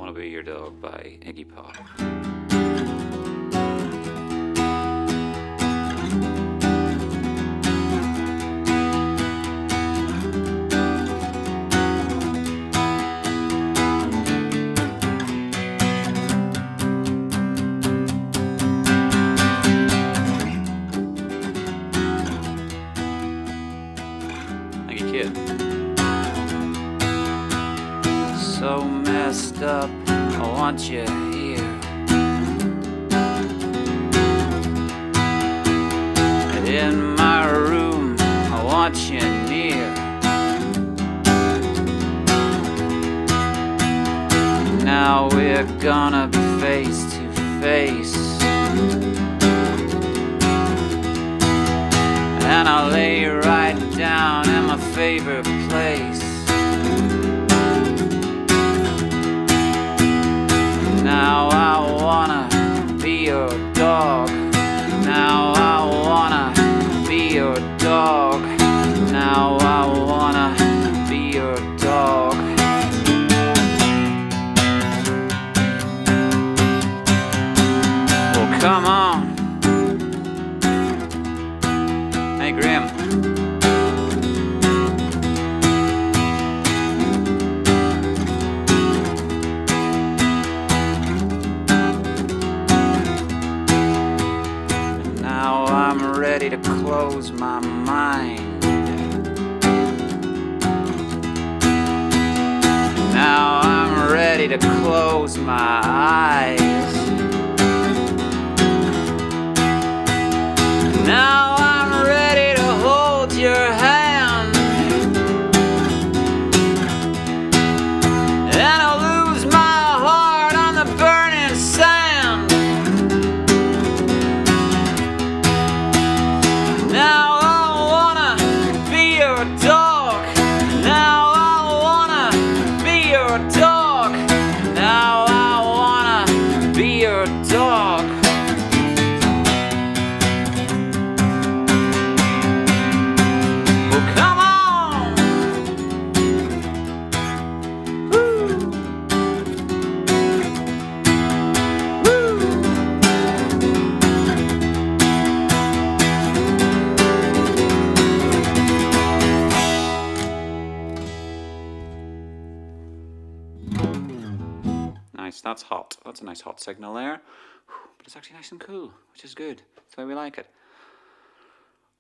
Wanna Be Your Dog by Iggy Pop. Thank you, kid. So messed up, I want you here. In my room, I want you near. Now we're gonna be face to face, and I'll lay you right down in my favorite place. Now I wanna be your dog. Now I wanna be your dog. Now I wanna be your dog. Well, come on. Hey, Graham. Ready to close my mind. Now I'm ready to close my eyes. Now I'm ready to hold your hand, and I'll lose my heart on the burning sand. Now I wanna be your dog. Now I wanna be your dog. Now I wanna be your dog. Well, come on. Woo. Woo. Nice, that's hot. That's a nice hot signal there. But it's actually nice and cool, which is good. That's the way we like it.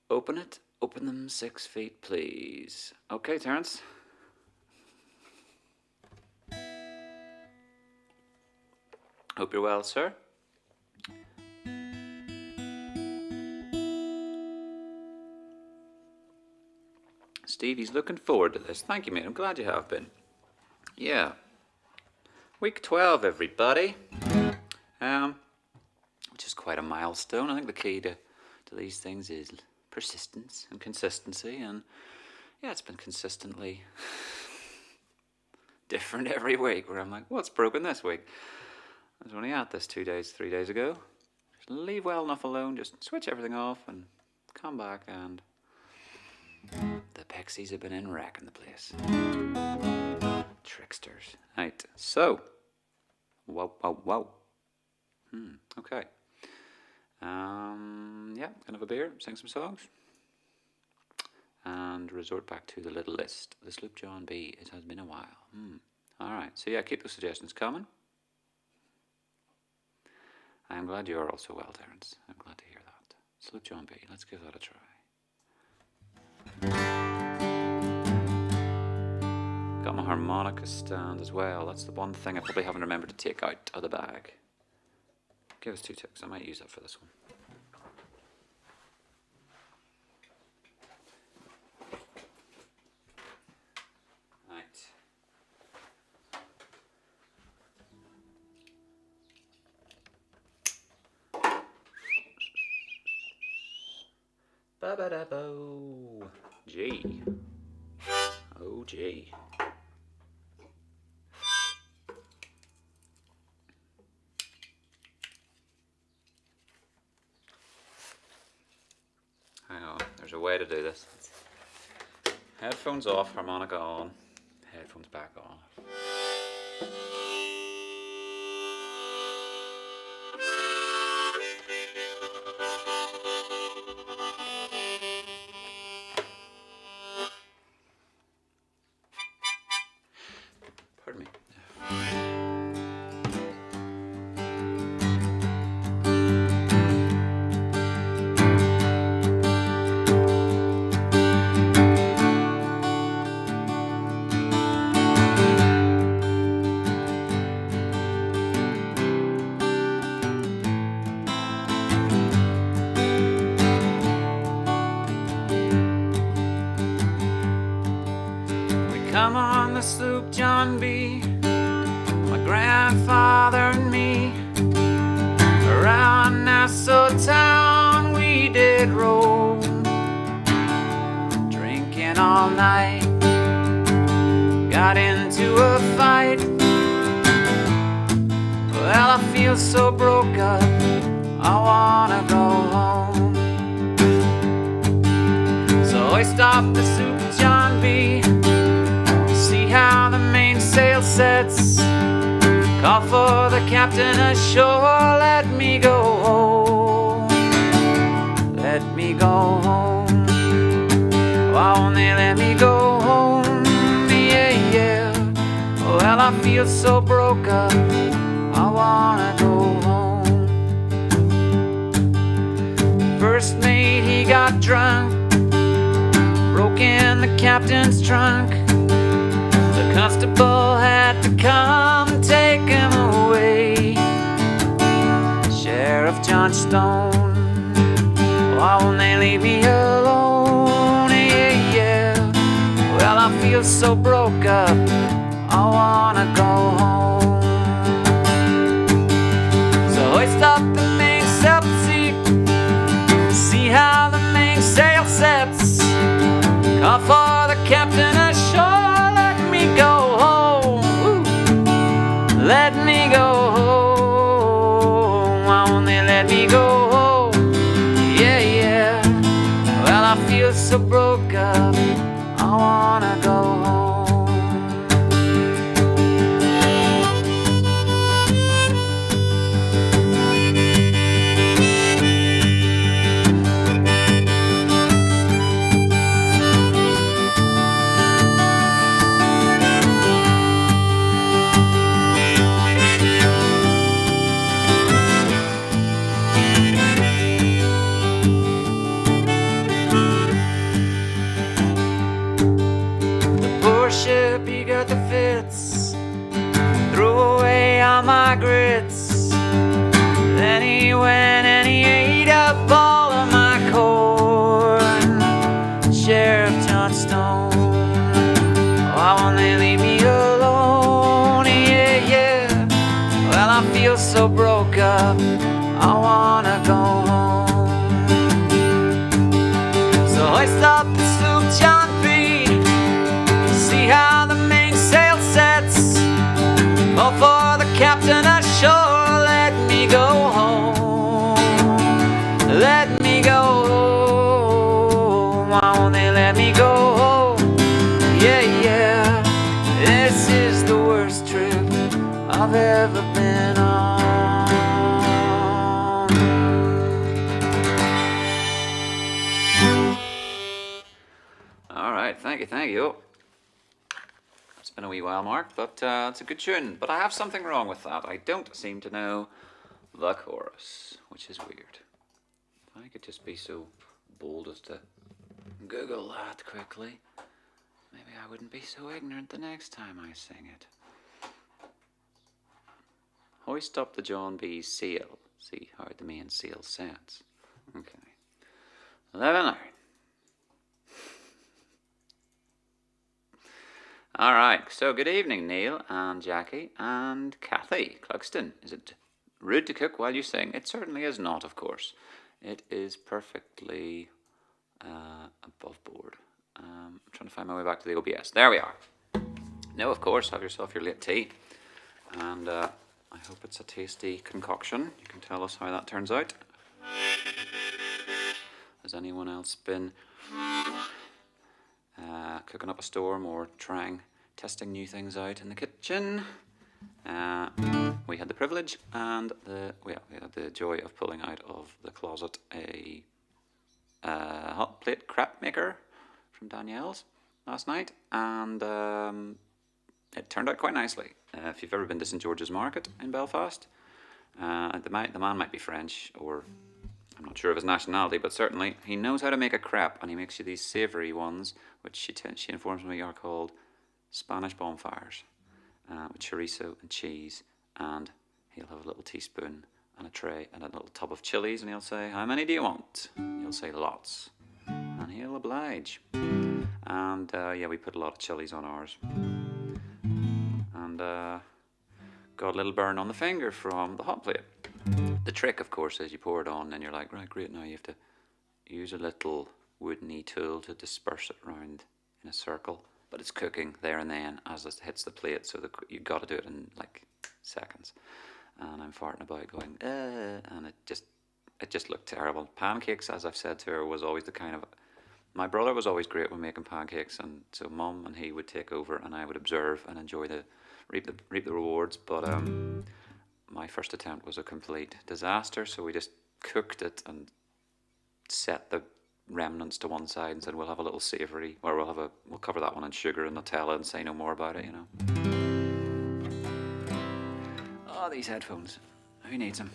Open it. Open them 6 feet, please. Okay, Terence. Hope you're well, sir. Stevie's looking forward to this. Thank you, mate. I'm glad you have been. Yeah. Week 12, everybody. Which is quite a milestone. I think the key to these things is persistence and consistency. And yeah, it's been consistently different every week, where I'm like, what's broken this week? I was only at this 3 days ago. Just leave well enough alone, just switch everything off and come back, and the Pixies have been in wrecking the place. Tricksters. Right, so. Whoa. Okay. Yeah, gonna have a beer, sing some songs, and resort back to the little list. The Sloop John B. It has been a while. Alright, so yeah, keep those suggestions coming. I'm glad you're also well, Terence. I'm glad to hear that. Sloop John B. Let's give that a try. Got my harmonica stand as well. That's the one thing I probably haven't remembered to take out of the bag. Give us 2 ticks. I might use that for this one. Right. Ba-ba-da-bo. G. Oh, G. Hang on, there's a way to do this. Headphones off, harmonica on, headphones back on. grandfather and me. Around Nassau town we did roam, drinking all night. Got into a fight. Well, I feel so broke up, I wanna go home. So I stopped the Soup John B, see how the mainsail sets. Call for the captain ashore, let me go home. Let me go home. Why won't they let me go home? Yeah, yeah. Well, I feel so broke up, I wanna go home. First mate, he got drunk, broke in the captain's trunk. The constable had to come and take him away. Sheriff John Stone, why won't they leave me alone? Yeah, yeah. Well, I feel so broke up, I wanna go home. So I stopped the mainsail to see how the mainsail sets. Call for the captain ashore, let me go home. Ooh. Let me go home. Why won't they let me go home? Yeah, yeah. Well, I feel so broke up, I wanna go home. Ship, he got the fits, threw away all my grits. Then he went and he ate up all of my corn. Sheriff John Stone, why won't they leave me alone? Yeah, yeah. Well, I feel so broke up, I wanna go home. So I stopped the Sloop John B, see how the mainsail sets. Call for the captain ashore, let me go home. Let me go home. Why won't they let me go home? Yeah, yeah. This is the worst trip I've ever been on. All right, thank you. It's been a wee while, Mark, but it's a good tune. But I have something wrong with that. I don't seem to know the chorus, which is weird. If I could just be so bold as to Google that quickly, maybe I wouldn't be so ignorant the next time I sing it. Hoist up the John B. sail. See how the main sail sets. Okay. 11 hours. All right, so good evening, Neil and Jackie and Kathy Clugston. Is it rude to cook while you sing? It certainly is not, of course. It is perfectly above board. I'm trying to find my way back to the OBS. There we are. No, of course, have yourself your late tea. And I hope it's a tasty concoction. You can tell us how that turns out. Has anyone else been cooking up a storm or testing new things out in the kitchen? We had the privilege and we had the joy of pulling out of the closet a hot plate crepe maker from Danielle's last night, and it turned out quite nicely. If you've ever been to St George's Market in Belfast, the man might be French, or I'm not sure of his nationality, but certainly he knows how to make a crepe, and he makes you these savoury ones, which she informs me are called Spanish bonfires, with chorizo and cheese, and he'll have a little teaspoon and a tray and a little tub of chilies, and he'll say, "How many do you want?" You'll say, "Lots," and he'll oblige. And yeah, we put a lot of chilies on ours, and got a little burn on the finger from the hot plate. The trick, of course, is you pour it on and you're like, right, great, now you have to use a little woodeny tool to disperse it around in a circle. But it's cooking there and then as it hits the plate, so you got to do it in like seconds. And I'm farting about going, and it just looked terrible. Pancakes, as I've said to her, was always the kind of... My brother was always great when making pancakes, and so Mum and he would take over and I would observe and enjoy reap the rewards. But my first attempt was a complete disaster, so we just cooked it and set the remnants to one side and said we'll have a little savoury, or we'll cover that one in sugar and Nutella and say no more about it, you know. Oh, these headphones. Who needs them?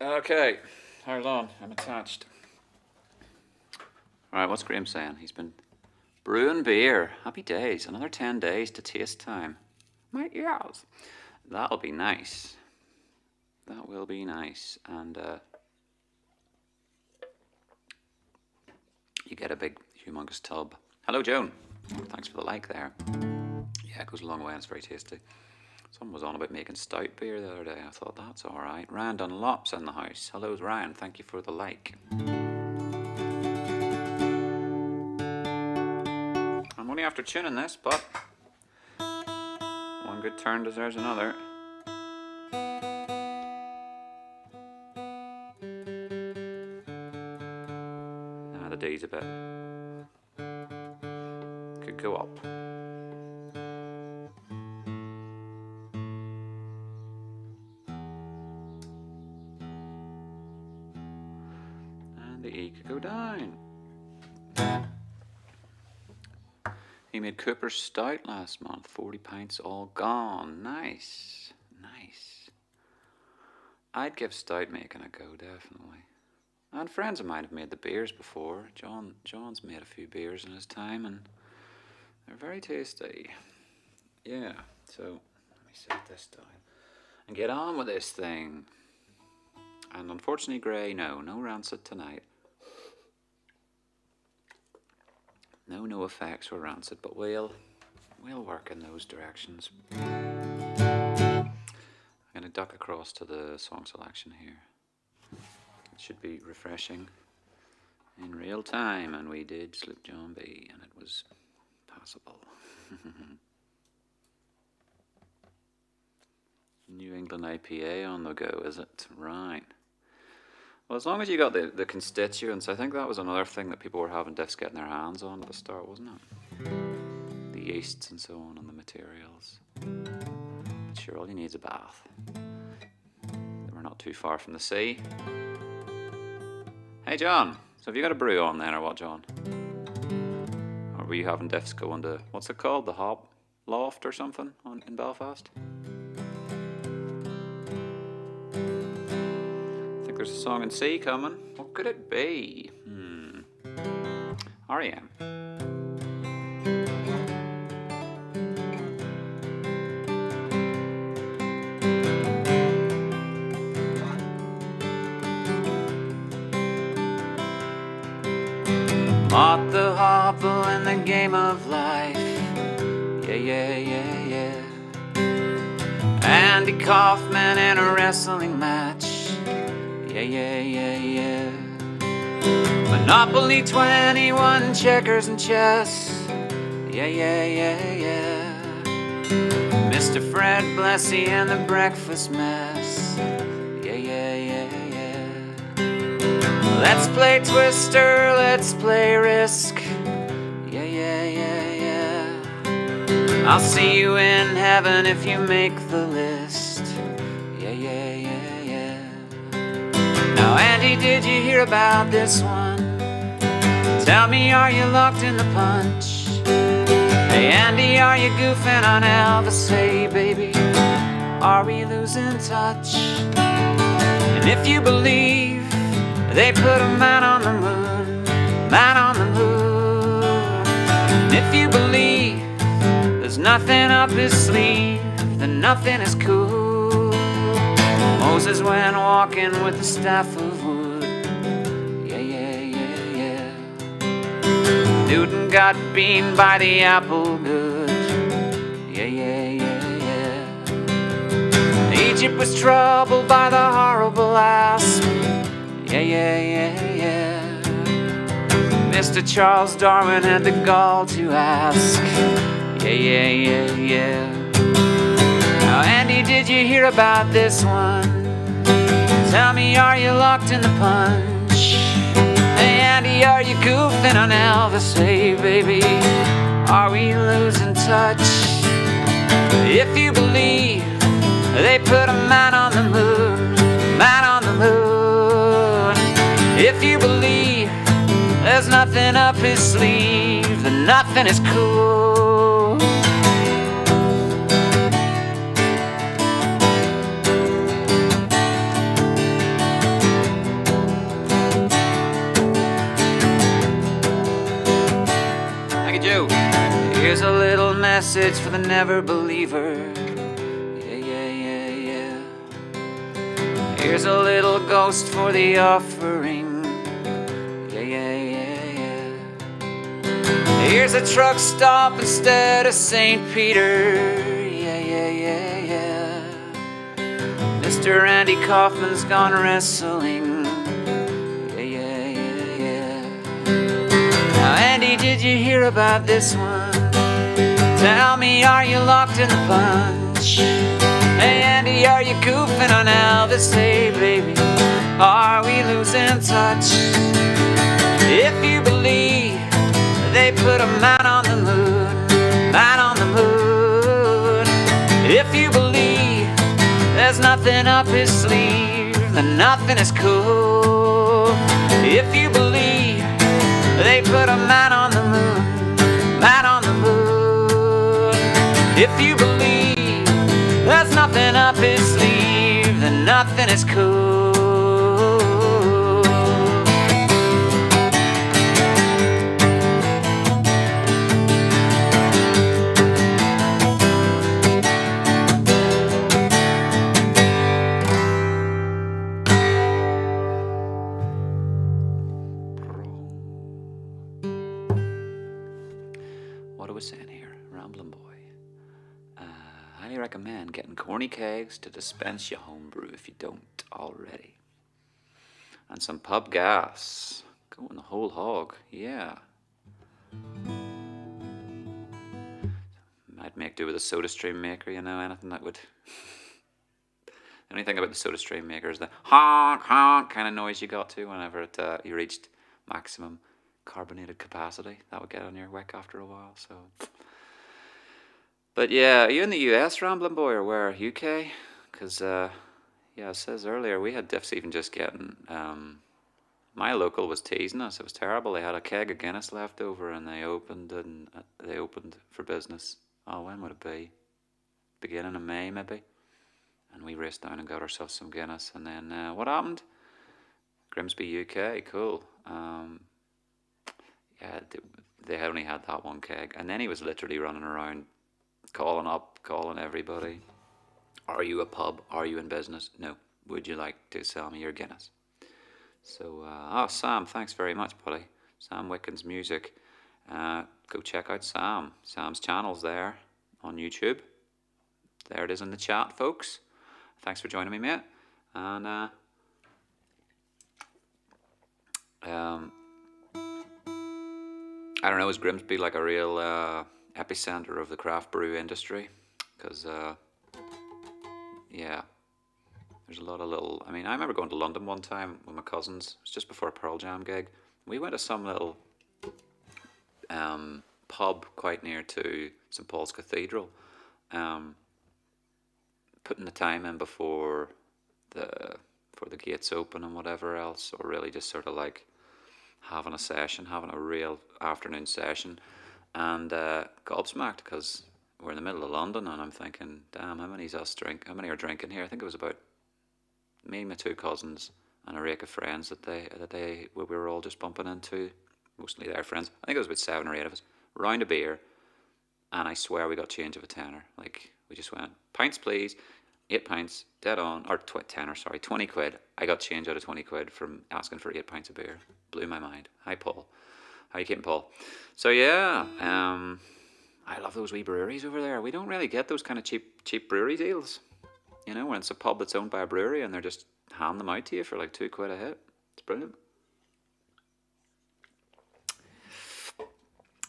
Okay, hold on, I'm attached. Alright, what's Graham saying? He's been brewing beer. Happy days. Another 10 days to taste time. My ears. That'll be nice. That will be nice. And you get a big, humongous tub. Hello, Joan. Thanks for the like there. Yeah, it goes a long way and it's very tasty. Someone was on about making stout beer the other day. I thought, that's alright. Ryan Dunlop's in the house. Hello, Ryan. Thank you for the like. I'm only after tuning this, but one good turn deserves another. The D's a bit. Could go up. And the E could go down. He made Cooper's Stout last month. 40 pints all gone. Nice. Nice. I'd give stout making a go, definitely. And friends of mine have made the beers before. John's made a few beers in his time, and they're very tasty. Yeah, so let me set this down and get on with this thing. And unfortunately, Gray, no Rancid tonight. No effects were Rancid, but we'll work in those directions. I'm gonna duck across to the song selection here. It should be refreshing in real time, and we did Sloop John B, and it was passable. New England IPA on the go, is it? Right. Well, as long as you got the constituents, I think that was another thing that people were having diffs getting their hands on at the start, wasn't it? The yeasts and so on, and the materials. But sure, all you need is a bath. We're not too far from the sea. Hey John, so have you got a brew on then or what, John? Or were you having diffs going to, what's it called, the Hop Loft or something in Belfast? I think there's a song in C coming. What could it be? R.E.M. Bought the hopple in the game of life. Yeah. Andy Kaufman in a wrestling match. Yeah. Monopoly 21, checkers and chess. Yeah. Mr. Fred Blessy and the breakfast mess. Yeah. Let's play Twister, let's play Risk. Yeah. I'll see you in heaven if you make the list. Yeah. Now, Andy, did you hear about this one? Tell me, are you locked in the punch? Hey, Andy, are you goofing on Elvis? Hey, baby, are we losing touch? And if you believe they put a man on the moon, and if you believe there's nothing up his sleeve, then nothing is cool. Moses went walking with a staff of wood. Yeah. Newton got beaten by the apple good. Yeah. ship was troubled by the horrible asp. Yeah, yeah, yeah, yeah. Mr. Charles Darwin had the gall to ask. Yeah, yeah, yeah, yeah. Now, Andy, did you hear about this one? Tell me, are you locked in the punch? Hey, Andy, are you goofing on Elvis? Hey, baby, are we losing touch? If you believe they put a man on the moon, man on the moon. If you believe there's nothing up his sleeve, then nothing is cool. Thank you, Joe. Here's a little message for the never believer. Yeah, yeah, yeah, yeah. Here's a little ghost for the offering. Yeah, yeah, yeah, yeah. Here's a truck stop instead of St. Peter. Yeah, yeah, yeah, yeah. Mr. Andy Kaufman's gone wrestling. Yeah, yeah, yeah, yeah. Now, Andy, did you hear about this one? Tell me, are you locked in the punch? Hey, Andy, are you goofing on Elvis? Hey, baby, are we losing touch? If you believe they put a man on the moon, man on the moon. If you believe there's nothing up his sleeve, then nothing is cool. If you believe they put a man on the moon, man on the moon. If you believe there's nothing up his sleeve, then nothing is cool. What are we saying here? Rambling boy. Highly recommend getting corny kegs to dispense your homebrew if you don't already. And some pub gas. Going the whole hog, yeah. Might make do with a soda stream maker, you know, anything that would... The only thing about the soda stream maker is the honk, honk kind of noise you got to whenever you reached maximum carbonated capacity. That would get on your wick after a while, so... But yeah, are you in the US, Rambling Boy, or where? UK? Because, yeah, it says earlier we had diffs even just getting... my local was teasing us. It was terrible. They had a keg of Guinness left over and they opened for business. Oh, when would it be? Beginning of May, maybe? And we raced down and got ourselves some Guinness. And then, what happened? Grimsby, UK, cool. Yeah, they only had that one keg. And then he was literally running around calling everybody. Are you a pub? Are you in business? No. Would you like to sell me your Guinness? So, Sam, thanks very much, buddy. Sam Wickens Music. Go check out Sam. Sam's channel's there on YouTube. There it is in the chat, folks. Thanks for joining me, mate. And, I don't know, is Grimsby like a real epicenter of the craft brew industry? Because, yeah, there's a lot of little... I mean, I remember going to London one time with my cousins. It was just before a Pearl Jam gig. We went to some little pub quite near to St. Paul's Cathedral, putting the time in before the gates open and whatever else, or really just sort of like having a real afternoon session, and gobsmacked because we're in the middle of London, and I'm thinking, damn, how many are drinking here? I think it was about me, my two cousins, and a rake of friends that we were all just bumping into, mostly their friends. I think it was about 7 or 8 of us, round a beer, and I swear we got change of a tenner. Like, we just went, pints please, 8 pints, dead on, or 20 quid. I got change out of 20 quid from asking for 8 pints of beer. Blew my mind. Hi, Paul. How you keeping, Paul? So yeah, I love those wee breweries over there. We don't really get those kind of cheap brewery deals. You know, when it's a pub that's owned by a brewery and they're just hand them out to you for like £2 a hit. It's brilliant.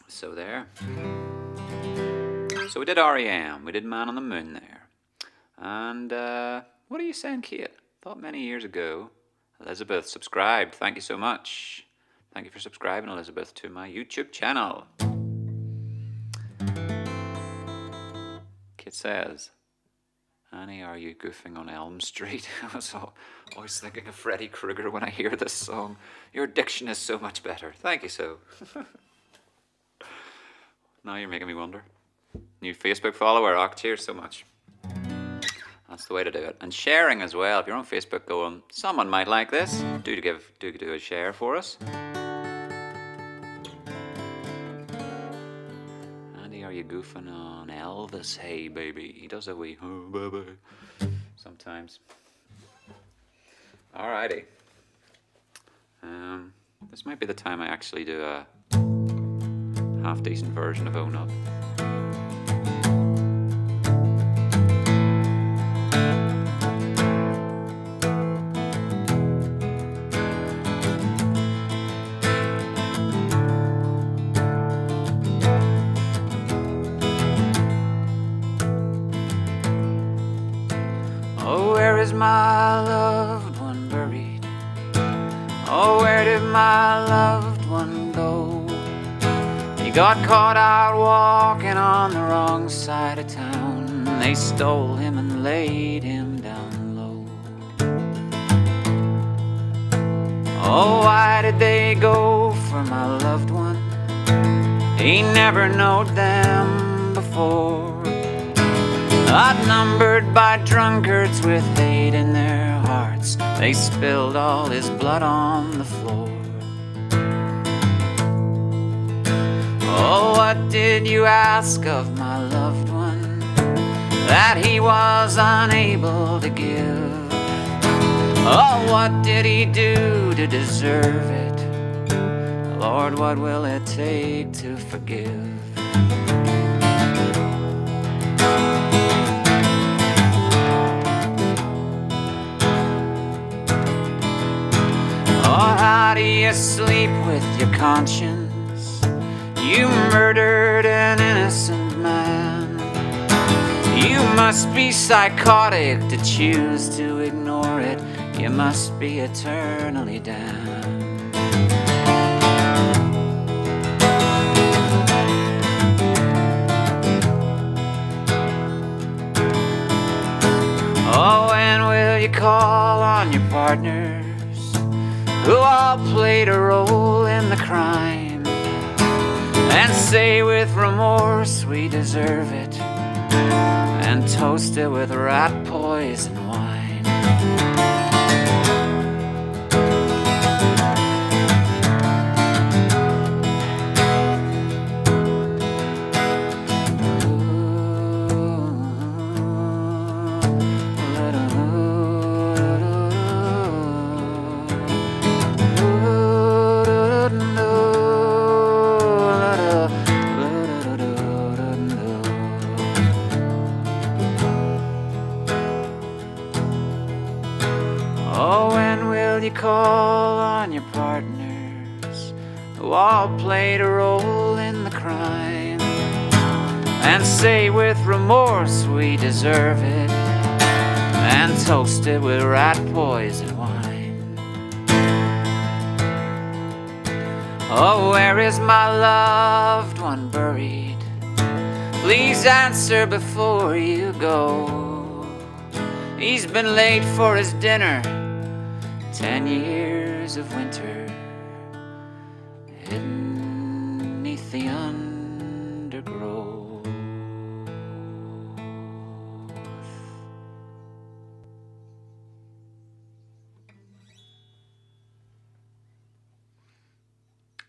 So there. So we did R.E.M. We did Man on the Moon there. And what are you saying, Kate? Thought many years ago, Elizabeth subscribed. Thank you so much. Thank you for subscribing, Elizabeth, to my YouTube channel. Kate says, Annie, are you goofing on Elm Street? I was always thinking of Freddy Krueger when I hear this song. Your diction is so much better. Thank you so. Now you're making me wonder. New Facebook follower, cheers so much. That's the way to do it. And sharing as well. If you're on Facebook going, someone might like this, do a share for us. Andy, are you goofing on Elvis? Hey baby. He does a wee oh baby sometimes. Alrighty. This might be the time I actually do a half decent version of Own Up. Oh, where is my loved one buried? Oh, where did my loved one go? He got caught out walking on the wrong side of town. They stole him and laid him down low. Oh, why did they go for my loved one? He never knowed them before. Outnumbered by drunkards with hate in their hearts, they spilled all his blood on the floor. Oh, what did you ask of my loved one that he was unable to give? Oh, what did he do to deserve it? Lord, what will it take to forgive? Oh, how do you sleep with your conscience? You murdered an innocent man. You must be psychotic to choose to ignore it. You must be eternally damned. Oh, when will you call on your partners who all played a role in the crime, and say with remorse we deserve it, and toast it with rat poison wine? Call on your partners who all played a role in the crime, and say with remorse we deserve it, and toast it with rat poison wine. Oh, where is my loved one buried? Please answer before you go. He's been late for his dinner, 10 years of winter, hidden neath the undergrowth.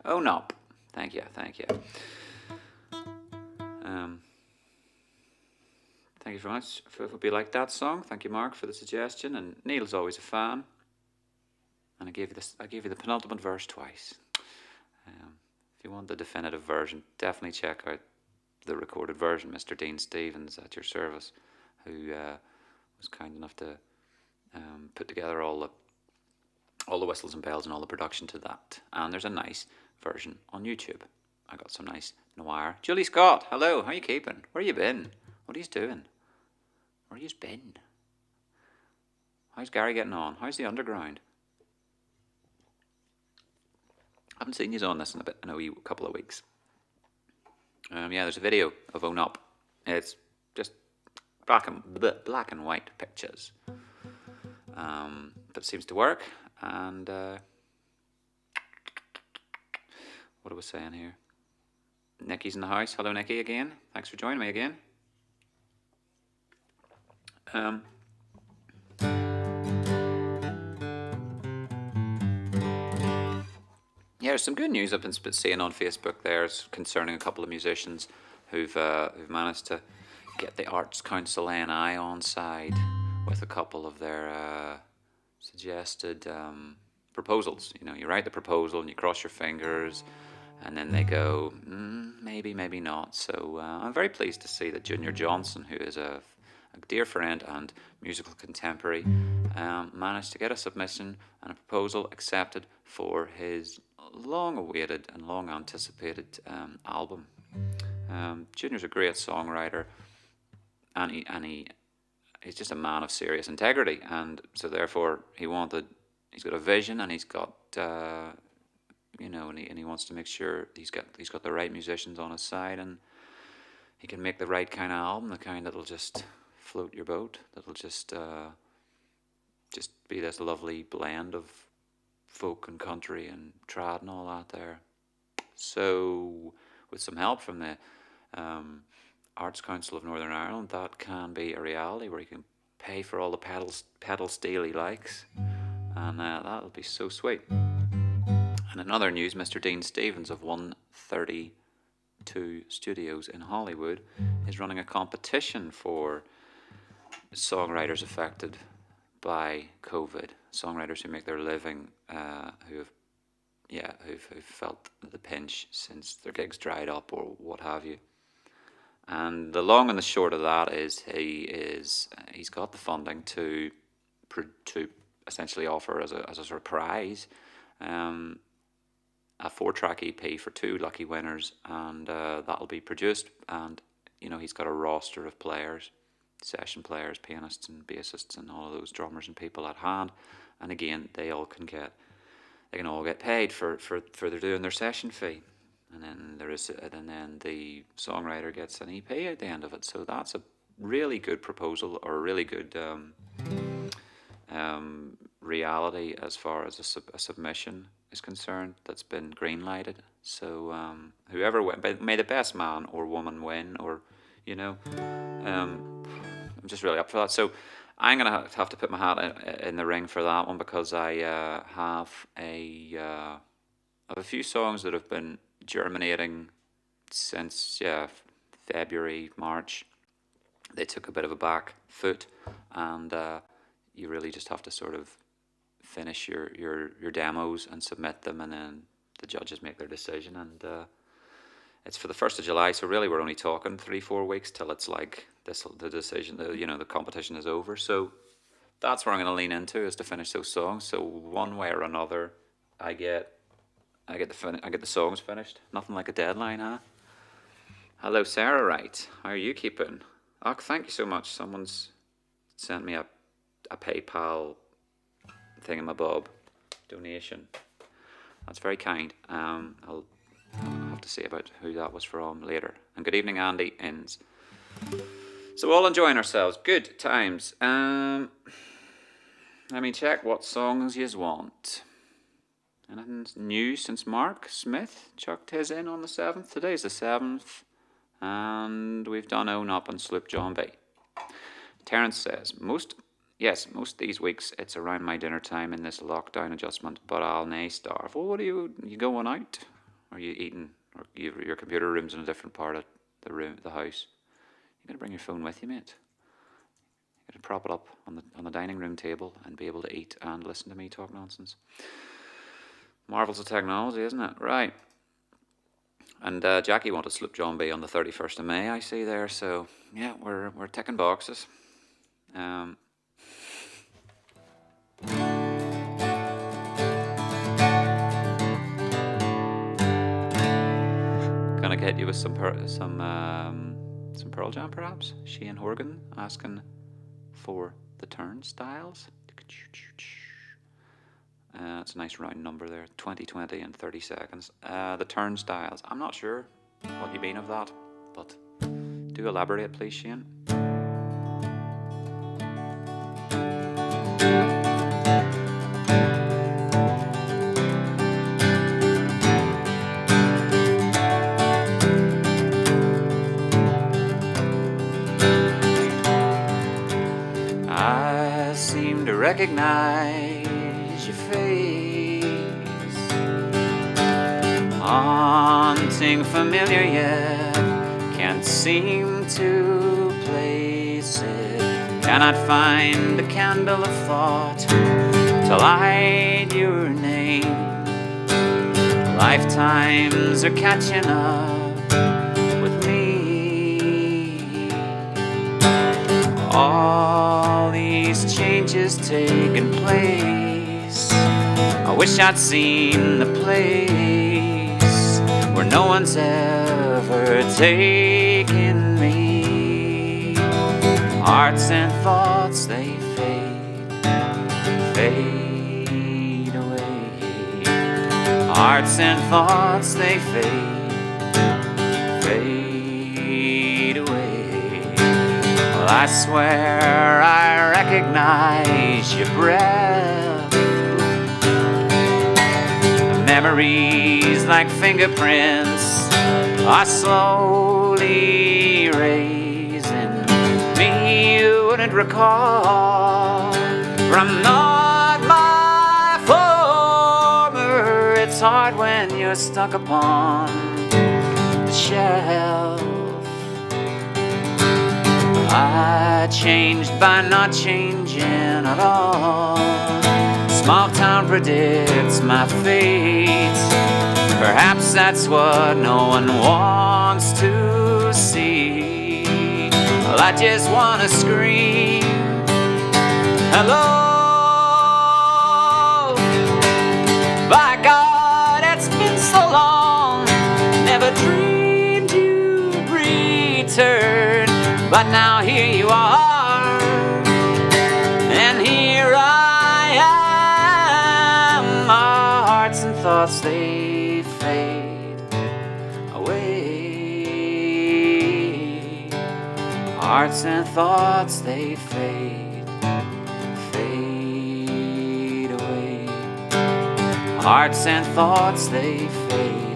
Oh, no. Thank you, thank you. Thank you very much. Hope you like that song. Thank you, Mark, for the suggestion. And Neil's always a fan. And I gave you the penultimate verse twice. If you want the definitive version, definitely check out the recorded version, Mr. Dean Stevens at your service, who was kind enough to put together all the whistles and bells and all the production to that. And there's a nice version on YouTube. I got some nice noir. Julie Scott, hello, how you keeping? Where you been? What are you doing? Where you been? How's Gary getting on? How's the underground? I haven't seen you on this in a couple of weeks. Yeah, there's a video of Own Up. It's just black and white pictures. But it seems to work. And what I was saying here. Nikki's in the house. Hello, Nikki, again. Thanks for joining me again. Yeah, there's some good news I've been seeing on Facebook there concerning a couple of musicians who've managed to get the Arts Council NI on side with a couple of their suggested proposals. You know, you write the proposal and you cross your fingers, and then they go, maybe, maybe not. So I'm very pleased to see that Junior Johnson, who is a dear friend and musical contemporary, managed to get a submission and a proposal accepted for his long-awaited and long-anticipated album. Junior's a great songwriter, and he's just a man of serious integrity, and so therefore he's got a vision, and he's got and he wants to make sure he's got the right musicians on his side, and he can make the right kind of album, the kind that'll just float your boat, that'll just be this lovely blend of folk and country and trad and all that there. So with some help from the Arts Council of Northern Ireland, that can be a reality where he can pay for all the pedal steel he likes, and that'll be so sweet. And in other news, Mr. Dean Stevens of 132 Studios in Hollywood is running a competition for songwriters affected by COVID, songwriters who make their living, who've felt the pinch since their gigs dried up or what have you. And the long and the short of that is he's got the funding to essentially offer as a sort of prize a 4-track EP for 2 lucky winners, and that'll be produced. And he's got a roster of players, session players, pianists and bassists and all of those drummers and people at hand. And again, they can all get paid for doing their session fee, and then the songwriter gets an EP at the end of it. So that's a really good proposal, or a really good reality as far as a submission is concerned that's been green lighted. So whoever may the best man or woman win, or I'm just really up for that. So I'm going to have to put my hat in the ring for that one, because I have a few songs that have been germinating since February, March. They took a bit of a back foot, and you really just have to sort of finish your demos and submit them, and then the judges make their decision. And it's for the 1st of July, so really we're only talking 3-4 weeks till it's like the decision, the competition is over. So that's where I'm going to lean into, is to finish those songs. So one way or another, I get the songs finished. Nothing like a deadline, huh? Hello, Sarah. Right, how are you keeping? Oh, thank you so much. Someone's sent me a PayPal thingamabob donation. That's very kind. I'll have to see about who that was from later. And good evening, Andy Inns. So all enjoying ourselves. Good times. Let me check what songs yous want. Anything new since Mark Smith chucked his in on the 7th? Today's the 7th. And we've done Own Up and Sloop John B. Terence says, most these weeks it's around my dinner time in this lockdown adjustment, but I'll nae starve. Well, what are you going out? Are you eating? Or your computer room's in a different part of the house? You gotta bring your phone with you, mate. You gotta prop it up on the dining room table and be able to eat and listen to me talk nonsense. Marvels of technology, isn't it? Right. And Jackie wanted Sloop John B on the 31st of May, I see there. So yeah, we're ticking boxes. hit you with some Pearl Jam, perhaps. Shane Horgan asking for the turnstiles. It's a nice round number there. 2020 and 30 seconds. The turnstiles. I'm not sure what you mean of that, but do elaborate, please, Shane. I seem to recognize your face, haunting, familiar yet can't seem to place it. Cannot find a candle of thought to light your name. Lifetimes are catching up with me. All these changes taking place. I wish I'd seen the place where no one's ever taken me. Hearts and thoughts, they fade away. Hearts and thoughts, they fade away. Well, I swear I recognize your breath. The memories like fingerprints are slowly erasing me. You wouldn't recall from not my former. It's hard when you're stuck upon the shelf. I changed by not changing at all. Small town predicts my fate. Perhaps that's what no one wants to see. Well, I just want to scream, hello. By God, it's been so long. Never dreamed you'd return. But now here you are, and here I am. Our hearts and thoughts, they fade away. Hearts and thoughts, they fade away. Hearts and thoughts, they fade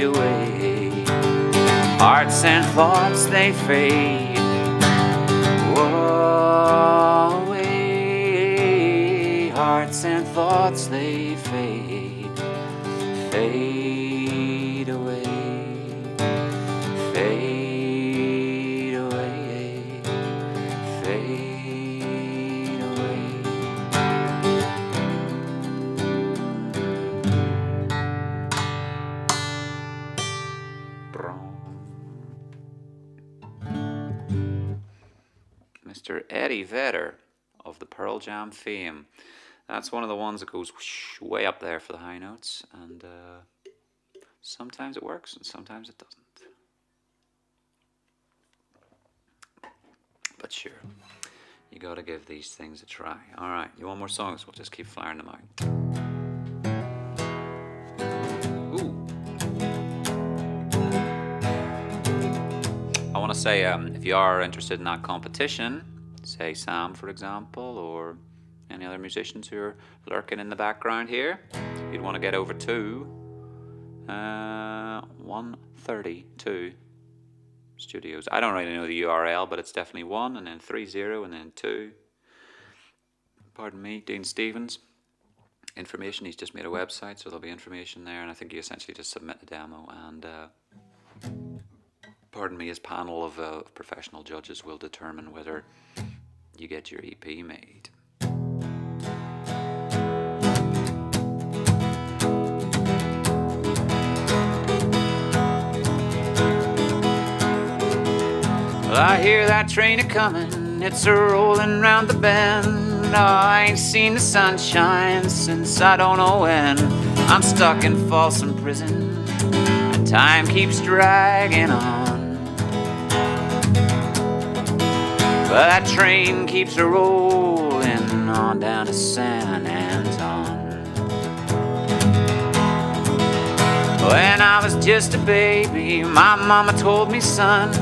away. Hearts and thoughts, they fade away. Hearts and thoughts, they fade away. Fade away. Fade away. Mr. Eddie Vedder of the Pearl Jam fame. That's one of the ones that goes whoosh, way up there for the high notes, and sometimes it works and sometimes it doesn't. But sure, you gotta give these things a try. Alright, you want more songs? We'll just keep firing them out. I want to say, if you are interested in that competition, say Sam, for example, or any other musicians who are lurking in the background here, you'd want to get over to 132 Studios. I don't really know the URL, but it's definitely 1 and then 30 and then 2. Pardon me, Dean Stevens. Information, he's just made a website, so there'll be information there, and I think you essentially just submit the demo, and pardon me, his panel of professional judges will determine whether you get your EP made. Well, I hear that train a-comin', it's a-rollin' round the bend. Oh, I ain't seen the sunshine since I don't know when. I'm stuck in Folsom prison, and time keeps dragging on. But that train keeps rolling on down to San Anton. When I was just a baby, my mama told me, son,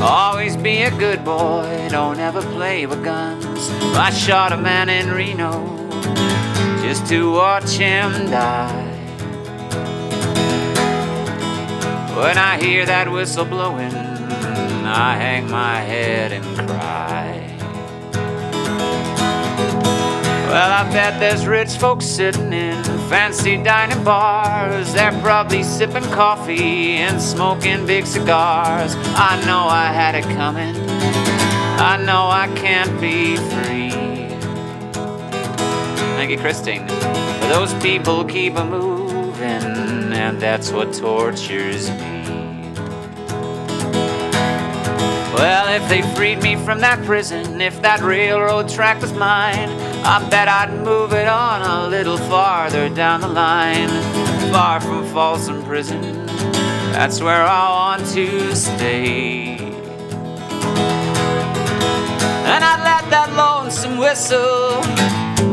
always be a good boy, don't ever play with guns. I shot a man in Reno just to watch him die. When I hear that whistle blowing, I hang my head and cry. Well, I bet there's rich folks sitting in fancy dining bars. They're probably sipping coffee and smoking big cigars. I know I had it coming, I know I can't be free. Thank you, Christine. But those people keep a moving, and that's what tortures me. Well, if they freed me from that prison, if that railroad track was mine, I bet I'd move it on a little farther down the line. Far from Folsom prison, that's where I want to stay. And I'd let that lonesome whistle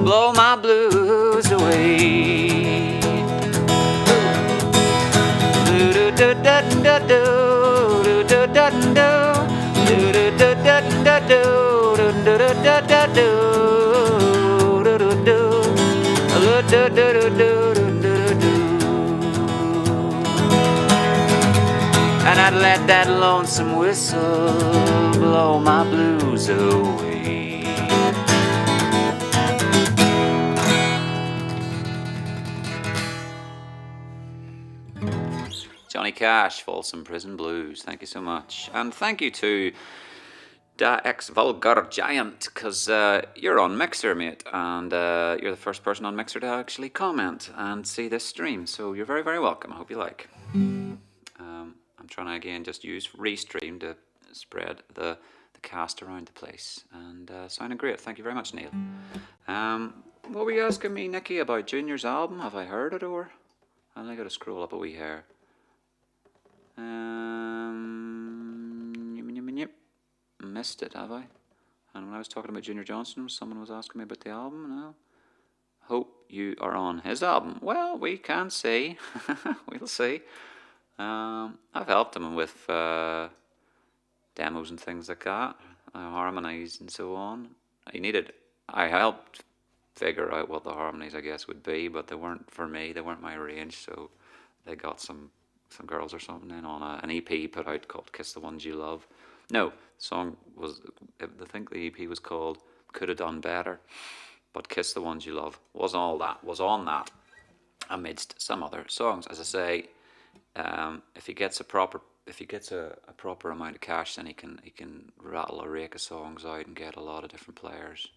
blow my blues away. And I'd let that lonesome whistle blow my blues away. Johnny Cash, Folsom Prison Blues. Thank you so much. And thank you to Da Ex Vulgar Giant, because you're on Mixer, mate, and you're the first person on Mixer to actually comment and see this stream, so you're very, very welcome. I hope you like. I'm trying to, again, just use Restream to spread the cast around the place, and sounding great. Thank you very much, Neil. What were you asking me, Nikki, about Junior's album? Have I heard it, or? I'll got to scroll up a wee hair. Missed it, have I? And when I was talking about Junior Johnson, someone was asking me about the album. No. Hope you are on his album. Well, we can see. We'll see. I've helped him with demos and things like that, harmonies and so on. I helped figure out what the harmonies, I guess, would be, but they weren't for me. They weren't my range, so they got some girls or something in on an EP put out called Kiss the Ones You Love. No, the song was, I think the EP was called Could Have Done Better, but Kiss the Ones You Love was on that amidst some other songs. As I say, if he gets a proper amount of cash, then he can rattle a rake of songs out and get a lot of different players.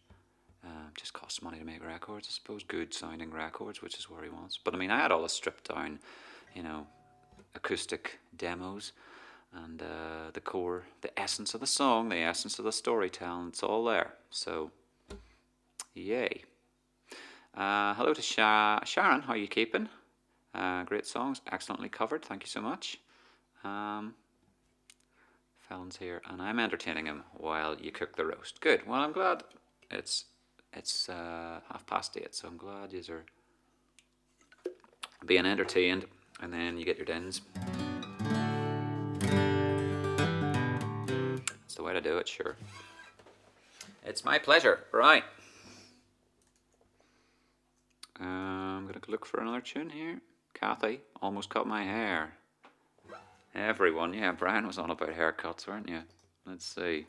Just costs money to make records, I suppose, good sounding records, which is where he wants. But I mean, I had all the stripped down, acoustic demos, and the core, the essence of the song, the essence of the storytelling, it's all there. So, yay. Hello to Sharon, how are you keeping? Great songs, excellently covered, thank you so much. Fallin's here, and I'm entertaining him while you cook the roast. Good, well, I'm glad it's 8:30, so I'm glad you are being entertained, and then you get your dins. That's the way to do it, sure. It's my pleasure. Right. I'm going to look for another tune here. Kathy, almost cut my hair. Everyone, yeah, Brian was on about haircuts, weren't you? Let's see.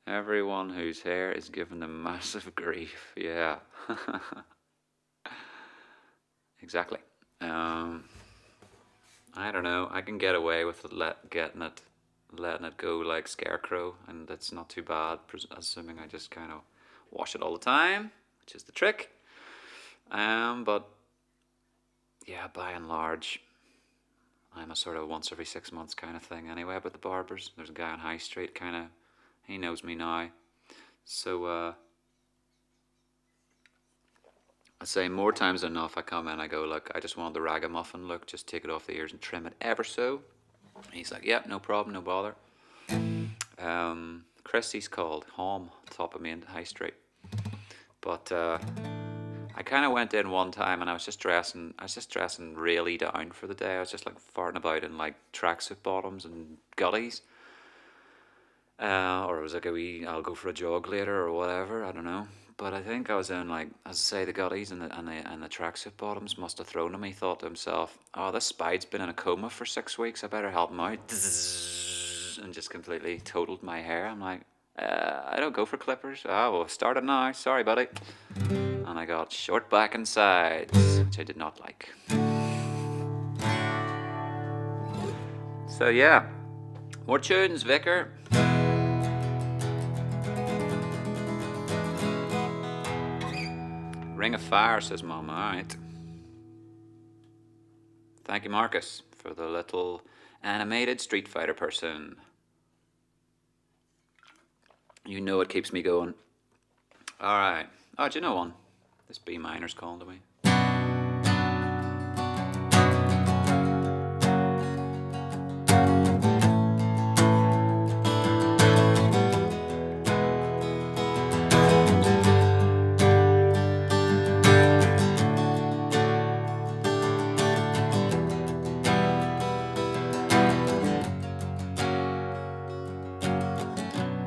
Everyone whose hair is giving them massive grief. Yeah. Exactly. I don't know. I can get away with letting it go like Scarecrow, and that's not too bad, assuming I just kind of wash it all the time, which is the trick. But yeah, by and large, I'm a sort of once every 6 months kind of thing anyway. But the barbers, there's a guy on High Street, he knows me now. So I'd say more times than enough I come in, I go, look, I just want the ragamuffin look, just take it off the ears and trim it ever so. He's like, yep, no problem, no bother. Christie's called Home, top of Main High Street. But I kind of went in one time and I was just dressing really down for the day. I was just like farting about in like tracksuit bottoms and gutties. Or it was like I'll go for a jog later or whatever, I don't know. But I think I was in like, as I say, the gutties and the tracksuit bottoms must have thrown him. He thought to himself, oh, this Spide's been in a coma for 6 weeks, I better help him out. And just completely totaled my hair. I'm like, I don't go for clippers. Oh, well, start it now. Sorry, buddy. And I got short back and sides, which I did not like. So yeah, more tunes, Vicar. Ring of Fire, says Mum. All right. Thank you, Marcus, for the little animated Street Fighter person. You know it keeps me going. All right. Oh, do you know one? This B minor's calling to me.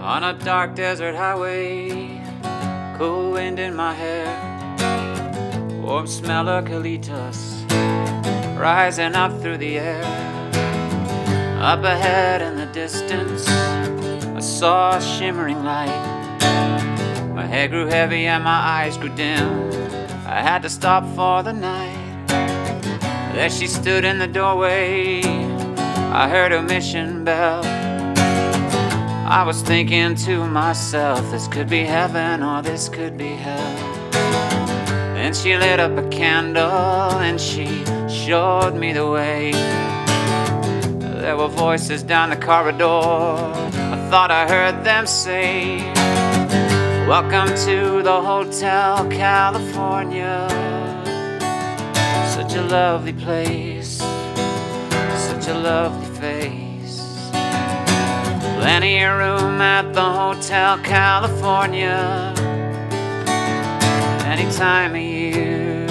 On a dark desert highway, cool wind in my hair, warm smell of eucalyptus rising up through the air. Up ahead in the distance, I saw a shimmering light. My head grew heavy and my eyes grew dim. I had to stop for the night. There she stood in the doorway, I heard her mission bell. I was thinking to myself, this could be heaven or this could be hell. Then she lit up a candle and she showed me the way. There were voices down the corridor, I thought I heard them say, welcome to the Hotel California. Such a lovely place, such a lovely face. Plenty of room at the Hotel California. Any time of year,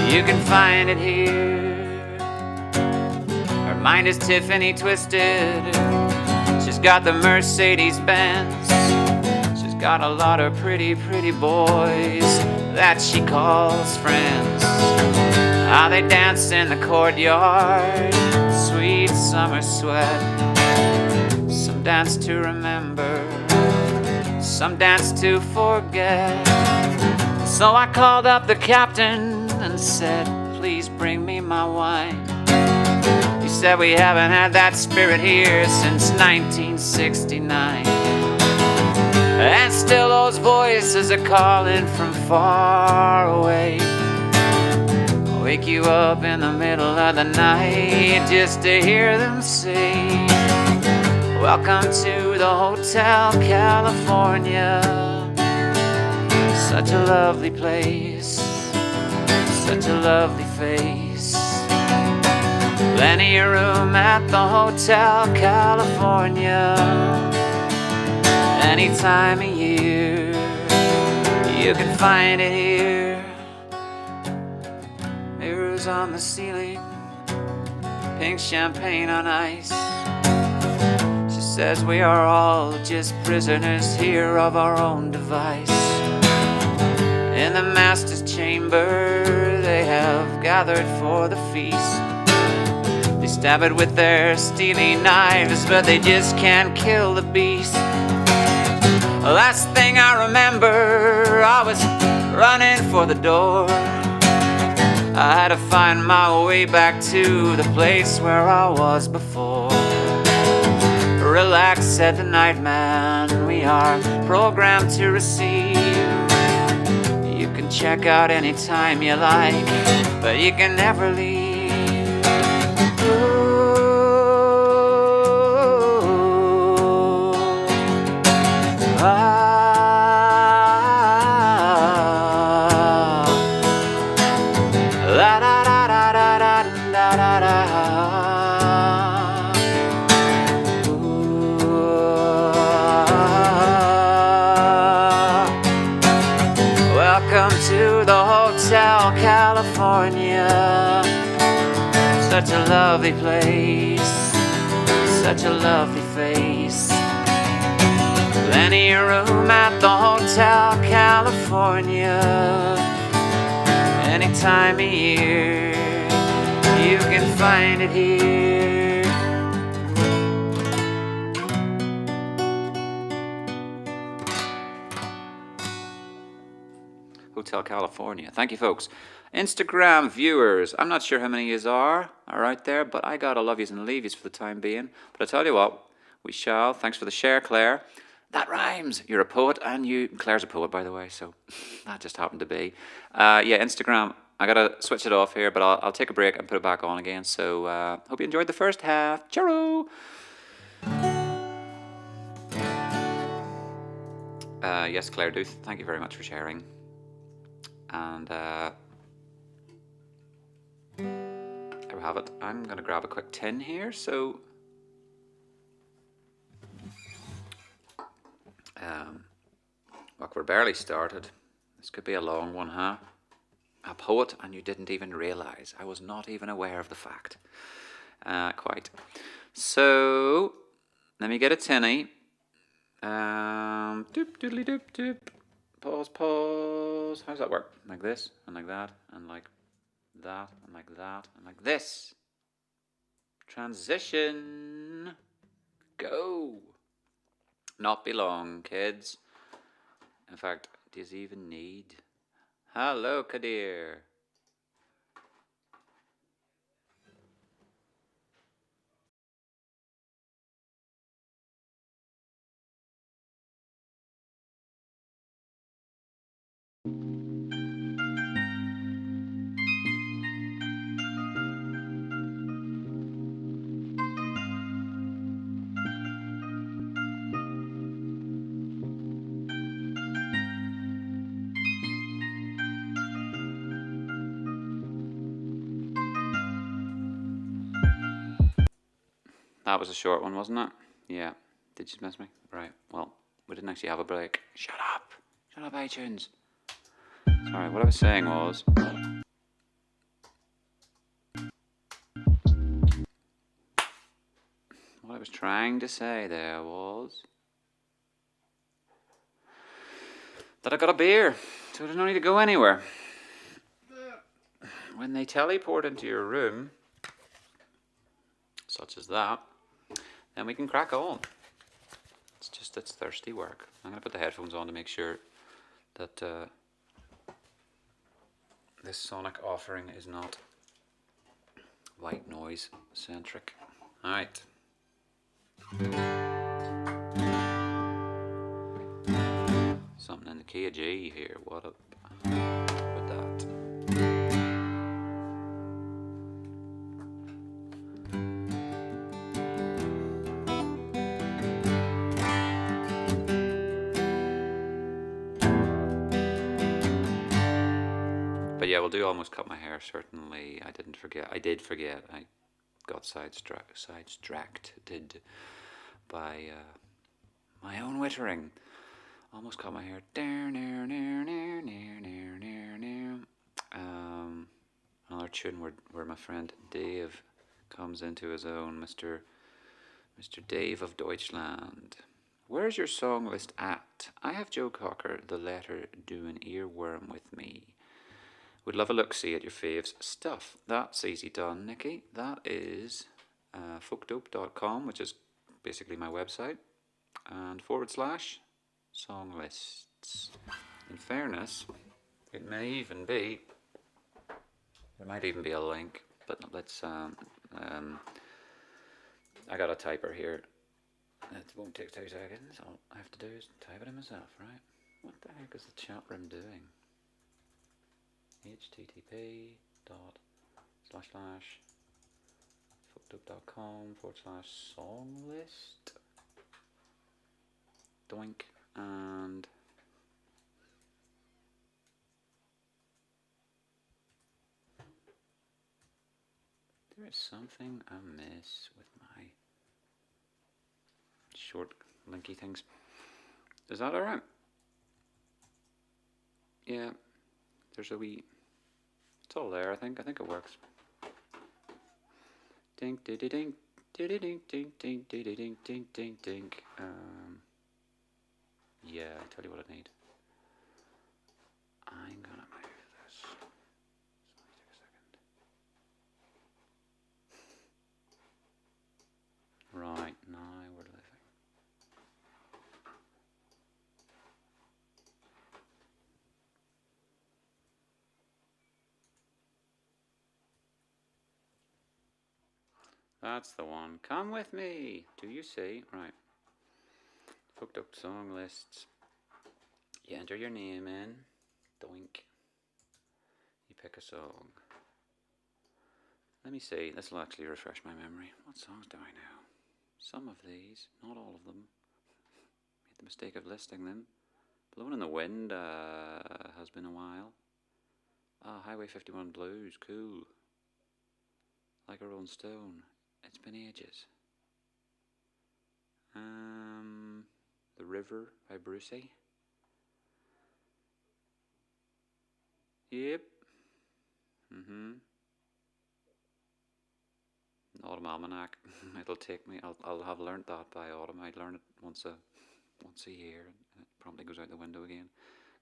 you can find it here. Her mind is Tiffany twisted. She's got the Mercedes Benz. She's got a lot of pretty, pretty boys that she calls friends. How they dance in the courtyard, sweet summer sweat. Some dance to remember, some dance to forget. So I called up the captain and said, please bring me my wine. He said, we haven't had that spirit here since 1969. And still those voices are calling from far away. I'll wake you up in the middle of the night just to hear them say, welcome to the Hotel California. Such a lovely place, such a lovely face. Plenty of room at the Hotel California. Any time of year, you can find it here. Mirrors on the ceiling, pink champagne on ice. Says we are all just prisoners here of our own device. In the master's chamber they have gathered for the feast. They stab it with their steely knives, but they just can't kill the beast. Last thing I remember, I was running for the door. I had to find my way back to the place where I was before. Relax, said the night man, we are programmed to receive. You can check out anytime you like, but you can never leave. Ooh, Welcome to the Hotel California. Such a lovely place, such a lovely face. Plenty of room at the Hotel California. Any time of year, you can find it here. Hotel California. Thank you, folks. Instagram viewers. I'm not sure how many yous are out there, but I gotta love yous and leave yous for the time being. But I tell you what, we shall. Thanks for the share, Claire. That rhymes. You're a poet, and Claire's a poet, by the way, so that just happened to be. Yeah, Instagram. I gotta switch it off here, but I'll take a break and put it back on again. So hope you enjoyed the first half. Ciao. Yes, Claire, do thank you very much for sharing. And there we have it. I'm gonna grab a quick tin here. So look, we're barely started. This could be a long one, huh? A poet, and you didn't even realise. I was not even aware of the fact. Quite. So let me get a tinny. Doop doodly doop doop. Pause. How does that work? Like this, and like that, and like that, and like that, and like this. Transition. Go. Not be long, kids. In fact, does he even need? Hello, Kadir. That was a short one, wasn't it? Yeah. Did you miss me? Right. Well, we didn't actually have a break. Shut up. Shut up, iTunes. Sorry, what I was saying was... What I was trying to say there was... that I got a beer, so there's no need to go anywhere. When they teleport into your room, such as that, then we can crack on. It's thirsty work. I'm going to put the headphones on to make sure that this sonic offering is not white noise centric. Alright. Something in the key of G here. What up with that? But yeah, we'll do Almost Cut My Hair, certainly. I did forget. I got sidetracked by my own wittering. Almost Cut My Hair. Another tune where my friend Dave comes into his own, Mr. Dave of Deutschland. Where's your song list at? I have Joe Cocker, The Letter, do an earworm with me. Would love a look-see at your faves stuff. That's easy done, Nikki. That is folkdope.com, which is basically my website, and / song lists. In fairness, it might even be a link, but let's I got a typer here. It won't take 2 seconds. All I have to do is type it in myself, right? What the heck is the chat room doing? http://folkdope.com / song list. Doink. And there is something amiss with my short linky things. Is that alright? Yeah. there's a wee, it's all there, I think it works. Ding, ding, ding, ding, ding, ding, ding, ding, ding, ding, ding, ding. Yeah, I tell you what I need. I'm gonna move this. So let me take a second. Right, now we're living. That's the one. Come with me. Do you see? Right. Hooked up song lists. You enter your name in. Doink. You pick a song. Let me see. This will actually refresh my memory. What songs do I know? Some of these, not all of them. Made the mistake of listing them. Blowing in the Wind has been a while. Highway 51 Blues, cool. Like a Rolling Stone. It's been ages. The River by Brucey. Yep. Autumn Almanac. It'll take me. I'll have learnt that by autumn. I learn it once a year, and it promptly goes out the window again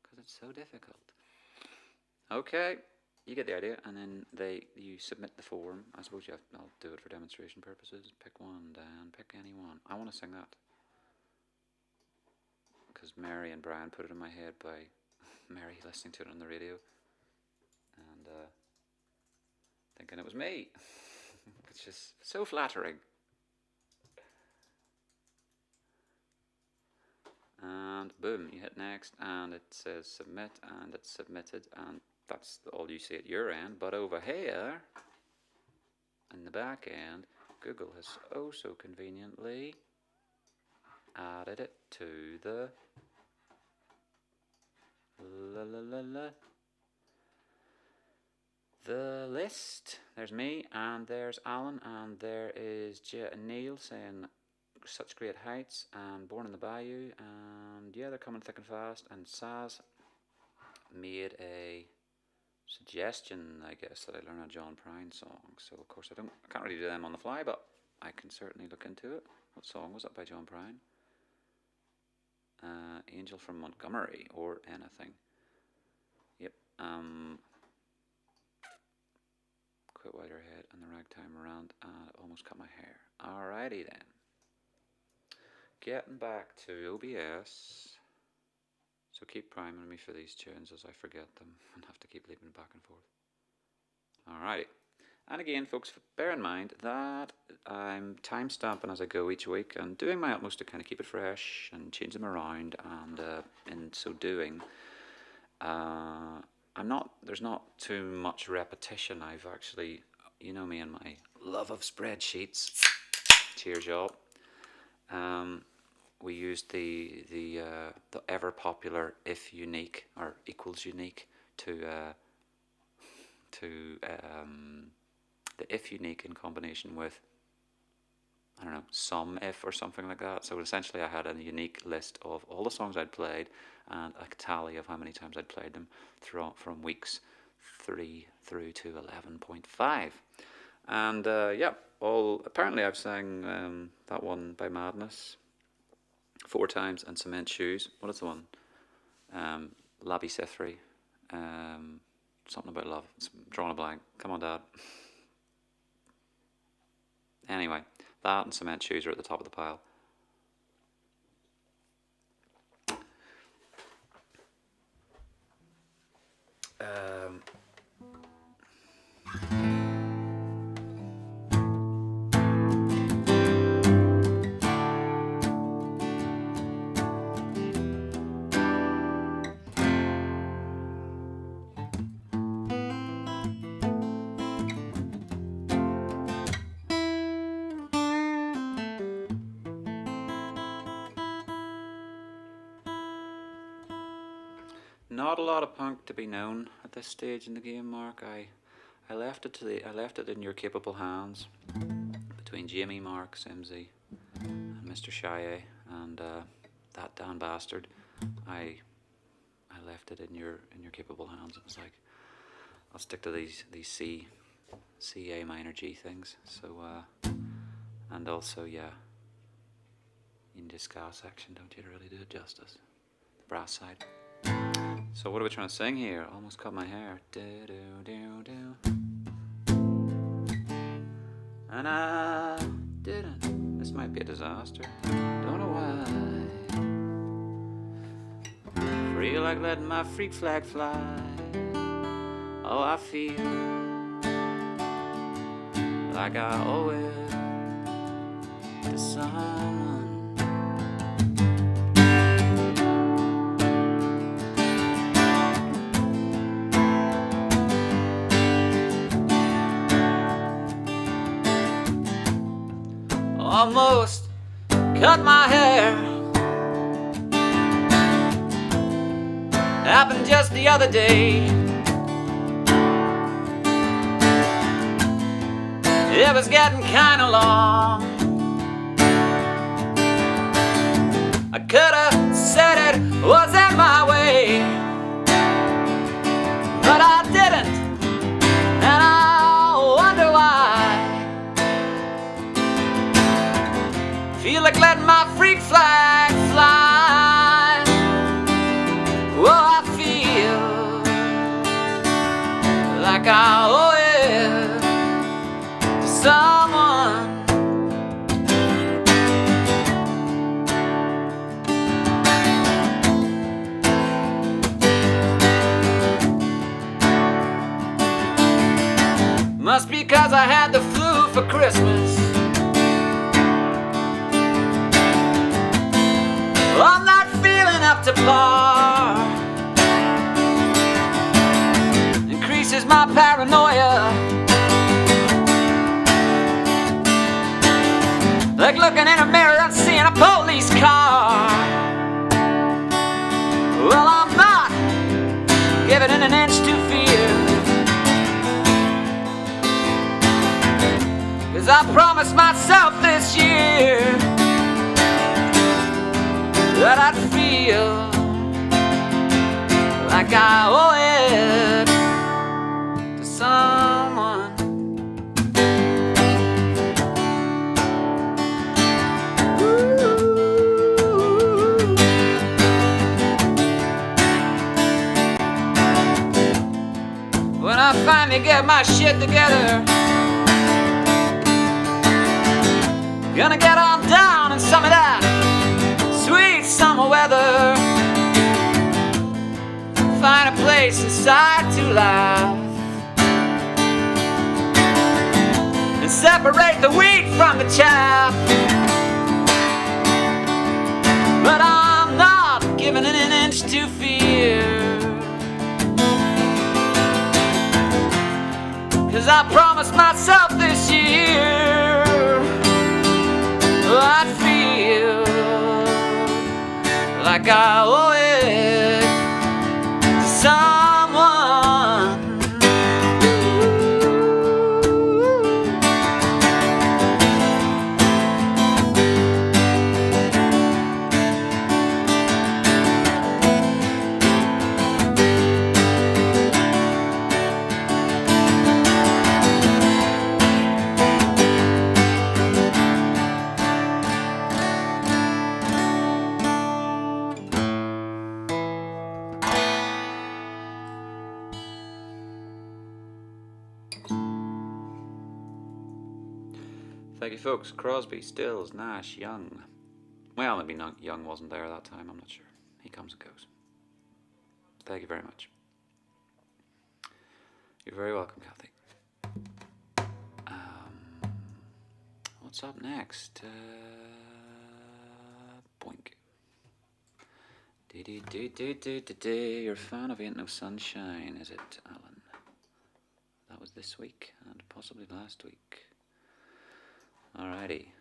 because it's so difficult. Okay, you get the idea, and then you submit the form. I suppose I'll do it for demonstration purposes. Pick one, Dan. Pick any one. I want to sing that because Mary and Brian put it in my head by Mary listening to it on the radio and thinking it was me. It's just so flattering. And boom, you hit next, and it says submit, and it's submitted, and that's all you see at your end. But over here, in the back end, Google has oh so conveniently added it to the the list. There's me, and there's Alan, and there is Neil saying such great heights, and Born in the Bayou, and yeah, they're coming thick and fast. And Saz made a suggestion, I guess, that I learn a John Prine song. So of course I can't really do them on the fly, but I can certainly look into it. What song was that by John Prine? Angel from Montgomery or anything. Yep. Quit Whiter Head and the Ragtime Rant, and it almost cut my hair. Alrighty then. Getting back to OBS. So keep priming me for these tunes as I forget them and have to keep leaping back and forth. Alrighty. And again, folks, bear in mind that I'm time-stamping as I go each week and doing my utmost to kind of keep it fresh and change them around. And in so doing, there's not too much repetition. I've actually, you know me and my love of spreadsheets. Cheers, y'all. We used the ever popular if unique or equals unique to the if unique in combination with, I don't know, some if or something like that. So essentially I had a unique list of all the songs I'd played and a tally of how many times I'd played them from weeks 3 through to 11.5. And apparently I've sang that one by Madness 4 times, and Cement Shoes. What is the one? Labby Sithri. Something about love. It's drawing a blank. Come on, Dad. Anyway, that and Cement Shoes are at the top of the pile. Not a lot of punk to be known at this stage in the game, Mark. I left it in your capable hands between Jamie, Mark, Simsy, and Mr. Shia, and that Dan bastard. I left it in your capable hands. It was like, I'll stick to these C A minor G things. So and also, yeah, in the ska section, don't you really do it justice? The brass side. So what are we trying to sing here? Almost cut my hair. Do do do do. And I didn't. This might be a disaster. Don't know why. Feel like letting my freak flag fly. Oh, I feel like I owe it to someone. Almost cut my hair. Happened just the other day. It was getting kinda long. I coulda said it wasn't my way, but I didn't, and I wonder why. Feel like letting my freak flag fly. Oh, I feel like I owe it to someone. Must be 'cause I had the flu for Christmas. I'm not feeling up to par. Increases my paranoia. Like looking in a mirror and seeing a police car. Well, I'm not giving it an inch to fear, 'cause I promised myself this year that I'd feel like I owe it to someone. Ooh. When I finally get my shit together, gonna get on down in some of that sweet summer weather. Find a place inside to laugh and separate the wheat from the chaff. But I'm not giving it an inch to fear, 'cause I promised myself this year I'd feel like I owe it to someone. Thank you, folks. Crosby, Stills, Nash, Young. Well, maybe not. Young wasn't there that time. I'm not sure. He comes and goes. Thank you very much. You're very welcome, Kathy. What's up next? Boink. You're a fan of Ain't No Sunshine, is it, Alan? That was this week and possibly last week. Alrighty.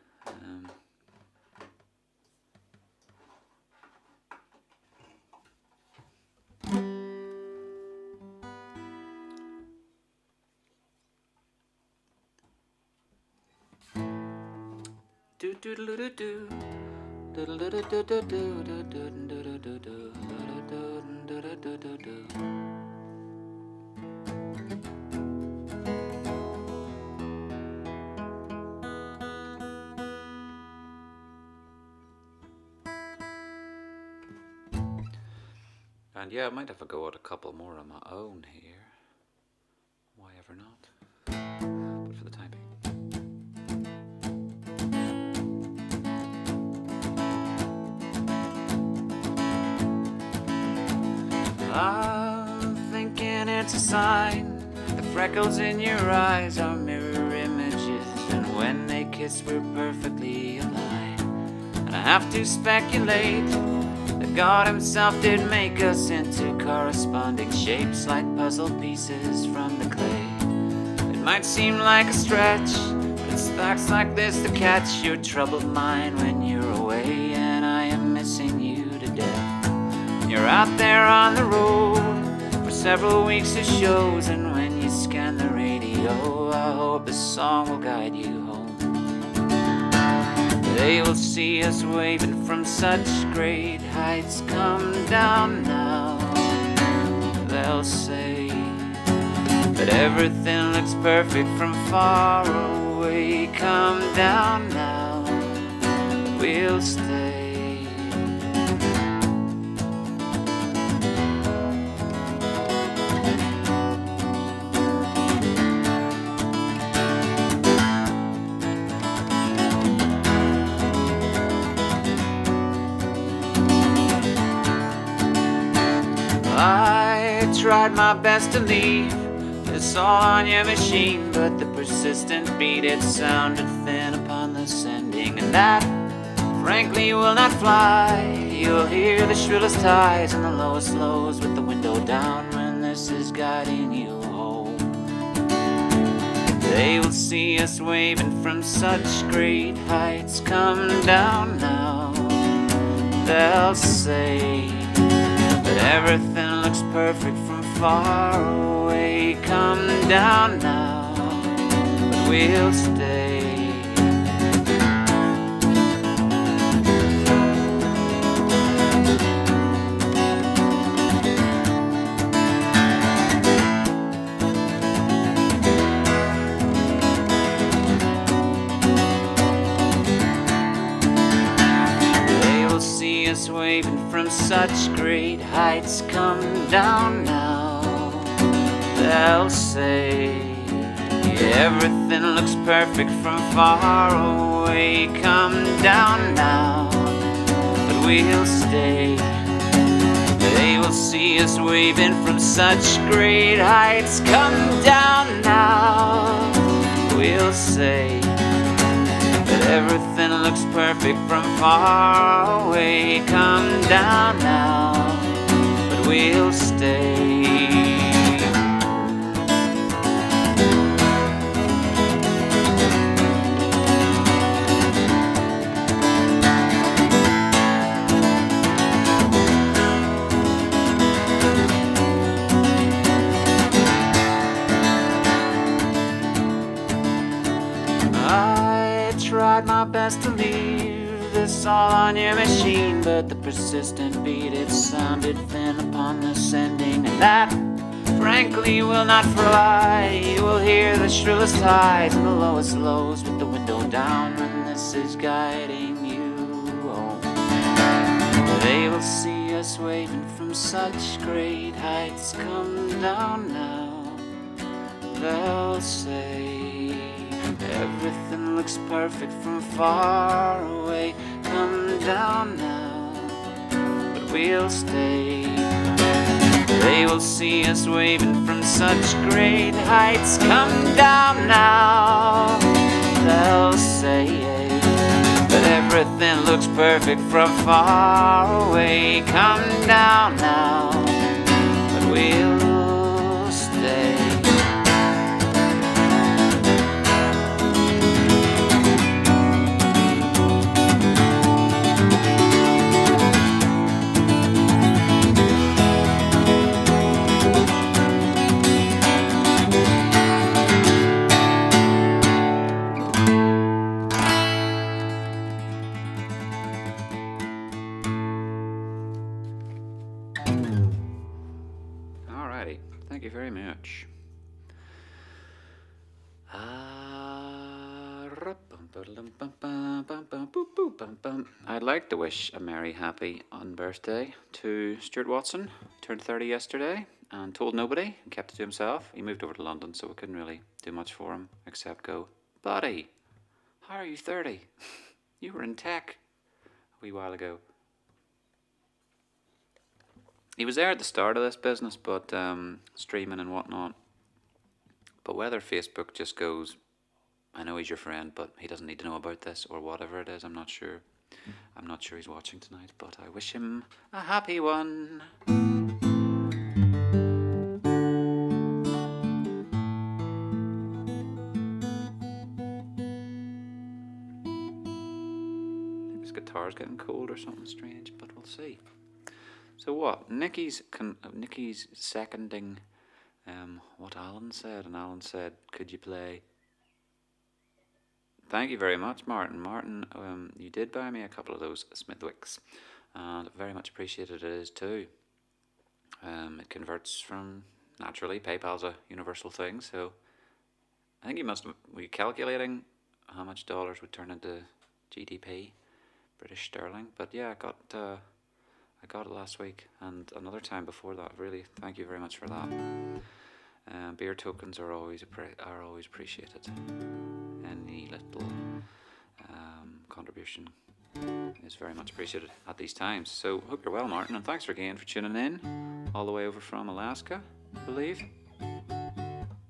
Do do do do do. And yeah, I might have a go at a couple more on my own here. Why ever not? But for the time being. I'm thinking it's a sign. The freckles in your eyes are mirror images, and when they kiss we're perfectly aligned. And I have to speculate that God himself did make us into corresponding shapes like puzzle pieces from the clay. It might seem like a stretch, but it's facts like this that catch your troubled mind when you're away, and I am missing you to death. You're out there on the road for several weeks of shows, and when you scan the radio, I hope a song will guide you home. They will see us waving from such great heights. Come down now, they'll say, but everything looks perfect from far away. Come down now, we'll stay. I tried my best to leave this all on your machine, but the persistent beat, it sounded thin upon the sending, and that frankly will not fly. You'll hear the shrillest highs and the lowest lows with the window down when this is guiding you home. They will see us waving from such great heights. Come down now, they'll say, but everything looks perfect from far away. Come down now, but we'll stay. Waving from such great heights. Come down now, they'll say, everything looks perfect from far away. Come down now, but we'll stay. They will see us waving from such great heights. Come down now, we'll say, everything looks perfect from far away. Come down now, but we'll stay. Tried my best to leave this all on your machine, but the persistent beat, it sounded thin upon the sending, and that frankly will not fly. You will hear the shrillest highs and the lowest lows with the window down when this is guiding you home. They will see us waving from such great heights. Come down now, they'll say, everything looks perfect from far away. Come down now, but we'll stay. They will see us waving from such great heights. Come down now, they'll say, but everything looks perfect from far away. Come down now, but we'll stay. Thank you very much. I'd like to wish a merry, happy unbirthday to Stuart Watson. Turned 30 yesterday and told nobody, and kept it to himself. He moved over to London, so we couldn't really do much for him except go, buddy, how are you 30? You were in tech a wee while ago. He was there at the start of this business, but streaming and whatnot. But whether Facebook just goes, I know he's your friend, but he doesn't need to know about this, or whatever it is, I'm not sure. I'm not sure he's watching tonight, but I wish him a happy one. I think this guitar's getting cold or something strange, but we'll see. So what? Nikki's seconding what Alan said, and Alan said, could you play? Thank you very much, Martin. Martin, you did buy me a couple of those Smithwicks, and very much appreciated it is too. It converts from, naturally, PayPal's a universal thing, so I think were you calculating how much dollars would turn into GDP, British sterling? But yeah, I got it last week, and another time before that. Really, thank you very much for that. Beer tokens are always appreciated. Any little contribution is very much appreciated at these times. So hope you're well, Martin, and thanks again for tuning in all the way over from Alaska, I believe.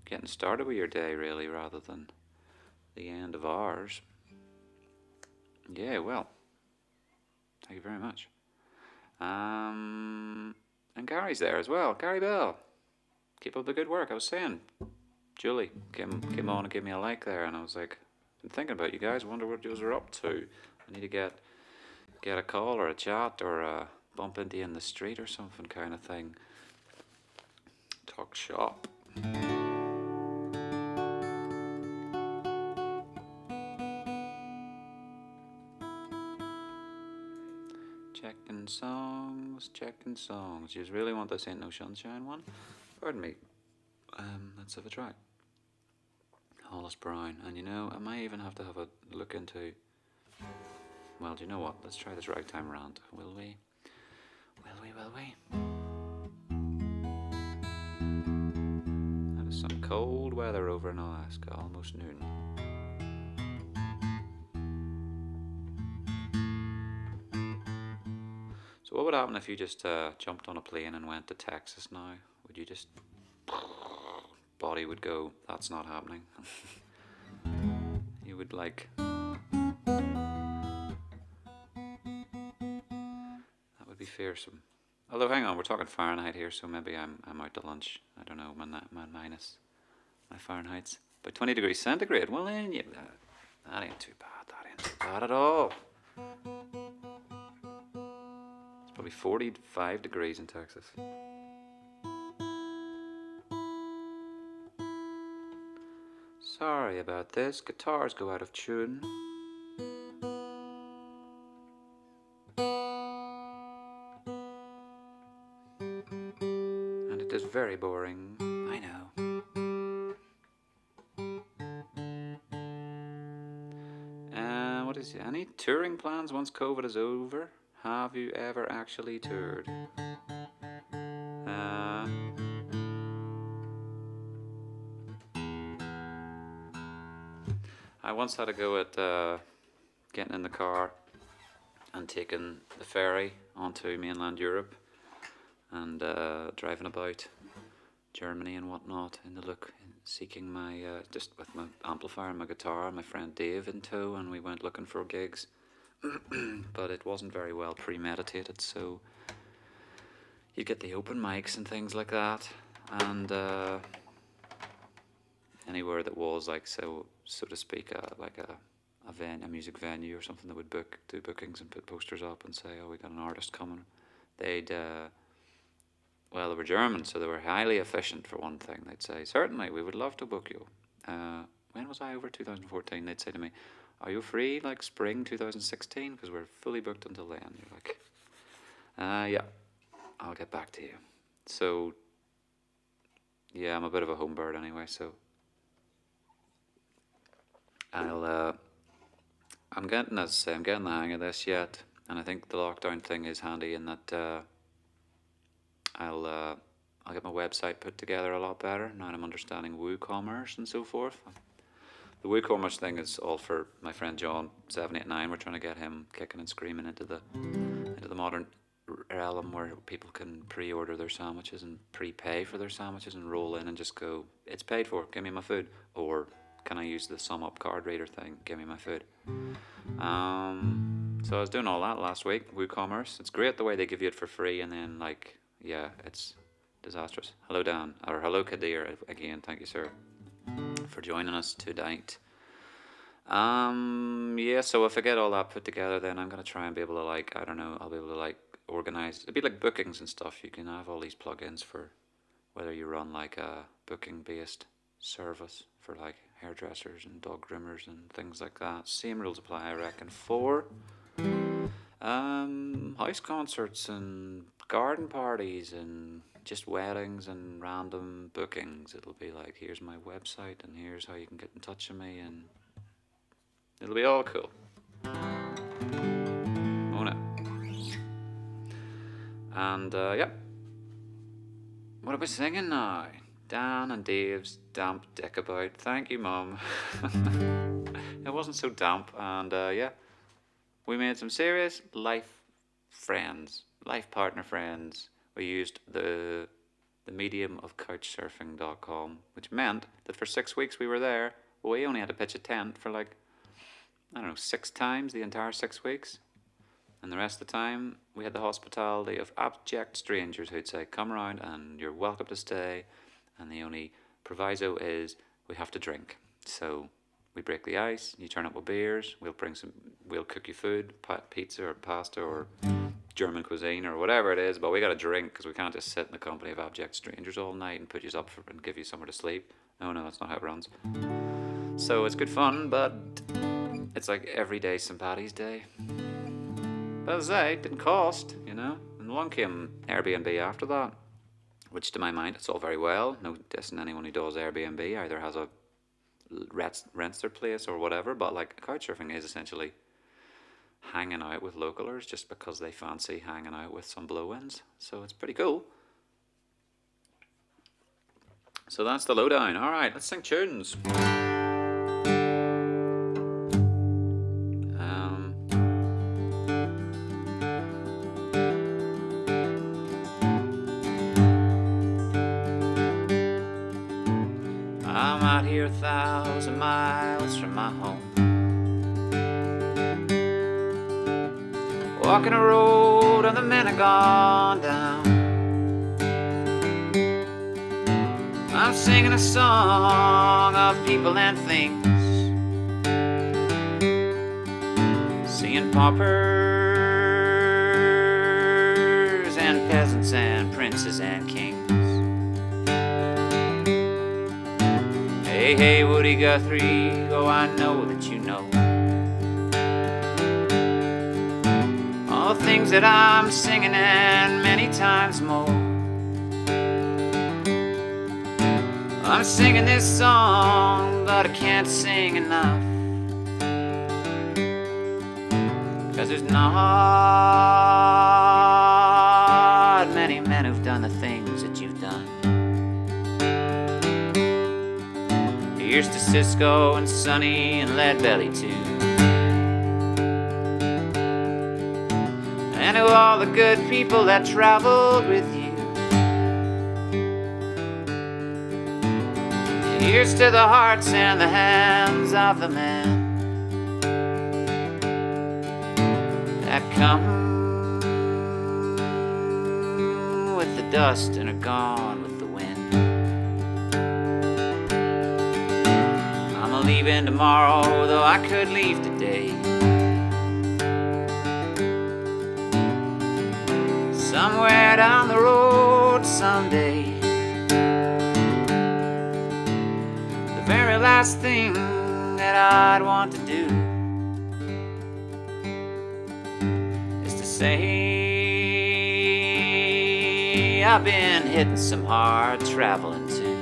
Getting started with your day, really, rather than the end of ours. Yeah, well, thank you very much. And Gary's there as well. Gary Bell, keep up the good work. I was saying, Julie came on and gave me a like there, and I was like, been thinking about you guys. Wonder what you are up to. I need to get a call or a chat or a bump into you in the street or something kind of thing. Talk shop. Checking songs. You really want this Ain't No Sunshine one? Pardon me. Let's have a try. Hollis Brown. And you know, I might even have to have a look into... Well, do you know what? Let's try this Ragtime Rant. Will we? That is some cold weather over in Alaska. Almost noon. So what would happen if you just jumped on a plane and went to Texas now? Would you just... body would go, that's not happening. You would like... That would be fearsome. Although, hang on, we're talking Fahrenheit here, so maybe I'm out to lunch. I don't know, my minus, my Fahrenheit's. By 20 degrees centigrade, well then, yeah, that ain't too bad. That ain't too bad at all. It's probably 45 degrees in Texas. Sorry about this, guitars go out of tune. And it is very boring, I know. What is it? Any touring plans once COVID is over? Have you ever actually toured? I once had a go at getting in the car and taking the ferry onto mainland Europe and driving about Germany and whatnot in the look, seeking my, just with my amplifier and my guitar and my friend Dave in tow, and we went looking for gigs. But it wasn't very well premeditated, so you get the open mics and things like that, and anywhere that was like, so to speak, like a music venue or something that would do bookings and put posters up and say, oh, we got an artist coming. They'd well, they were German, so they were highly efficient for one thing. They'd say, certainly, we would love to book you. When was I over? 2014. They'd say to me, are you free like spring 2016? Because we're fully booked until then. You're like, yeah, I'll get back to you. So yeah, I'm a bit of a home bird anyway, so I'm getting, as I say, I'm getting the hang of this yet, and I think the lockdown thing is handy in that I'll get my website put together a lot better now that I'm understanding WooCommerce and so forth. The WooCommerce thing is all for my friend John 789. We're trying to get him kicking and screaming into the modern realm where people can pre-order their sandwiches and prepay for their sandwiches and roll in and just go, it's paid for, give me my food, or can I use the sum up card reader thing, give me my food. So I was doing all that last week. WooCommerce, it's great the way they give you it for free, and then like, yeah, it's disastrous. Hello Dan, or hello Kadir again, thank you sir for joining us tonight. Yeah, so if I get all that put together, then I'm gonna try and be able to, like, I don't know, I'll be able to like organize, it'd be like bookings and stuff. You can have all these plugins for whether you run like a booking based service for like hairdressers and dog groomers and things like that. Same rules apply, I reckon, for house concerts and garden parties and just weddings and random bookings. It'll be like, here's my website and here's how you can get in touch with me, and it'll be all cool. Won't it? And yeah, what are we singing now? Dan and Dave's Damp Dick About. Thank you, Mum. It wasn't so damp, and yeah, we made some serious life friends, life partner friends. We used the medium of couchsurfing.com, which meant that for 6 weeks we were there, we only had to pitch a tent for like, I don't know, 6 times the entire 6 weeks. And the rest of the time, we had the hospitality of abject strangers who'd say, come around and you're welcome to stay. And the only proviso is we have to drink. So we break the ice, you turn up with beers, we'll cook you food, pizza or pasta or German cuisine or whatever it is, but we got to drink because we can't just sit in the company of abject strangers all night and put you up and give you somewhere to sleep. No, that's not how it runs. So it's good fun, but it's like every day St. Paddy's Day. But as I say, it didn't cost, you know. And along came Airbnb after that, which to my mind, it's all very well. No dissing anyone who does Airbnb, either has a rents their place or whatever, but like couchsurfing is essentially hanging out with localers just because they fancy hanging out with some blow-ins. So it's pretty cool. So that's the lowdown. All right, let's sing tunes. I'm out here 1,000 miles from my home, walking a road and the men are gone down. I'm singing a song of people and things, seeing paupers and peasants and princes and kings. Hey, hey, Woody Guthrie, oh, I know that you know all the things that I'm singing and many times more. I'm singing this song, but I can't sing enough, 'cause there's not many men who've done the things that you've done. Here's to Cisco and Sonny and Leadbelly too, and to all the good people that traveled with you. Here's to the hearts and the hands of the men that come with the dust and are gone with the wind. I'm leaving tomorrow, though I could leave today. Somewhere down the road someday. The very last thing that I'd want to do is to say I've been hitting some hard traveling too.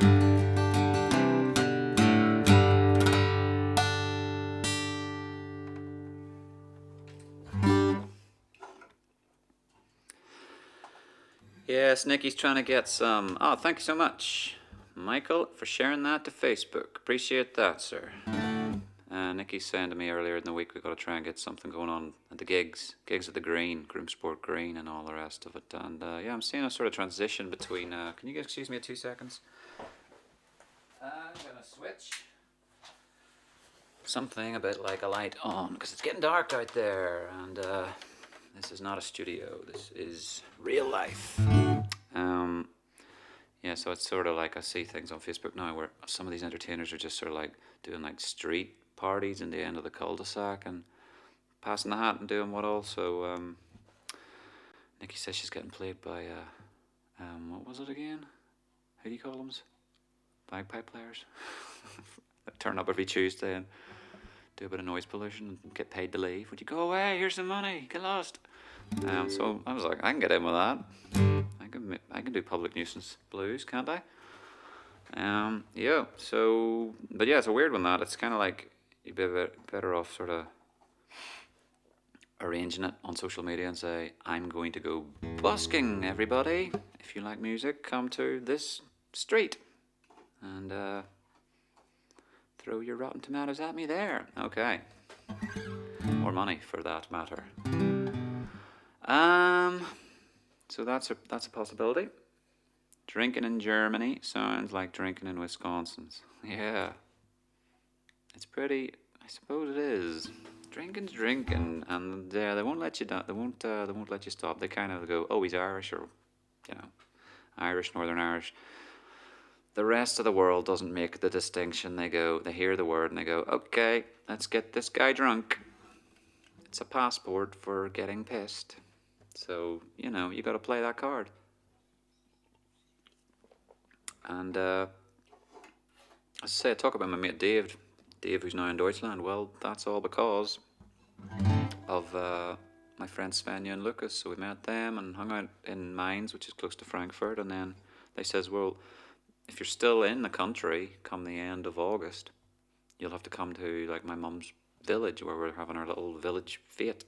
Yes, Nikki's trying to get some. Oh, thank you so much, Michael, for sharing that to Facebook. Appreciate that, sir. Nikki's saying to me earlier in the week we've got to try and get something going on at the gigs at the Green, Groomsport Green, and all the rest of it. And yeah, I'm seeing a sort of transition between. Can you excuse me 2 seconds? I'm gonna switch something a bit like a light on because it's getting dark out there, and this is not a studio. This is real life. Yeah, so it's sort of like I see things on Facebook now where some of these entertainers are just sort of like doing like street parties in the end of the cul-de-sac and passing the hat and doing what all. So Nikki says she's getting played by what was it again? Who do you call them? Bagpipe players. That turn up every Tuesday and do a bit of noise pollution and get paid to leave. Would you go away? Here's some money. Get lost. So I was like, I can get in with that. I can do public nuisance blues, can't I? Yeah. So, but yeah, it's a weird one. That it's kind of like you'd be better off sort of arranging it on social media and say, I'm going to go busking, everybody. If you like music, come to this street and throw your rotten tomatoes at me there. Okay. Or money, for that matter. So that's a possibility. Drinking in Germany sounds like drinking in Wisconsin's. Yeah. It's pretty. I suppose it is. Drinking's drinking, and yeah, they won't let you down. They won't let you stop. They kind of go, oh, he's Irish, or Irish, Northern Irish. The rest of the world doesn't make the distinction. They hear the word and they go, okay, let's get this guy drunk. It's a passport for getting pissed. So, you got to play that card. And, as I say, I talk about my mate Dave, who's now in Deutschland. Well, that's all because of my friends Svenja and Lucas. So we met them and hung out in Mainz, which is close to Frankfurt. And then they says, well, if you're still in the country come the end of August, you'll have to come to like my mum's village where we're having our little village fete.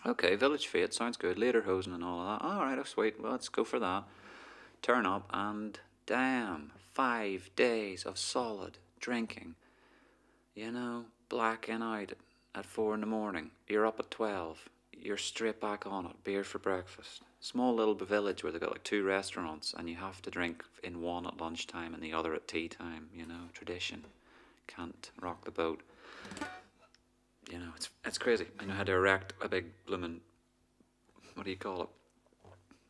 Okay, village fete, sounds good. Lederhosen and all of that. Alright, oh sweet, well let's go for that. Turn up and damn, 5 days of solid drinking. Blacking out at 4 in the morning. You're up at 12. You're straight back on it. Beer for breakfast. Small little village where they've got like 2 restaurants and you have to drink in one at lunchtime and the other at tea time. Tradition. Can't rock the boat. It's crazy. I had to erect a big bloomin', what do you call it?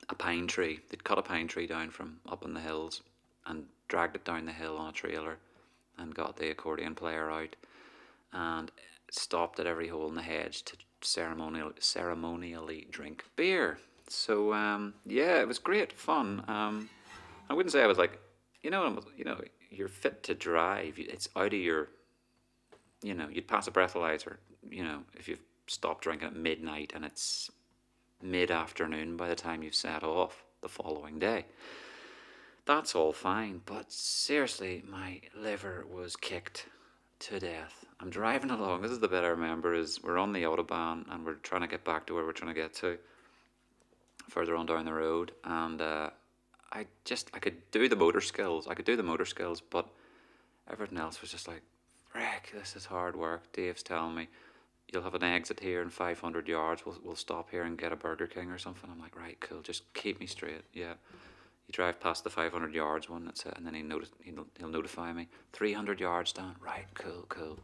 A pine tree. They'd cut a pine tree down from up in the hills and dragged it down the hill on a trailer and got the accordion player out and stopped at every hole in the hedge to ceremonially drink beer. So yeah, it was great fun. I wouldn't say I was like, you're fit to drive. It's out of your, you'd pass a breathalyzer, if you've stopped drinking at midnight and it's mid-afternoon by the time you've set off the following day. That's all fine, but seriously, my liver was kicked to death. I'm driving along. This is the bit I remember is we're on the Autobahn and we're trying to get back to where we're trying to get to further on down the road, and I could do the motor skills. But everything else was just like, Rick, this is hard work. Dave's telling me, you'll have an exit here in 500 yards. We'll stop here and get a Burger King or something. I'm like, right, cool. Just keep me straight. Yeah. You drive past the 500 yards one, that's it, and then he'll notify me. 300 yards down. Right, cool.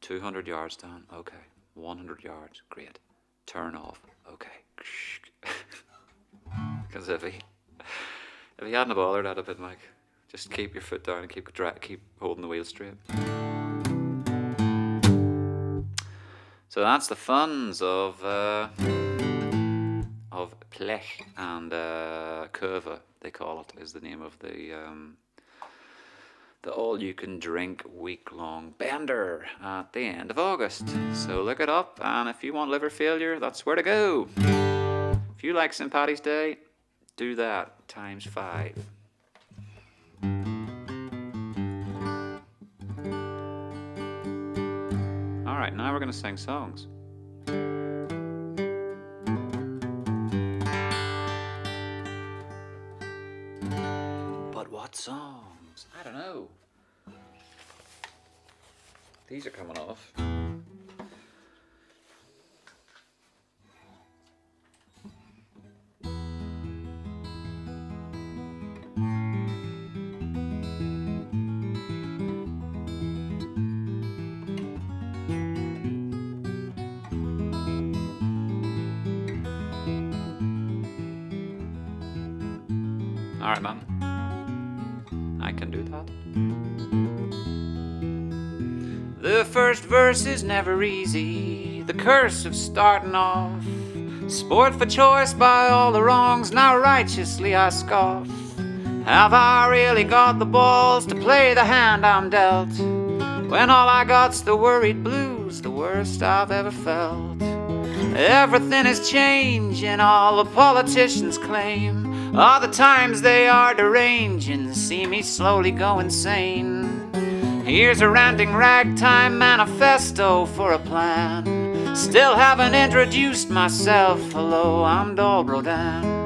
200 yards down. Okay. 100 yards. Great. Turn off. Okay. Because if he hadn't bothered, I'd have been like, just keep your foot down and keep holding the wheel straight. So that's the funs of Plech and Curva, they call it, is the name of the all-you-can-drink week-long bender at the end of August. So look it up, and if you want liver failure, that's where to go. If you like St. Paddy's Day, do that times 5. Alright, now we're going to sing songs. What songs? I don't know. These are coming off. Alright, man. I can do that. The first verse is never easy. The curse of starting off. Sport for choice by all the wrongs. Now righteously I scoff. Have I really got the balls to play the hand I'm dealt? When all I got's the worried blues, the worst I've ever felt. Everything is changing, all the politicians claim. All the times they are deranging, see me slowly go insane. Here's a ranting ragtime manifesto for a plan. Still haven't introduced myself. Hello, I'm Dolbro Dan.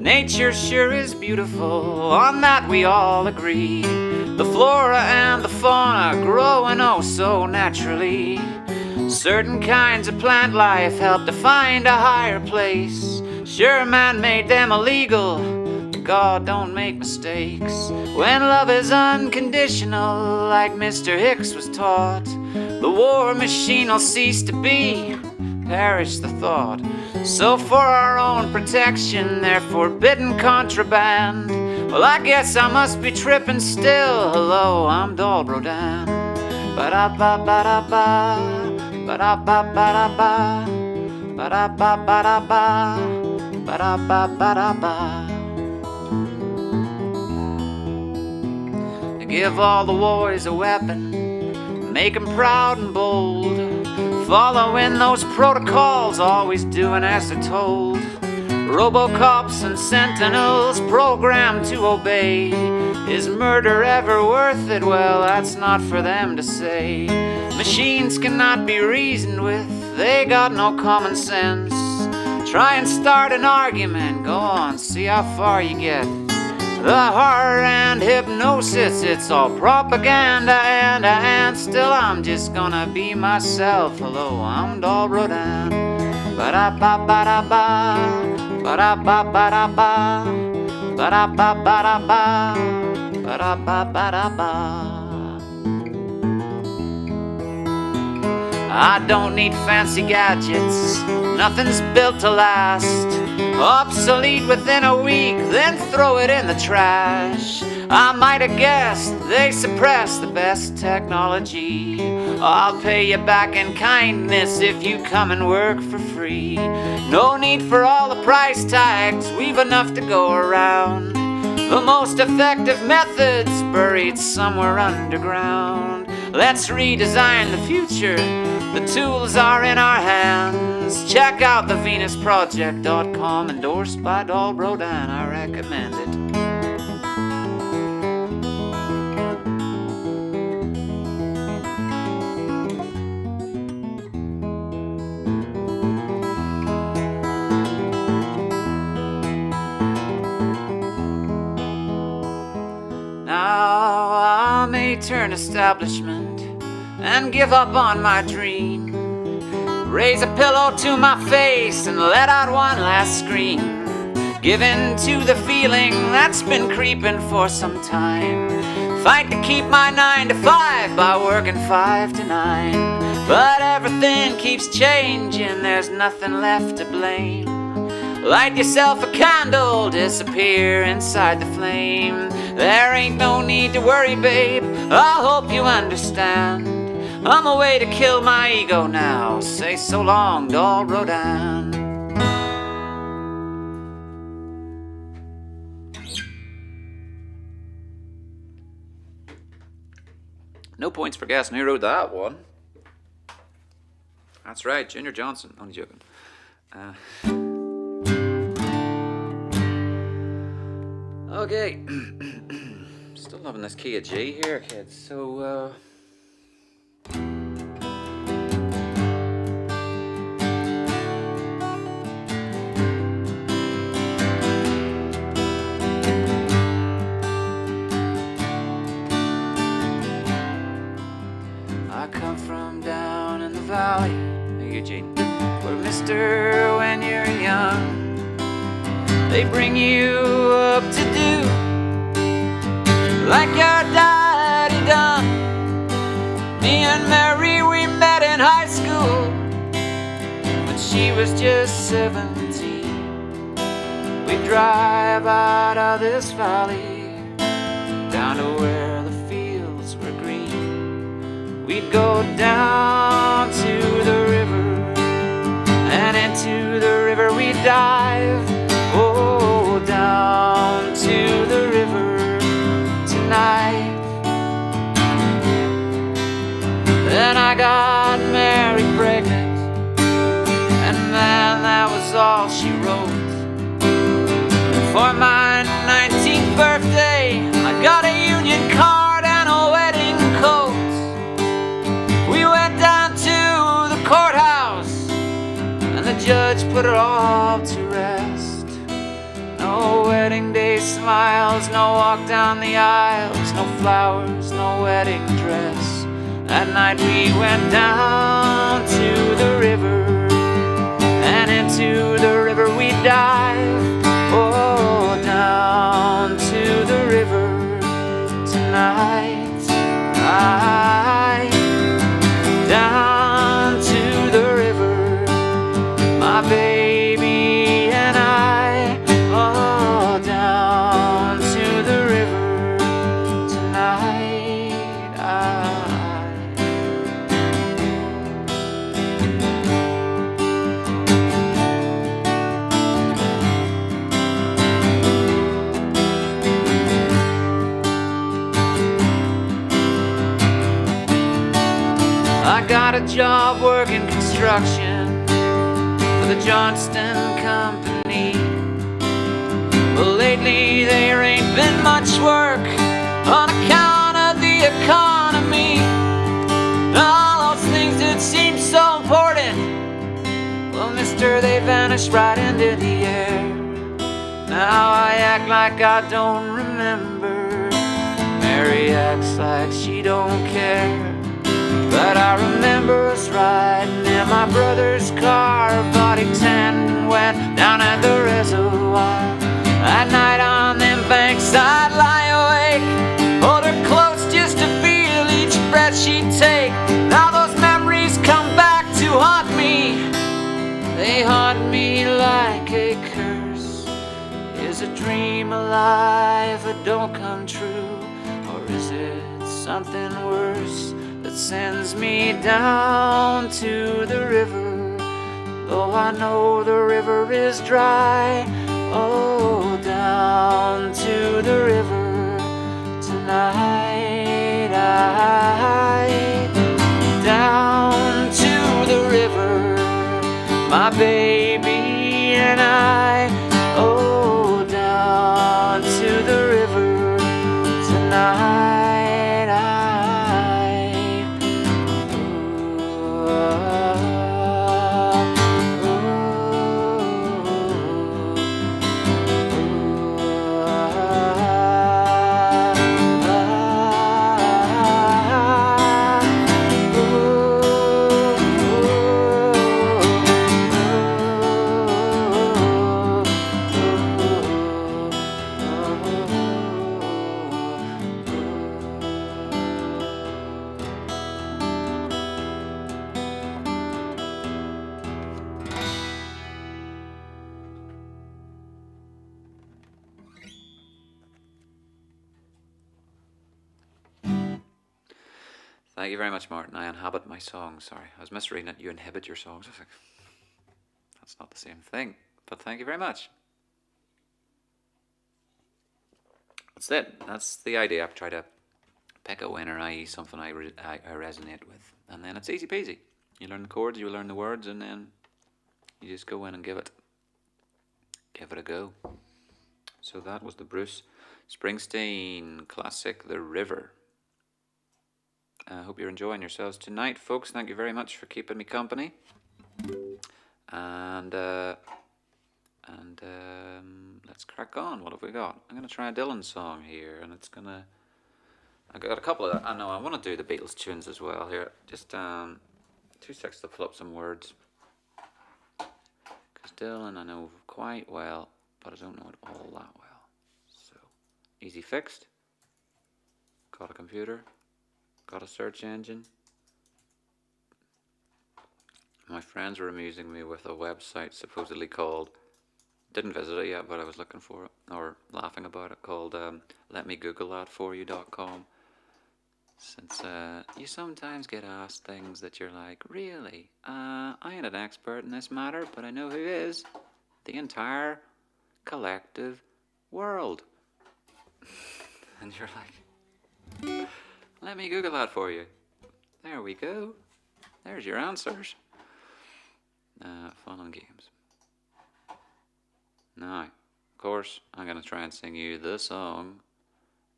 Nature sure is beautiful, on that we all agree. The flora and the fauna growing oh so naturally. Certain kinds of plant life help to find a higher place. Sure, man made them illegal, but God don't make mistakes. When love is unconditional, like Mr. Hicks was taught, the war machine will cease to be, perish the thought. So for our own protection, they're forbidden contraband. Well, I guess I must be tripping still. Hello, I'm Dolbro Dan. Ba-da-ba-ba-da-ba, ba-da-ba-ba-da-ba, ba-da-ba-ba-da-ba, ba-da-ba-ba-da-ba. Give all the boys a weapon, make 'em proud and bold. Following those protocols, always doing as they're told. Robocops and sentinels programmed to obey. Is murder ever worth it? Well, that's not for them to say. Machines cannot be reasoned with, they got no common sense. Try and start an argument, go on, see how far you get. The horror and hypnosis, it's all propaganda and still I'm just gonna be myself. Hello, I'm Dolbro Dan. Ba-da-ba-ba-da-ba, ba-da-ba-ba-da-ba, ba-da-ba-ba-da-ba, ba-da-ba-ba-da-ba. I don't need fancy gadgets, nothing's built to last. Obsolete within a week, then throw it in the trash. I might have guessed they suppress the best technology. I'll pay you back in kindness if you come and work for free. No need for all the price tags, we've enough to go around. The most effective methods buried somewhere underground. Let's redesign the future, the tools are in our hands. Check out the venusproject.com, endorsed by Dolbro Dan, I recommend it. Now I may turn establishment and give up on my dream. Raise a pillow to my face and let out one last scream. Give in to the feeling that's been creeping for some time. Fight to keep my 9 to 5 by working 5 to 9. But everything keeps changing, there's nothing left to blame. Light yourself a candle, disappear inside the flame. There ain't no need to worry, babe, I hope you understand. I'm away to kill my ego now. Say so long, Dolbro Dan. No points for guessing who wrote that one. That's right, Junior Johnson. Only joking. Okay. Still loving this key of G here, kids. So, valley, Eugene, where mister, when you're young, they bring you up to do like your daddy done. Me and Mary, we met in high school when she was just 17. We'd drive out of this valley down to where the fields were green. We'd go down to the river, and into the river we'd dive. Oh, down to the river tonight. Then I got Mary pregnant, and then that was all she wrote. For my 19th birthday, I got a union card and a wedding coat. We went down to the courthouse, and the judge put it all to rest. No wedding day smiles, no walk down the aisles, no flowers, no wedding dress. That night we went down to the river, and into the river we dive. Oh, down to the river tonight. Down to the river, my baby and I. Oh, down to the river tonight. I got a job working construction for the Johnston Company. But lately there ain't been much work on account of the economy. All those things that seem so important, well, mister, they vanished right into the air. Now I act like I don't remember. Mary acts like she don't care. But I remember us riding in my brother's car, body tanned, and went down at the reservoir. At night on them banks I'd lie awake, hold her close just to feel each breath she'd take. Now those memories come back to haunt me. They haunt me like a curse. Is a dream a lie if it don't come true? Or is it something worse that sends me down to the river? Though I know the river is dry. Oh, down to the river tonight. Down to the river, my baby and I. Oh, down to the river tonight. Thank you very much, Martin. I inhabit my songs. Sorry, I was misreading it. You inhibit your songs. I was like, that's not the same thing. But thank you very much. That's it. That's the idea. I try to pick a winner, i.e. something I resonate with. And then it's easy peasy. You learn the chords, you learn the words, and then you just go in and give it a go. So that was the Bruce Springsteen classic, The River. I hope you're enjoying yourselves tonight, folks. Thank you very much for keeping me company. And let's crack on. What have we got? I'm going to try a Dylan song here, and it's going to... I got a couple of... I know I want to do the Beatles tunes as well here. Just 2 seconds to pull up some words. Because Dylan I know quite well, but I don't know it all that well. So, easy fixed. Got a computer. Got a search engine. My friends were amusing me with a website supposedly called, didn't visit it yet, but I was looking for it, or laughing about it, called letmegooglethatforyou.com. Since you sometimes get asked things that you're like, really? I ain't an expert in this matter, but I know who is. The entire collective world. And you're like, let me Google that for you. There we go. There's your answers. Fun and games. Now, of course, I'm going to try and sing you the song.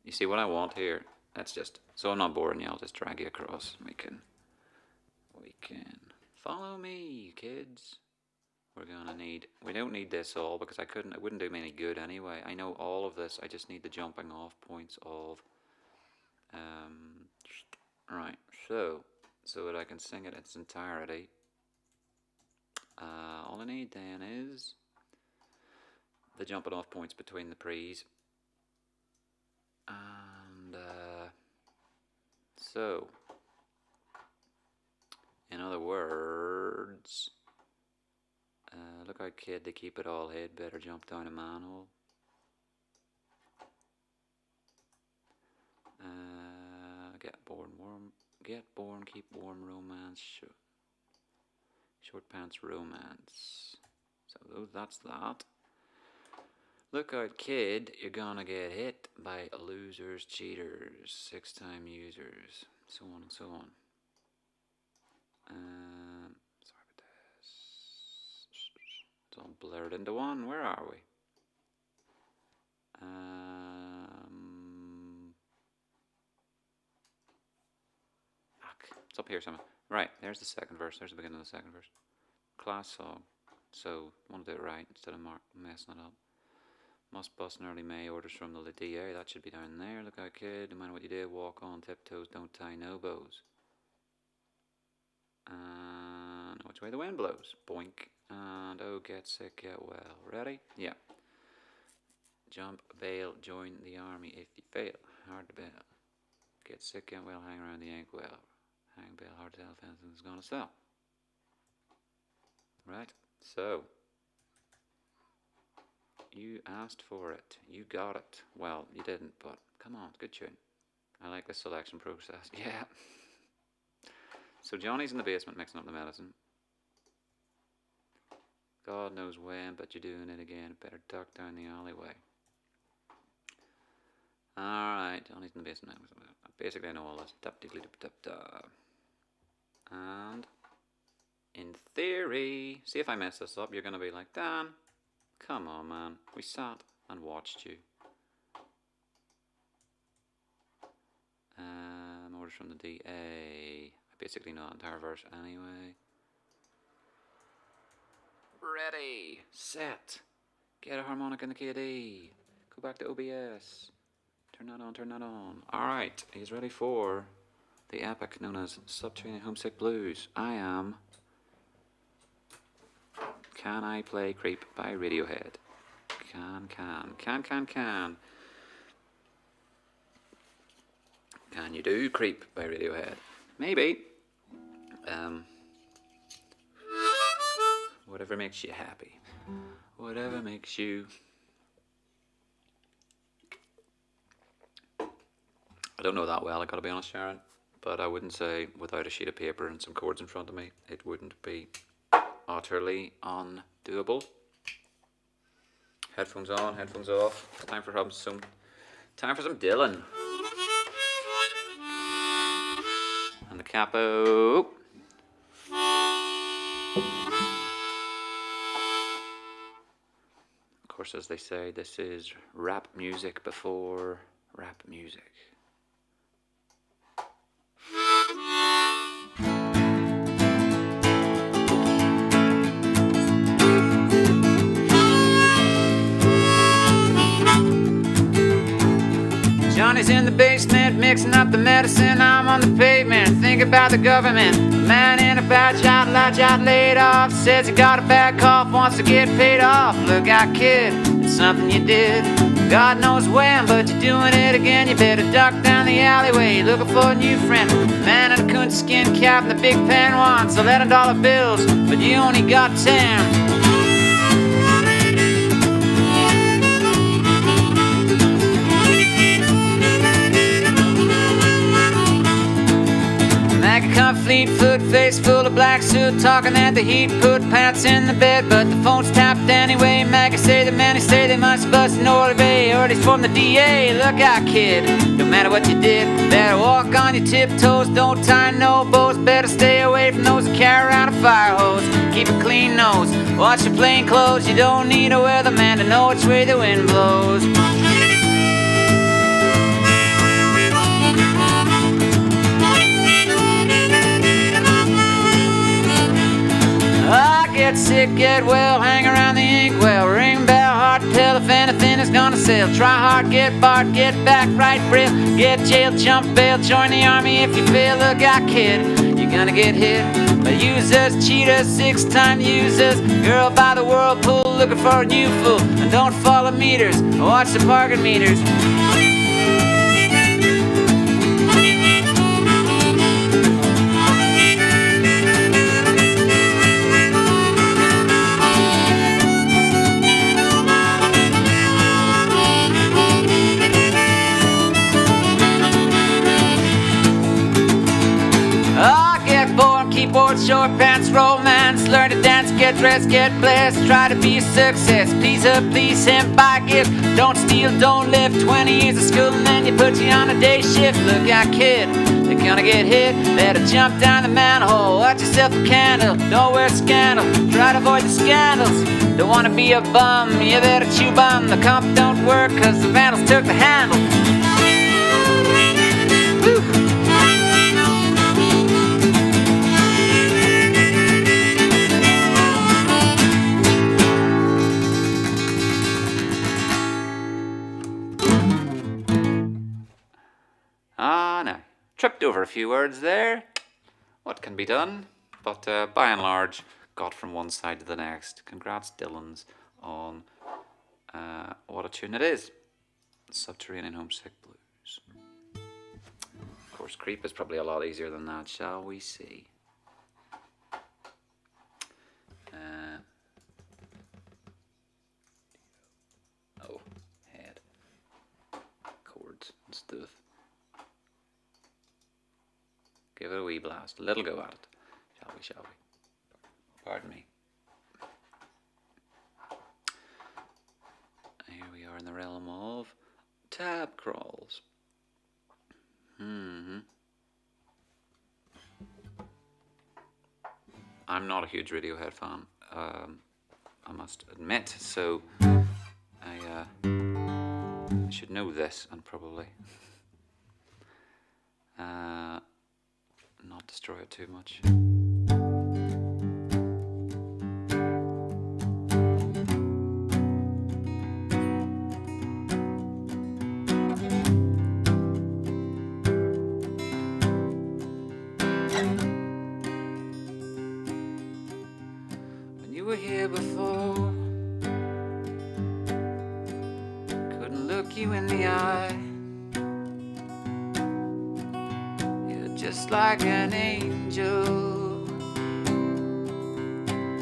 You see what I want here? That's just, so I'm not boring you, I'll just drag you across. We can follow me, kids. We don't need this all because it wouldn't do me any good anyway. I know all of this, I just need the jumping off points of, right, so that I can sing it in its entirety. All I need then is the jumping off points between the pre's. And so, in other words, look out kid, to keep it all hid, better jump down a manhole. Get born, keep warm, romance, short pants romance. So that's that. Look out kid, you're gonna get hit by losers, cheaters, 6-time users, so on and so on. Sorry about this. It's all blurred into one. Where are we? It's up here somewhere. Right, there's the second verse. There's the beginning of the second verse. Class song. So, want to do it right instead of messing it up. Must bust in early May, orders from the DA. That should be down there. Look out, kid. No matter what you do, walk on tiptoes, don't tie no bows. And which way the wind blows. Boink. And oh, get sick, get well. Ready? Yeah. Jump, bail, join the army if you fail. Hard to bail. Get sick, get well, hang around the inkwell. Hang bail, hard to tell if anything's gonna sell. Right? So, you asked for it. You got it. Well, you didn't, but come on, good tune. I like the selection process. Yeah. So Johnny's in the basement mixing up the medicine. God knows when, but you're doing it again. Better duck down the alleyway. Alright, Johnny's in the basement. Basically, I know all this. And in theory, see if I mess this up, you're going to be like, Dan, come on, man. We sat and watched you. Orders from the DA. I basically know the entire verse anyway. Ready, set. Get a harmonic in the KD. Go back to OBS. Turn that on, turn that on. Alright, he's ready for the epic known as Subterranean Homesick Blues. I am Can I Play Creep by Radiohead. Can. Can you do Creep by Radiohead? Maybe. Whatever makes you happy. Whatever makes you... I don't know that well, I gotta be honest, Sharon. But I wouldn't say without a sheet of paper and some chords in front of me, it wouldn't be utterly undoable. Headphones on, headphones off. It's time for some Dylan. And the capo. Of course, as they say, this is rap music before rap music. Johnny's in the basement mixing up the medicine. I'm on the pavement thinking think about the government. A man in a badge out laid off. Says he got a bad cough, wants to get paid off. Look out, kid, it's something you did. God knows when, but you're doing it again. You better duck down the alleyway, looking for a new friend. Man in a coonskin cap and the big pen wants $11 bills, but you only got 10. Come fleet-foot, face full of black soot, talking at the heat, put pants in the bed, but the phone's tapped anyway. Maggie say the man, say they must bust an order bay. Orders from the DA, look out, kid, no matter what you did, better walk on your tiptoes, don't tie no bows, better stay away from those that carry around a fire hose. Keep a clean nose, watch your plain clothes, you don't need a weatherman to know which way the wind blows. Get sick, get well, hang around the inkwell, ring bell, hard to tell if anything is gonna sell. Try hard, get barred, get back, right braille, get jailed, jump bail, join the army if you fail. Look out, kid, you're gonna get hit by users, cheaters, 6-time users. Girl by the whirlpool, looking for a new fool, and don't follow meters, watch the parking meters. Keyboard, short pants, romance, learn to dance, get dressed, get blessed, try to be a success, please her, please him, buy gifts, don't steal, don't live, 20 years of school and then you put you on a day shift. Look out, kid, you're gonna get hit, better jump down the manhole, watch yourself a candle, don't wear scandal, try to avoid the scandals, don't wanna be a bum, you better chew bum, the comp don't work cause the vandals took the handle. Woo. No. Tripped over a few words there. What can be done? But by and large, got from one side to the next. Congrats, Dylan's, on what a tune it is. Subterranean Homesick Blues. Of course, Creep is probably a lot easier than that, shall we see? Head. Chords and stuff. Give it a wee blast, a little go at it, shall we? Pardon me. Here we are in the realm of tab crawls. I'm not a huge Radiohead fan, I must admit, so I should know this and probably not destroy it too much. When you were here before, couldn't look you in the eye. Just like an angel,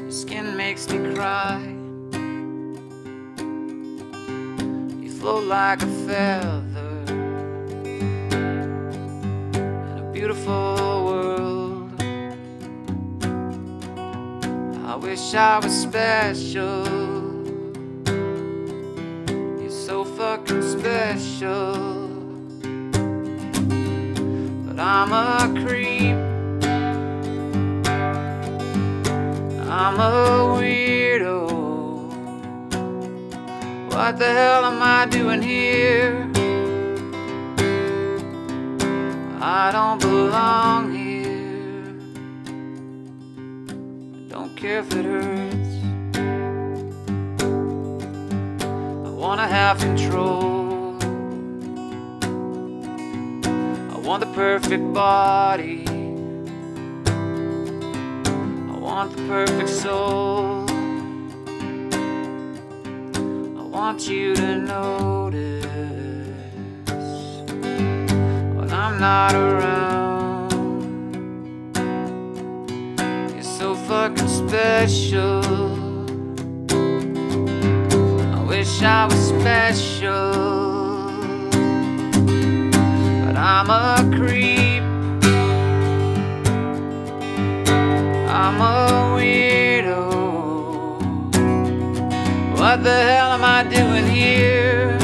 your skin makes me cry. You float like a feather in a beautiful world. I wish I was special. You're so fucking special. I'm a creep, I'm a weirdo. What the hell am I doing here? I don't belong here. I don't care if it hurts. I wanna have control. I want the perfect body. want the perfect soul. I want you to notice when I'm not around. You're so fucking special. I wish I was special, but I'm a creep. I'm a weirdo. What the hell am I doing here?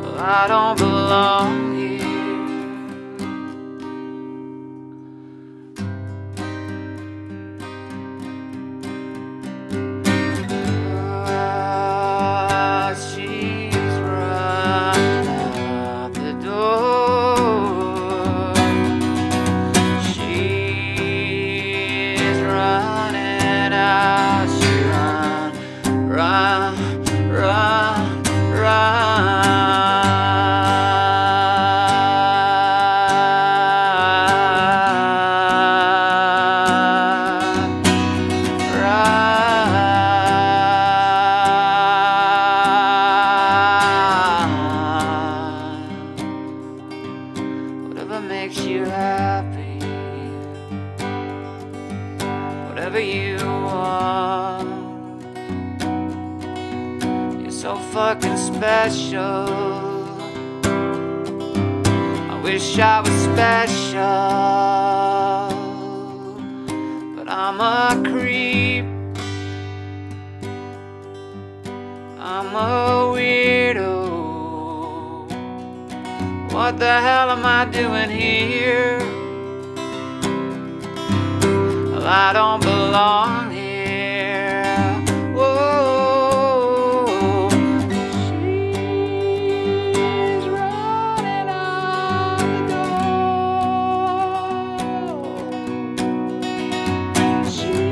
Well, I don't belong here. She's run out the door. She's running out. She run, whatever makes you happy, whatever you want. You're so fucking special. I wish I was special, but I'm a creep. I'm a weirdo. What the hell am I doing here? Well, I don't belong here. Whoa, she's running out the door. She's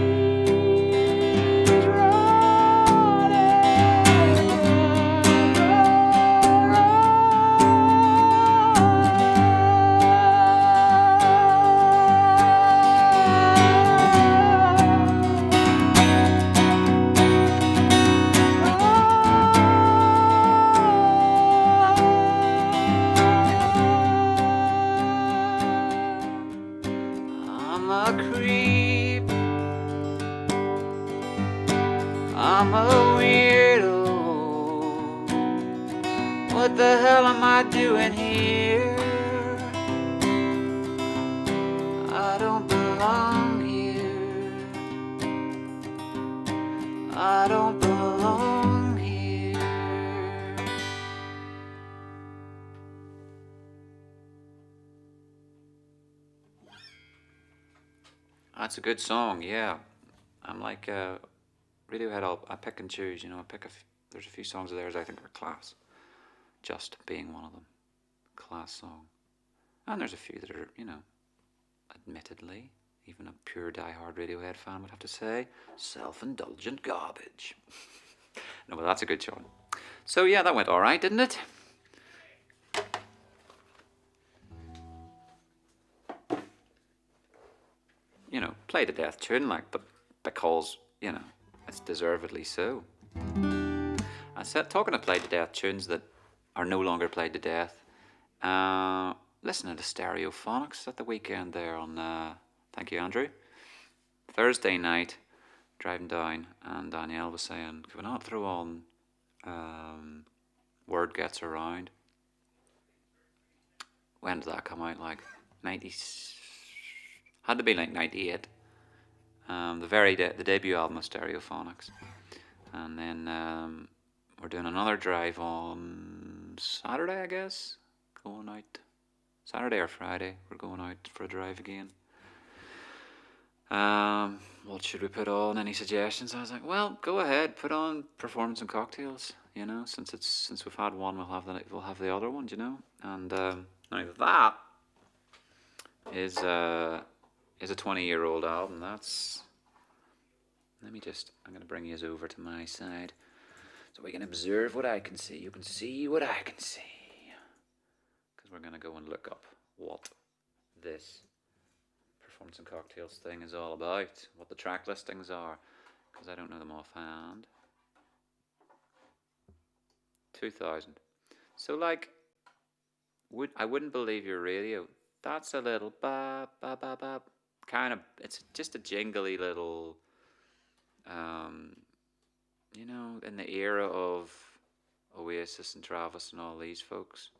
I'm a creep. I'm a weirdo. What the hell am I doing here? I don't belong here. I don't belong here. That's a good song, yeah. I'm like Radiohead. I pick and choose, you know. There's a few songs of theirs I think are class. Just being one of them, class song. And there's a few that are, you know, admittedly, even a pure diehard Radiohead fan would have to say, self-indulgent garbage. No, but that's a good tune. So yeah, that went all right, didn't it? You know, played a death tune, like, but because, you know, it's deservedly so. I said, talking of played to death tunes that are no longer played to death, listening to Stereophonics at the weekend there on, thank you, Andrew. Thursday night, driving down, and Danielle was saying, can we not throw on Word Gets Around? When did that come out? Like 90, had to be like 98. The debut album of Stereophonics. And then we're doing another drive on Saturday, I guess. Going out Saturday or Friday. We're going out for a drive again. What should we put on? Any suggestions? I was like, well, go ahead, put on Performance and Cocktails. You know, since we've had one, we'll have the other one. You know, and now that is a 20-year-old album. That's. I'm going to bring you over to my side so we can observe what I can see. You can see what I can see. Because we're going to go and look up what this Performance and Cocktails thing is all about, what the track listings are, because I don't know them offhand. 2000. So like, I wouldn't believe your radio. That's a little ba ba ba ba kind of. It's just a jingly little. You know, in the era of Oasis and Travis and all these folks,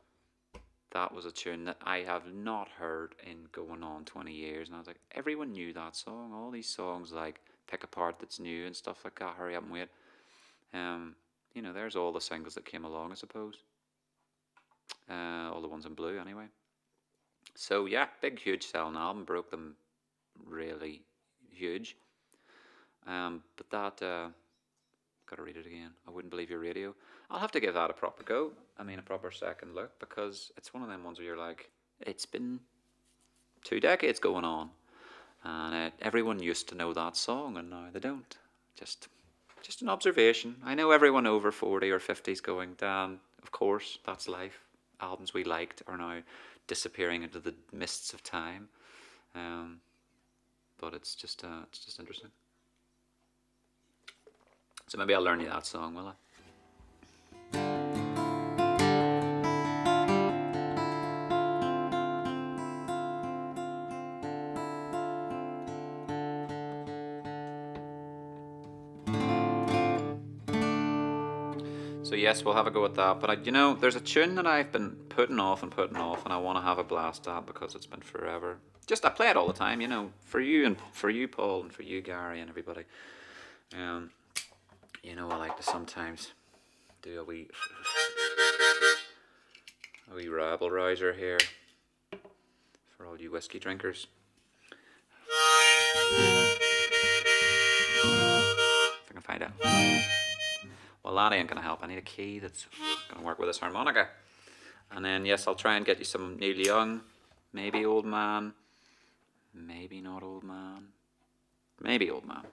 that was a tune that I have not heard in going on 20 years. And I was like, everyone knew that song. All these songs like Pick Apart That's New and stuff like that, Hurry Up and Wait. You know, there's all the singles that came along, I suppose. All the ones in blue, anyway. So, yeah, big, huge selling album. Broke them really huge. But that... Gotta read it again. I Wouldn't Believe Your Radio. I'll have to give that a proper go. I mean, a proper second look, because it's one of them ones where you're like, it's been 2 decades going on, and everyone used to know that song, and now they don't. Just an observation. I know everyone over 40 or 50 is going, Dan, of course, that's life. Albums we liked are now disappearing into the mists of time. But it's just interesting. So maybe I'll learn you that song, will I? So yes, we'll have a go at that. But you know, there's a tune that I've been putting off, and I want to have a blast at because it's been forever. Just I play it all the time, you know, for you, Paul, and for you, Gary, and everybody. You know, I like to sometimes do a wee rabble rouser here for all you whiskey drinkers. If I can find it. Well, that ain't gonna help. I need a key that's gonna work with this harmonica. And then yes, I'll try and get you some Neil Young, maybe Old Man, maybe not Old Man, maybe Old Man.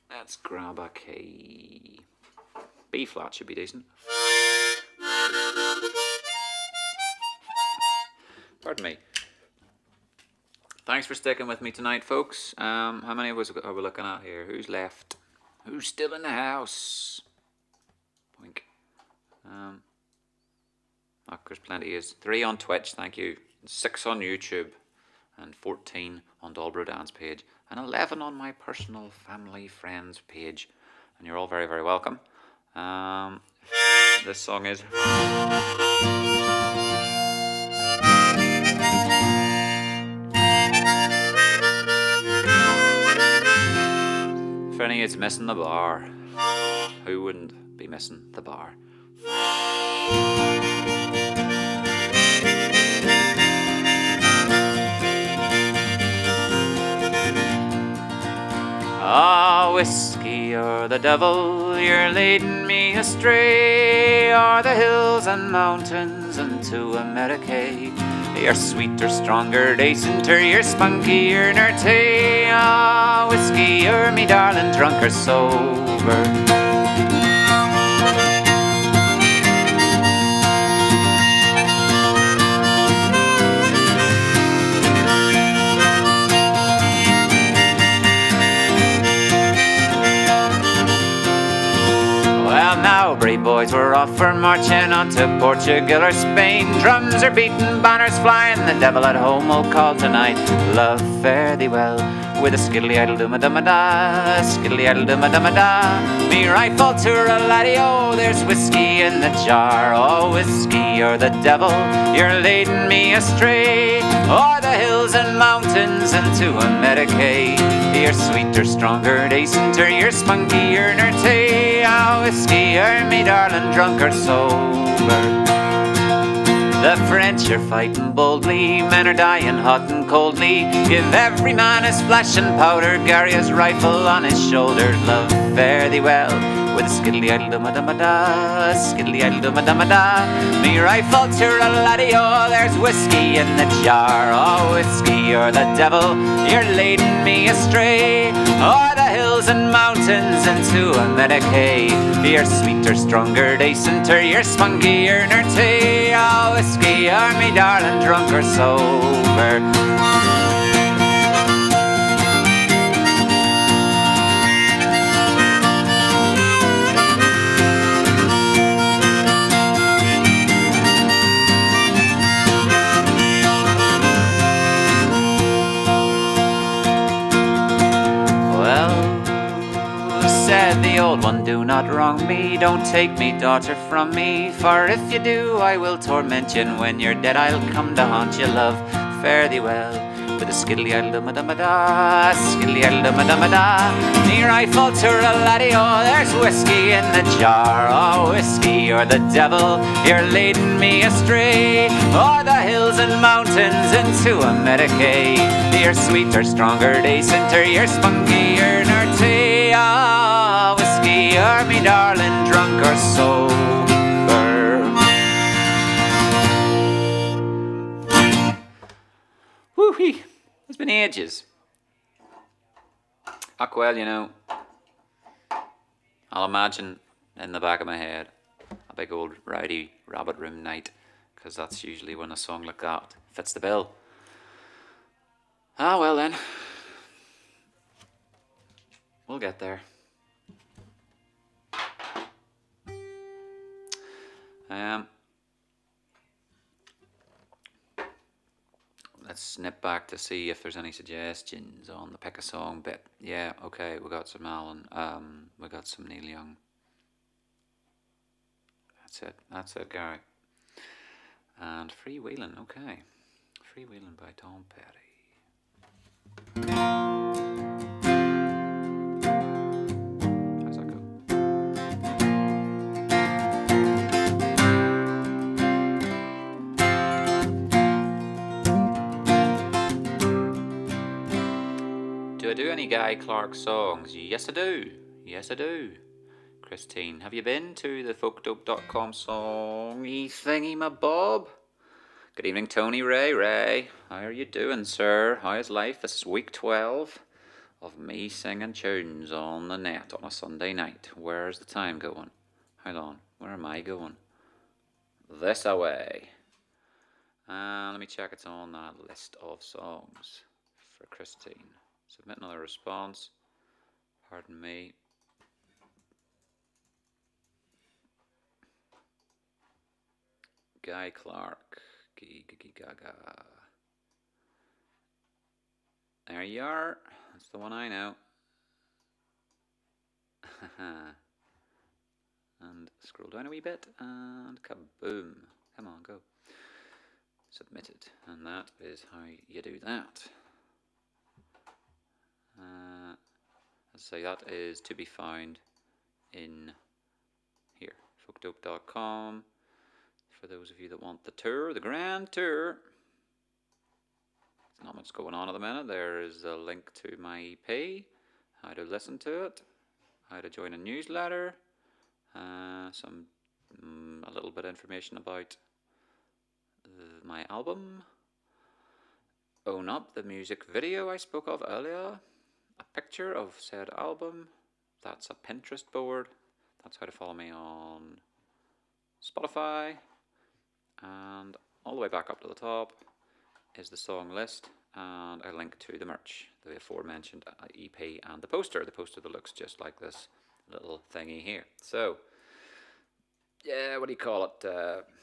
Let's grab a key. B flat should be decent. Pardon me. Thanks for sticking with me tonight, folks. How many of us are we looking at here? Who's left? Who's still in the house? Boink. There's plenty. 3 on Twitch, thank you. 6 on YouTube. And 14 on Dolbro Dan's page. And 11 on my personal family friends page. And you're all very, very welcome. This song is... If any is missing the bar, who wouldn't be missing the bar? Ah, whiskey or the devil, you're leading me astray. O'er the hills and mountains into America. You're sweeter, stronger, decenter, you're spunkier, nerdy. Ah, whiskey, you're me darling, drunk or sober. Now, brave boys, we're off for marching on to Portugal or Spain. Drums are beating, banners flying, the devil at home will call tonight. Love, fare thee well, with a skiddly-idle-dum-a-dum-a-da, skiddly-idle-dum-a-dum-a-da. Me rifle to a laddie, oh, there's whiskey in the jar. Oh, whiskey, you're the devil, you're leading me astray. O'er the hills and mountains into America. You're sweeter, stronger, decenter, you're spunkier, nerdy. Ah, whiskey, you're me darling, drunk or sober. The French are fighting boldly, men are dying hot and coldly. Give every man his flesh and powder, Gary his rifle on his shoulder. Love, fare thee well, with a skiddly-idle-dum-a-dum-a-da, skiddly-idle-dum-a-dum-a-da. Me rifle to a laddie, oh, there's whiskey in the jar. Oh, whiskey, you're the devil, you're leading me astray. O'er the hills and mountains into America. You're sweeter, stronger, decenter, you're spunkier, nerdy. Oh, whiskey, whiskey, are me darling, drunk or sober. Said the old one, do not wrong me, don't take me daughter from me, for if you do I will torment you, and when you're dead I'll come to haunt you, love. Fare thee well, with a skiddly-addle-dum-a-dum-a-da, skiddly-addle-dum-a-dum-a-da. Near I falter a laddie, oh, there's whiskey in the jar, oh, whiskey, you're the devil, you're leading me astray, o'er the hills and mountains into a Medicaid. You're sweeter, stronger, decenter, you're spunkier, nerty, ah, whiskey, you're me darling, drunk or sober. Woo-hee, it's been ages. Well, you know, I'll imagine in the back of my head a big old rowdy rabbit room night, because that's usually when a song like that fits the bill. Ah, well then, we'll get there. Let's snip back to see if there's any suggestions on the pick a song bit. Yeah, okay, we got some Alan, we got some Neil Young. That's it, Gary. And Freewheelin', okay. Freewheelin' by Tom Petty. How's that go? Do I do any Guy Clark songs? Yes I do. Yes I do. Christine, have you been to the folkdope.com songy thingy, my bob? Good evening, Tony Ray. How are you doing, sir? How is life? This is week 12 of me singing tunes on the net on a Sunday night. Where's the time going? Hold on, where am I going? This away. Let me check it's on that list of songs for Christine. Submit another response. Pardon me. Guy Clark. Gaga. There you are. That's the one I know. And scroll down a wee bit and kaboom. Come on, go. Submitted. And that is how you do that. Let's say that is to be found in here, folkdope.com. For those of you that want the tour, the grand tour. There's not much going on at the minute. There is a link to my EP, how to listen to it, how to join a newsletter, a little bit of information about my album, Own Up, the music video I spoke of earlier, a picture of said album, that's a Pinterest board, that's how to follow me on Spotify, and all the way back up to the top is the song list and a link to the merch, the aforementioned EP and the poster that looks just like this little thingy here. So, yeah, what do you call it?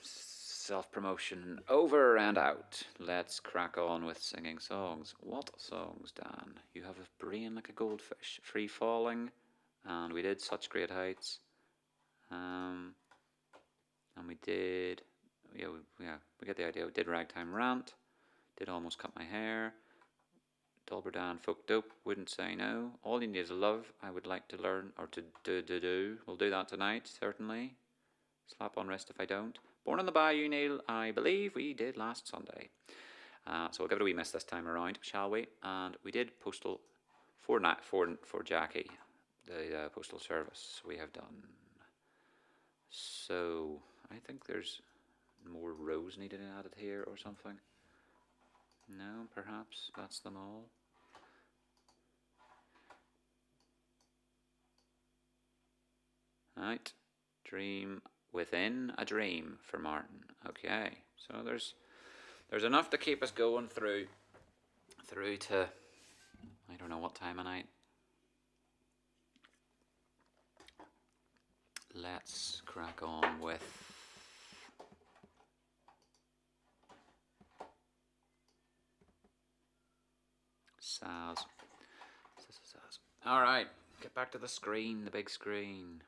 Self-promotion over and out. Let's crack on with singing songs. What songs, Dan? You have a brain like a goldfish. Free Falling, and we did Such Great Heights. And we did, we get the idea. We did Ragtime Rant, did Almost Cut My Hair, Dolbro Dan, Folk Dope, Wouldn't Say No, All You Need Is Love, I would like to learn, or to do. We'll do that tonight, certainly. Slap on wrist if I don't. Born on the Bayou, Neil, I believe we did last Sunday. So we'll give it a wee miss this time around, shall we? And we did Postal for Jackie, the Postal Service we have done. So I think there's more rows needed added here or something. No, perhaps that's them all. Right, Dream Within a Dream for Martin. Okay, so there's enough to keep us going through to, I don't know what time of night. Let's crack on with Saz. Alright, get back to the screen, the big screen.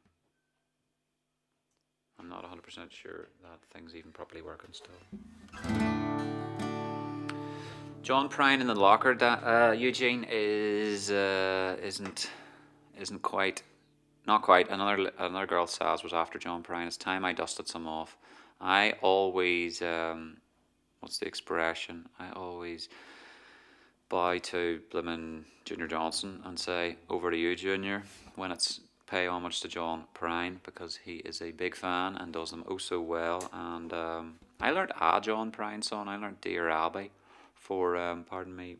I'm not 100% sure that thing's even properly working still. John Prine in the Locker, Eugene, isn't quite, not quite. Another girl, Saz, was after John Prine. It's time I dusted some off. I always, what's the expression? I always bow to Blimmin' Junior Johnson and say, over to you, Junior, when it's pay homage to John Prine, because he is a big fan and does them oh so well. And I learned a John Prine song. I learned Dear Abby for, pardon me,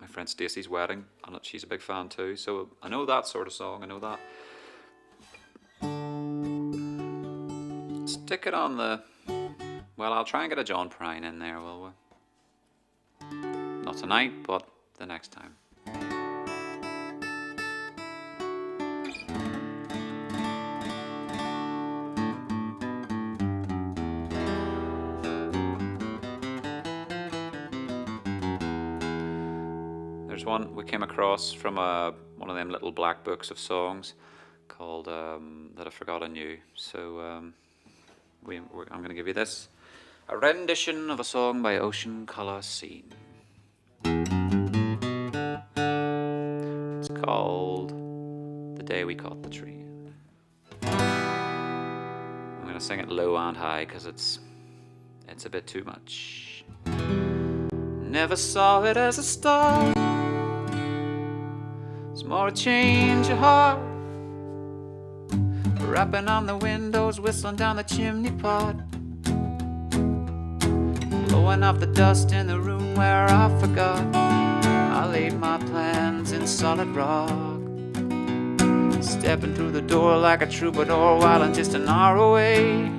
my friend Stacey's wedding, and she's a big fan too. So I know that sort of song. I know that. Stick it on the. Well, I'll try and get a John Prine in there, will we? Not tonight, but the next time. There's one we came across from one of them little black books of songs called That I Forgot I Knew. So I'm going to give you this. A rendition of a song by Ocean Colour Scene. It's called The Day We Caught the Train. I'm going to sing it low and high because it's a bit too much. Never saw it as a star. It's more a change of heart. Rapping on the windows, whistling down the chimney pot. Blowing off the dust in the room where I forgot I laid my plans in solid rock. Stepping through the door like a troubadour while I'm just an hour away.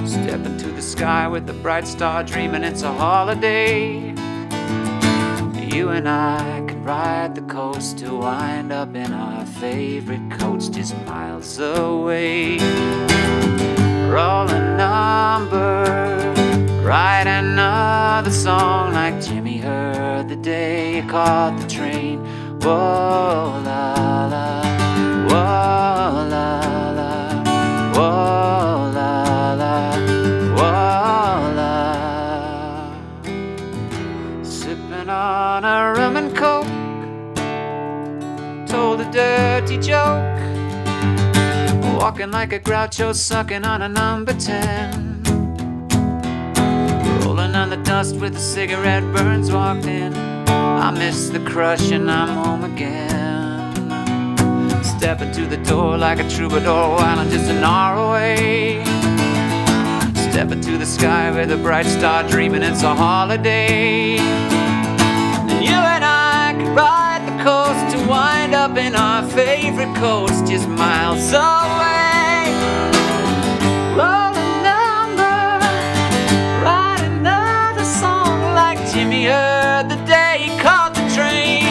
Stepping to the sky with the bright star dreaming it's a holiday. You and I can ride the coast to wind up in our favorite coach just miles away. Rolling number, write another song like Jimmy heard the day he caught the train. Whoa la la, whoa la la, whoa la la, whoa la. Sipping on a rum and coke, told a dirty joke. Walking like a groucho, sucking on a number 10. Rolling on the dust with a cigarette, Burns walked in. I missed the crush and I'm home again. Stepping to the door like a troubadour while I'm just an hour away. Stepping to the sky with a bright star dreaming it's a holiday. And you and I could ride the coast to wind up in our favorite coast just miles away. Rolling number, write another song like Jimmy heard the day he caught the train.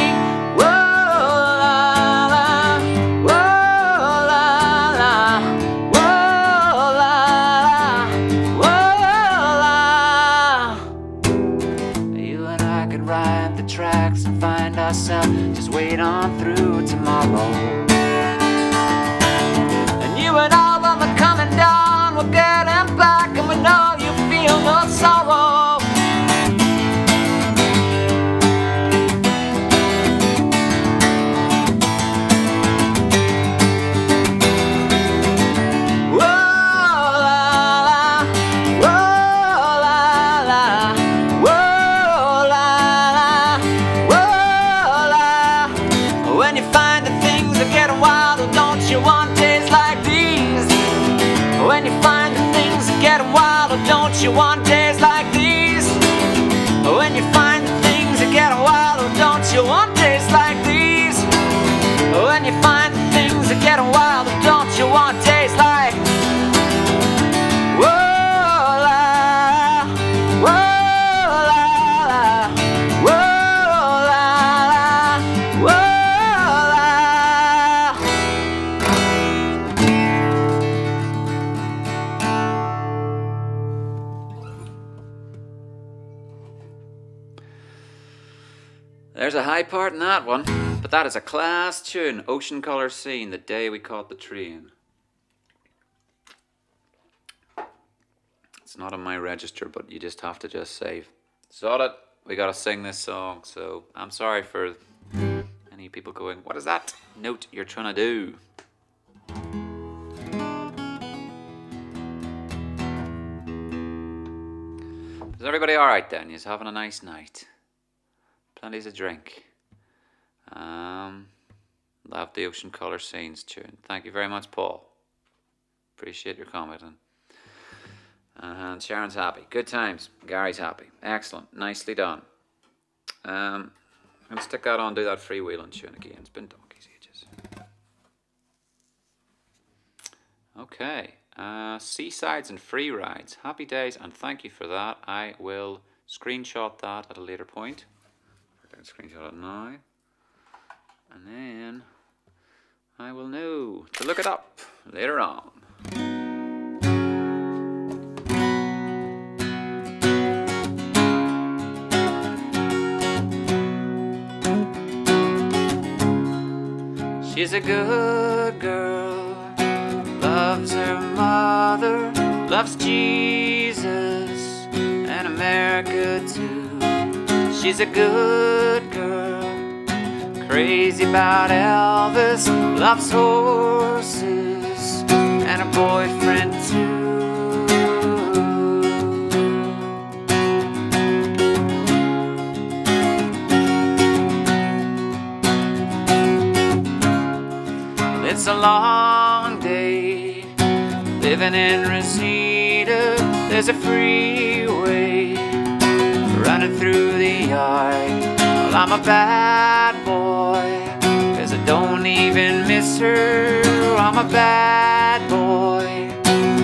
Whoa la la, whoa la la, whoa la la, whoa la. You and I could ride the tracks and find ourselves just wait on through tomorrow. And you and I, when we're coming down, we're getting back, and we know you feel no sorrow. Don't you want days like these? When you find the things that get wild, oh, don't you want days like these? When you find the things that get wild, oh, don't you want days like There's a high part in that one, but that is a class tune. Ocean Colour Scene, The Day We Caught the Train. It's not on my register, but you just have to just save. Sod it, we gotta sing this song, so I'm sorry for any people going, what is that note you're trying to do? Is everybody alright then? You're having a nice night? Plenty to drink. Love the Ocean Colour Scenes tune. Thank you very much, Paul. Appreciate your commenting. And Sharon's happy. Good times. Gary's happy. Excellent. Nicely done. I'm going to stick that on, do that freewheeling tune again. It's been donkey's ages. Okay. Seasides and free rides. Happy days, and thank you for that. I will screenshot that at a later point. I can screenshot it now. And then I will know to look it up later on. She's a good girl, loves her mother, loves Jesus and America too. She's a good girl, crazy about Elvis, loves horses and a boyfriend too. It's a long day living in Reseda. There's a freeway running through the yard. Well, I'm a bad boy, 'cause I don't even miss her. I'm a bad boy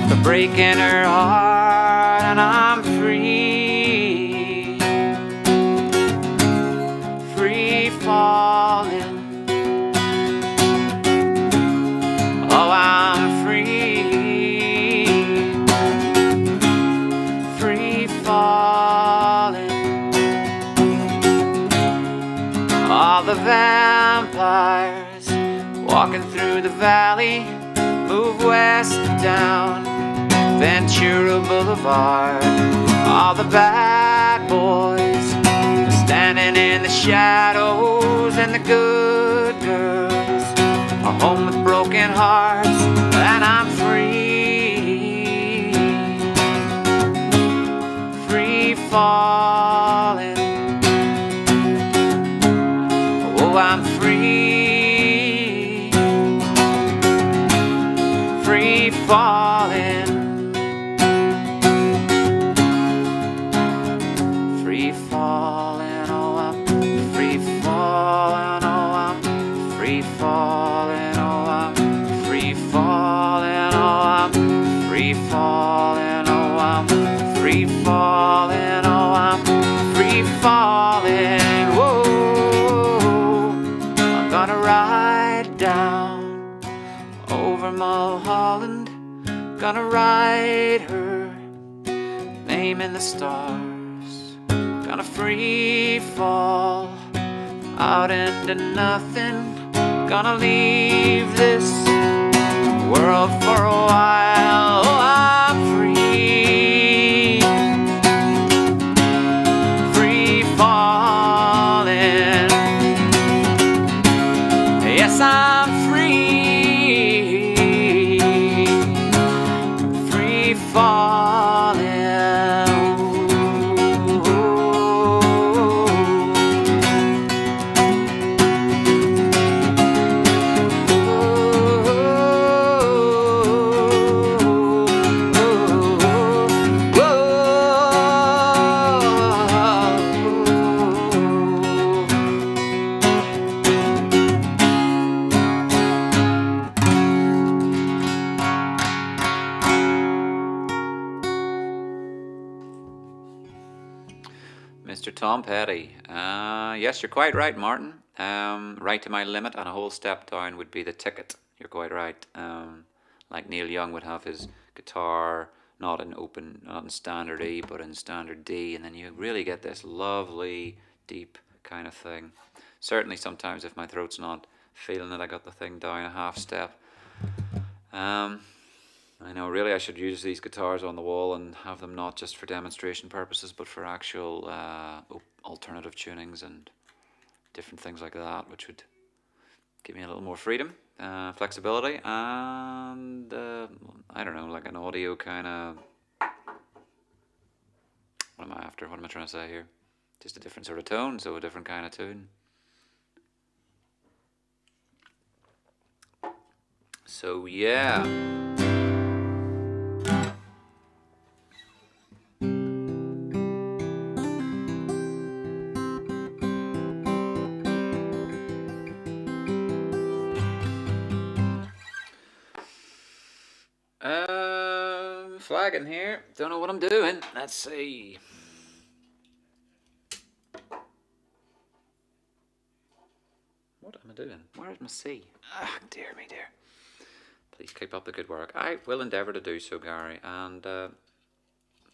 for breaking her heart, and I'm free, free falling. Oh, I'm free, free falling. All the vampires walking through the valley move west down Ventura Boulevard. All the bad boys are standing in the shadows, and the good girls are home with broken hearts, and I'm free, free falling. Oh, I'm free, free falling, free falling. Oh, I'm free falling. Oh, I'm free falling. Oh, I'm free falling. Oh, I'm free falling. Oh, I'm free falling. Oh, I'm free falling. Whoa, I'm gonna ride down over Mulholland, gonna ride her name in the stars, gonna free fall out into nothing, gonna leave this world for a while. Oh, I'm free, free falling. Yes, I'm free, free falling. Mr. Tom Petty. Yes, you're quite right, Martin. Right to my limit, and a whole step down would be the ticket. You're quite right. Like Neil Young would have his guitar not in standard E, but in standard D, and then you really get this lovely, deep kind of thing. Certainly sometimes if my throat's not feeling it, I got the thing down a half step. I know really I should use these guitars on the wall and have them not just for demonstration purposes, but for actual alternative tunings and different things like that, which would give me a little more freedom, flexibility, and I don't know, like an audio kind of, what am I after? What am I trying to say here? Just a different sort of tone, so a different kind of tune. So yeah. Flagging here. Don't know what I'm doing. Let's see. What am I doing? Where's my C? Ah, dear me, dear. Please keep up the good work. I will endeavour to do so, Gary. And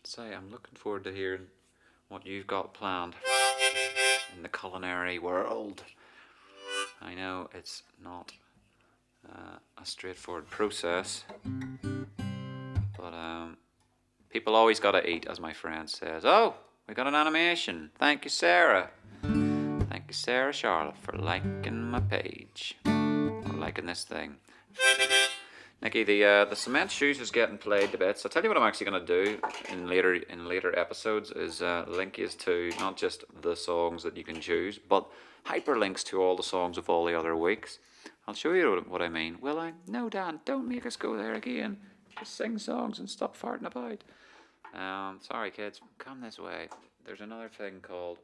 say, I'm looking forward to hearing what you've got planned in the culinary world. I know it's not a straightforward process, but people always gotta eat, as my friend says. Oh, we got an animation. Thank you, Sarah. Thank you, Sarah Charlotte, for liking my page, or liking this thing. Nikki, the cement shoes is getting played to bits. I'll tell you what I'm actually gonna do in later episodes is link you to not just the songs that you can choose, but hyperlinks to all the songs of all the other weeks. I'll show you what I mean. Will I? No, Dan, don't make us go there again. Just sing songs and stop farting about. Sorry, kids. Come this way. There's another thing called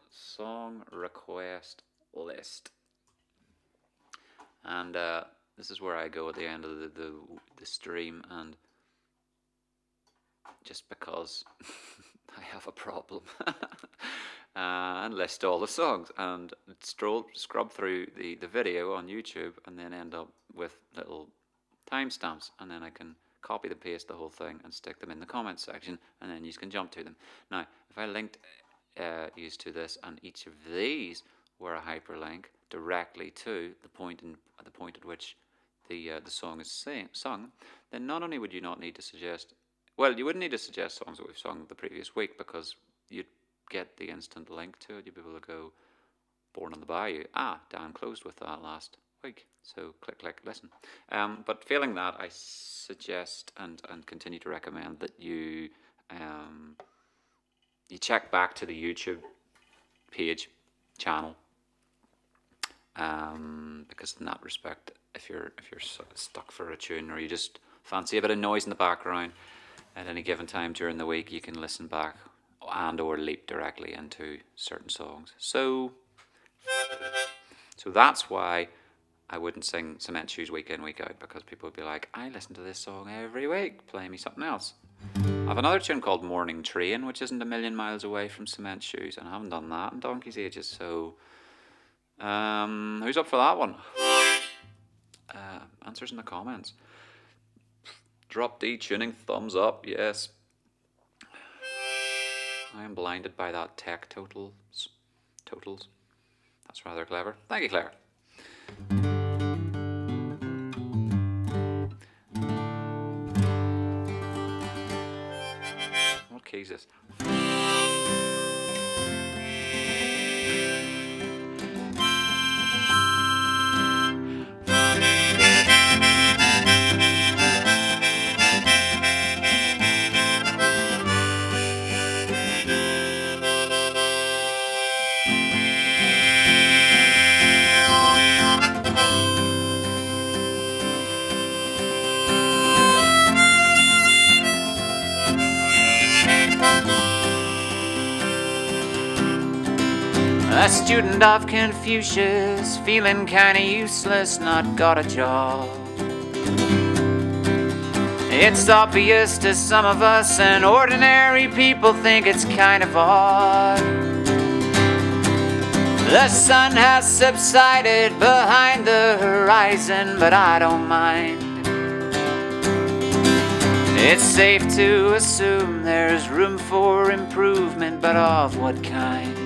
Song Request List. And this is where I go at the end of the stream, and just because I have a problem, and list all the songs and scrub through the video on YouTube, and then end up with little timestamps, and then I can copy and paste the whole thing and stick them in the comments section, and then you can jump to them. Now, if I linked you to this, and each of these were a hyperlink directly to the point at which the song is sung, then not only would you not need to suggest, well, you wouldn't need to suggest songs that we've sung the previous week, because you'd get the instant link to it. You'd be able to go Born on the Bayou. Dan closed with that last week, so click, listen. But failing that, I suggest and continue to recommend that you check back to the YouTube page channel, because in that respect, if you're stuck for a tune, or you just fancy a bit of noise in the background at any given time during the week, you can listen back or leap directly into certain songs. So that's why I wouldn't sing Cement Shoes week in, week out, because people would be like, I listen to this song every week, play me something else. I have another tune called Morning Train, which isn't a million miles away from Cement Shoes, and I haven't done that in donkey's ages, so who's up for that one? Answers in the comments. Drop D tuning, thumbs up, yes. I am blinded by that tech totals. That's rather clever. Thank you, Claire. What key is this? A student of Confucius, feeling kinda useless, not got a job. It's obvious to some of us, and ordinary people think it's kind of odd. The sun has subsided behind the horizon, but I don't mind. It's safe to assume there's room for improvement, but of what kind?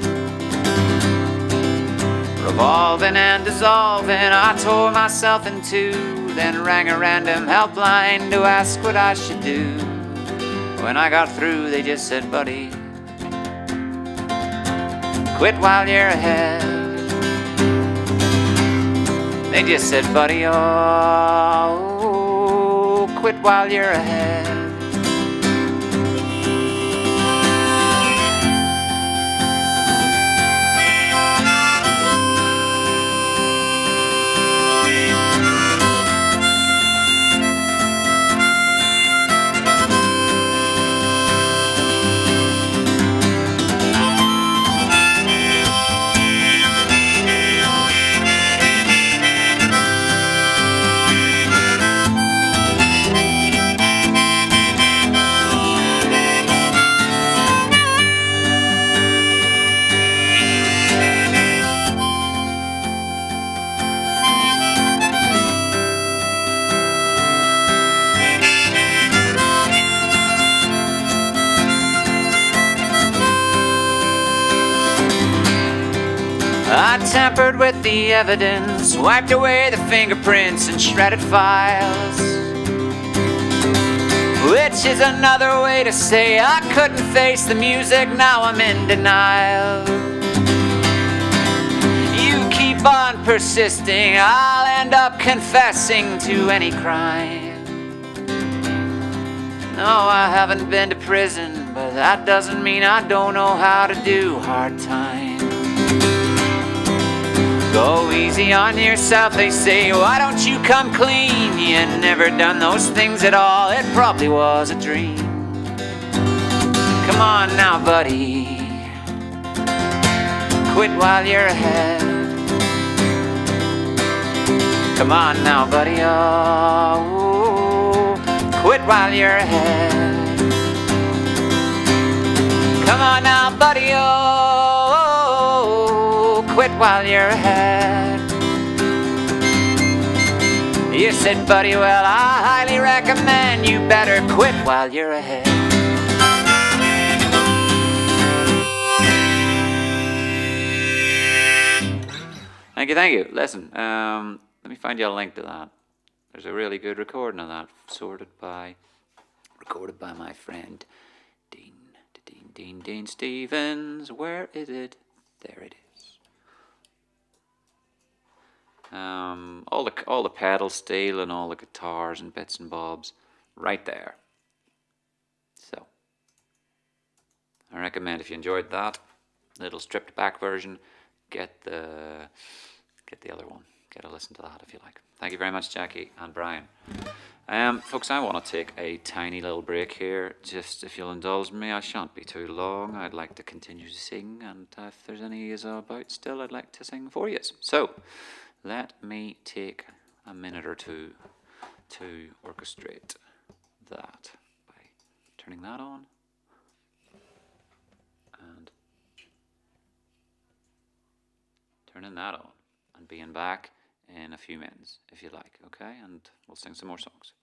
revolving and dissolving. I tore myself in two, then rang a random helpline to ask what I should do. When I got through, they just said, buddy, quit while you're ahead. They just said, buddy, oh, quit while you're ahead. I tampered with the evidence, wiped away the fingerprints and shredded files, which is another way to say I couldn't face the music, now I'm in denial. You keep on persisting, I'll end up confessing to any crime. No, I haven't been to prison, but that doesn't mean I don't know how to do hard times. Go easy on yourself, they say, why don't you come clean? You never done those things at all, it probably was a dream. Come on now, buddy, quit while you're ahead. Come on now, buddy, oh, quit while you're ahead. Come on now, buddy, oh, quit while you're ahead. You said, buddy, well, I highly recommend you better quit while you're ahead. Thank you. Listen, let me find you a link to that. There's a really good recording of that, recorded by my friend Dean Stevens. Where is it? There it is. All the pedal steel and all the guitars and bits and bobs, right there. So, I recommend if you enjoyed that little stripped back version, get the other one. Get a listen to that if you like. Thank you very much, Jackie and Brian. Folks, I want to take a tiny little break here. Just if you'll indulge me, I shan't be too long. I'd like to continue to sing, and if there's any about still, I'd like to sing for you. So, let me take a minute or two to orchestrate that by turning that on and turning that on and being back in a few minutes, if you like, okay? And we'll sing some more songs.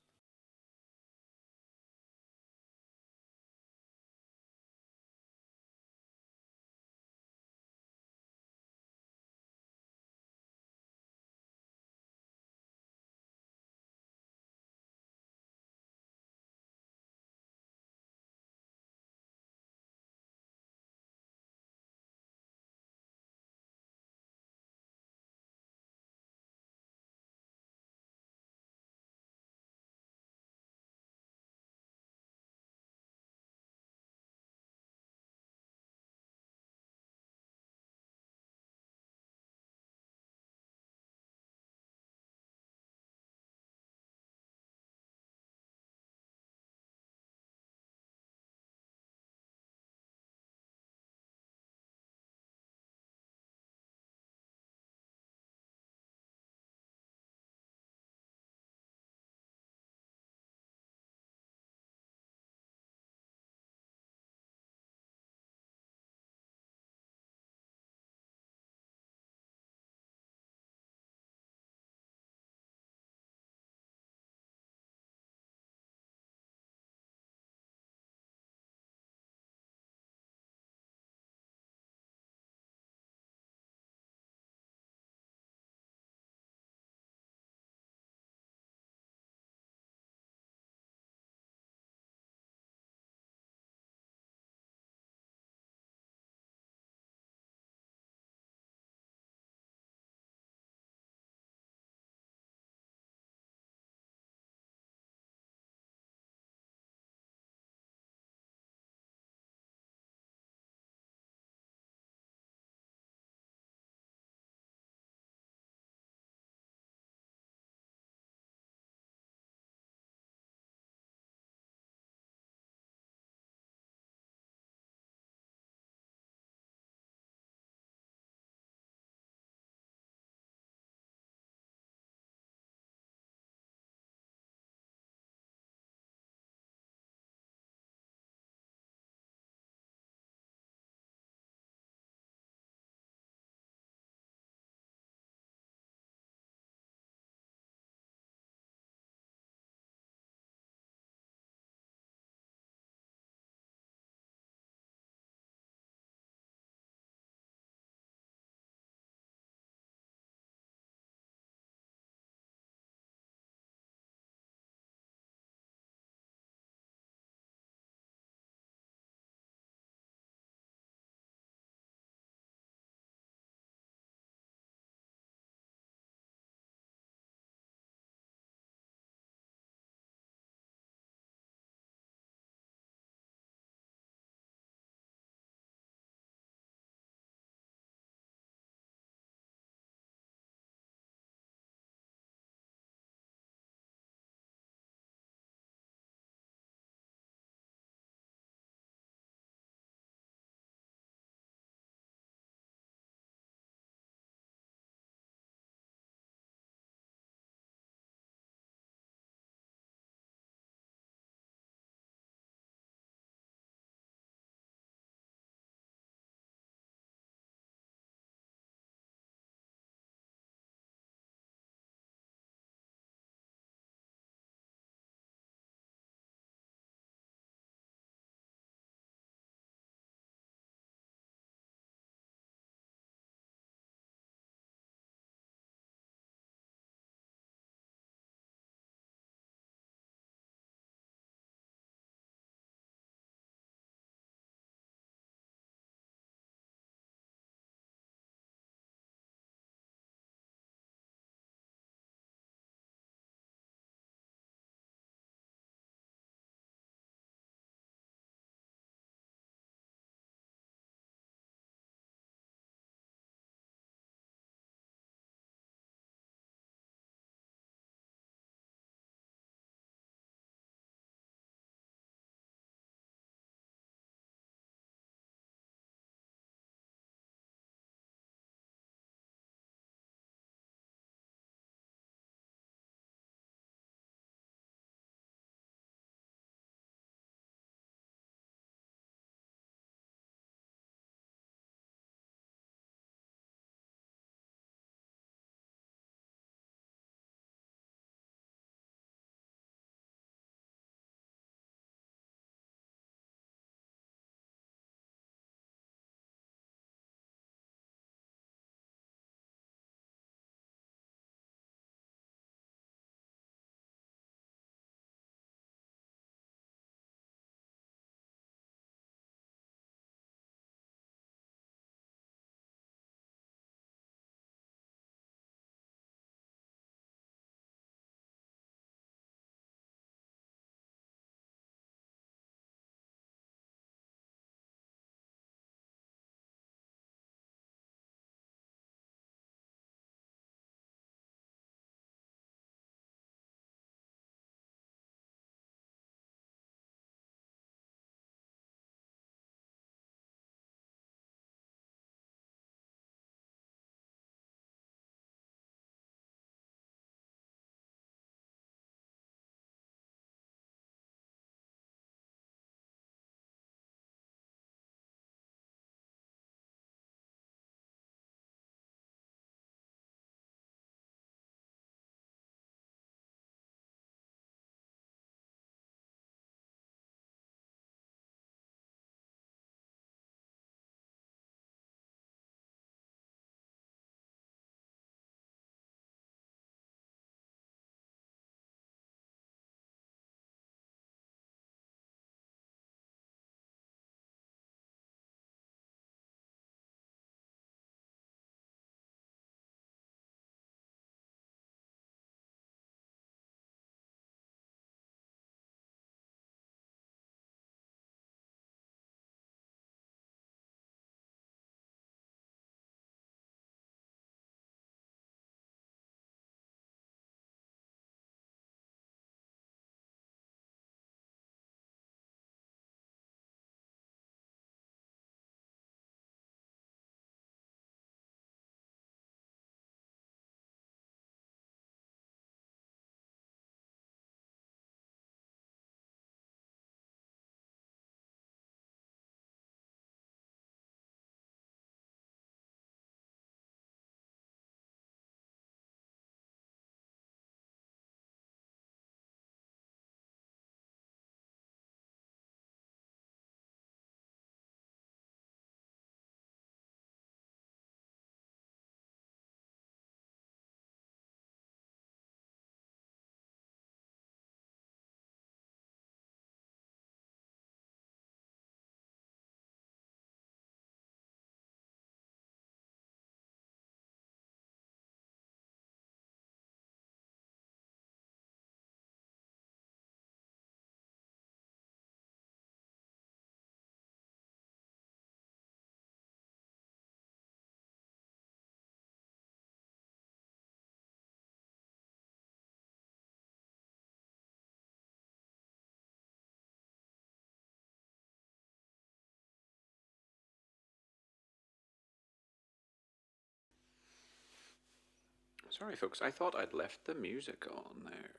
Sorry folks, I thought I'd left the music on there.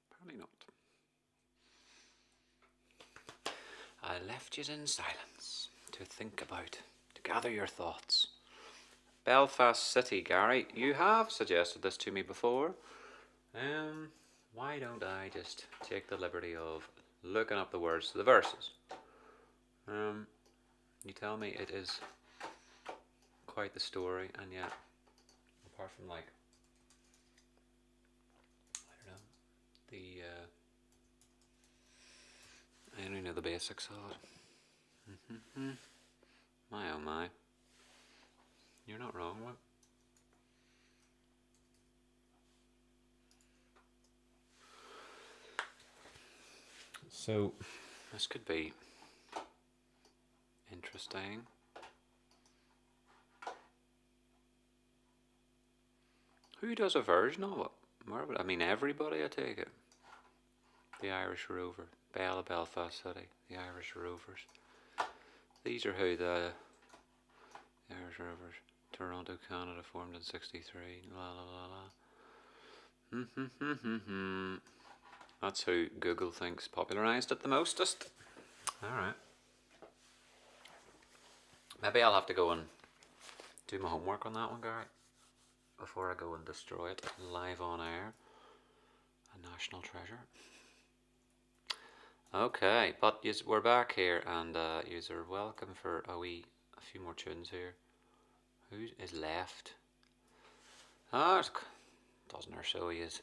Apparently not. I left you in silence to think about, to gather your thoughts. Belfast City, Gary, you have suggested this to me before. Why don't I just take the liberty of looking up the words to the verses? You tell me it is quite the story, and yet, apart from like, I don't know, I only know the basics of it. My oh my. You're not wrong, what? So, this could be interesting. Who does a version of it? Where would, I mean, everybody, I take it. The Irish Rover, Belle of Belfast City, the Irish Rovers. These are who the Irish Rovers, Toronto, Canada, formed in '63. La la la la. That's who Google thinks popularised it the mostest. Alright. Maybe I'll have to go and do my homework on that one, Gary, before I go and destroy it live on air. A national treasure. Okay, but we're back here, and you're welcome for a few more tunes here. Who is left? Ah, dozen or so he is.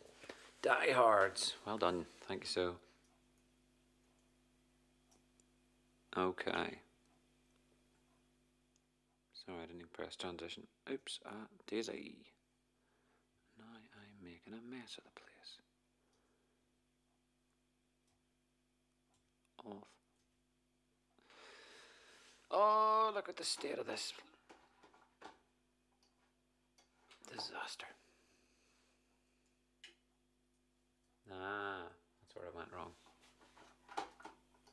Diehards. Well done. Thank you so. Okay. Sorry, I didn't even press transition. Oops, Daisy. Now I'm making a mess of the place. Off. Oh, look at the state of this. Disaster. That's where I went wrong.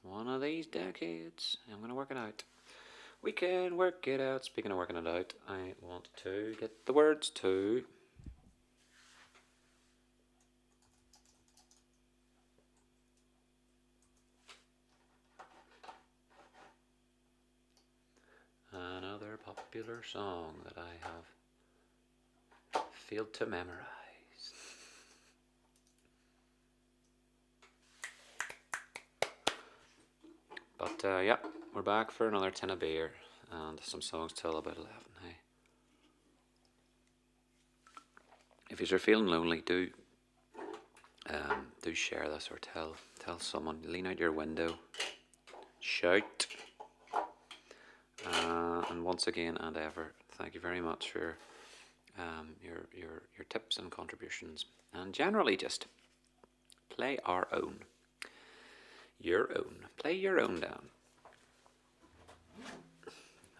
One of these decades. I'm going to work it out. We can work it out. Speaking of working it out, I want to get the words to another popular song that I have failed to memorize. But yeah, we're back for another tin of beer and some songs till about 11. Hey, if you're feeling lonely, do share this or tell someone. Lean out your window, shout, and once again and ever, thank you very much for your tips and contributions, and generally just play our own. Your own. Play your own, Dan.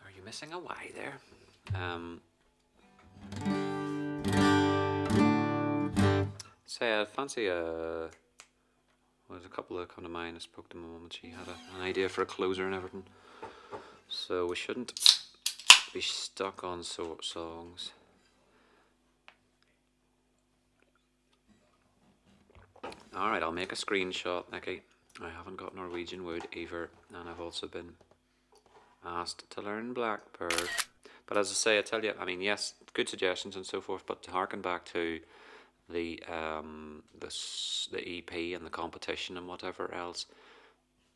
Are you missing a Y there? Say I fancy there's a couple that come to mind. I spoke to my mum and she had an idea for a closer and everything. So we shouldn't be stuck on songs. Alright, I'll make a screenshot, Nicky. I haven't got Norwegian Wood either, and I've also been asked to learn Blackbird. But as I say, I tell you, I mean, yes, good suggestions and so forth, but to harken back to the EP and the competition and whatever else,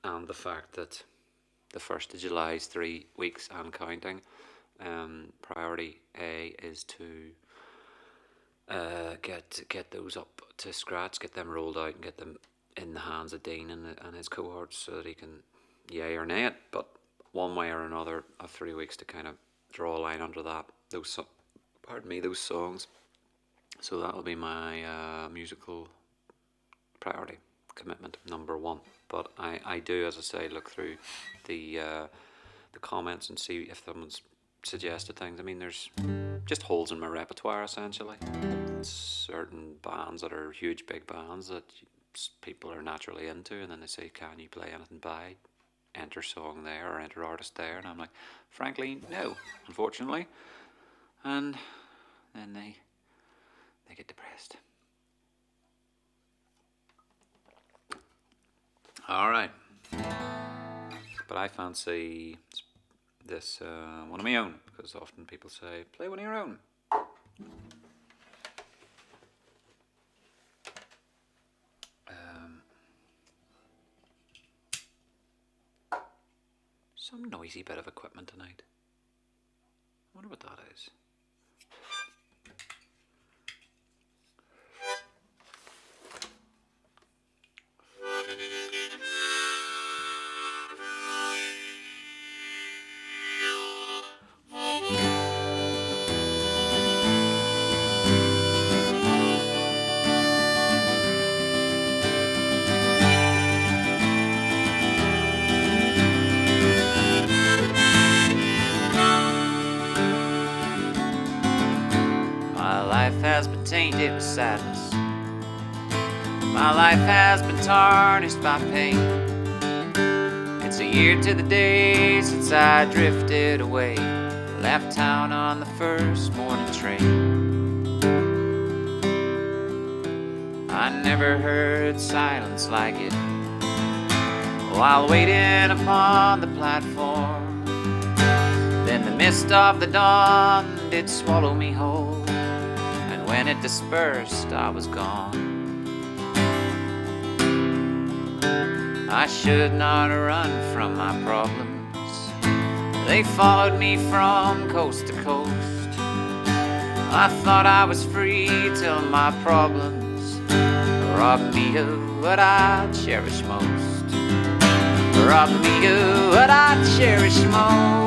and the fact that the 1st of July is 3 weeks and counting, priority A is to get those up to scratch, get them rolled out and get them in the hands of Dean and his cohorts so that he can yay or nay it, but one way or another of 3 weeks to kind of draw a line under that, those songs. So that'll be my musical priority commitment number 1. But I do, as I say, look through the comments and see if someone's suggested things. I mean, there's just holes in my repertoire essentially. Certain bands that are huge big bands that people are naturally into, and then they say, can you play anything by enter song there or enter artist there, and I'm like, frankly, no, unfortunately. And then they they get depressed. Alright. But I fancy this one of my own, because often people say, play one of your own. Some noisy bit of equipment tonight. I wonder what that is. Has been tainted with sadness. My life has been tarnished by pain. It's a year to the day since I drifted away, left town on the first morning train. I never heard silence like it while waiting upon the platform. Then the mist of the dawn did swallow me whole. When it dispersed, I was gone. I should not run from my problems. They followed me from coast to coast. I thought I was free till my problems robbed me of what I cherish most. Robbed me of what I cherish most.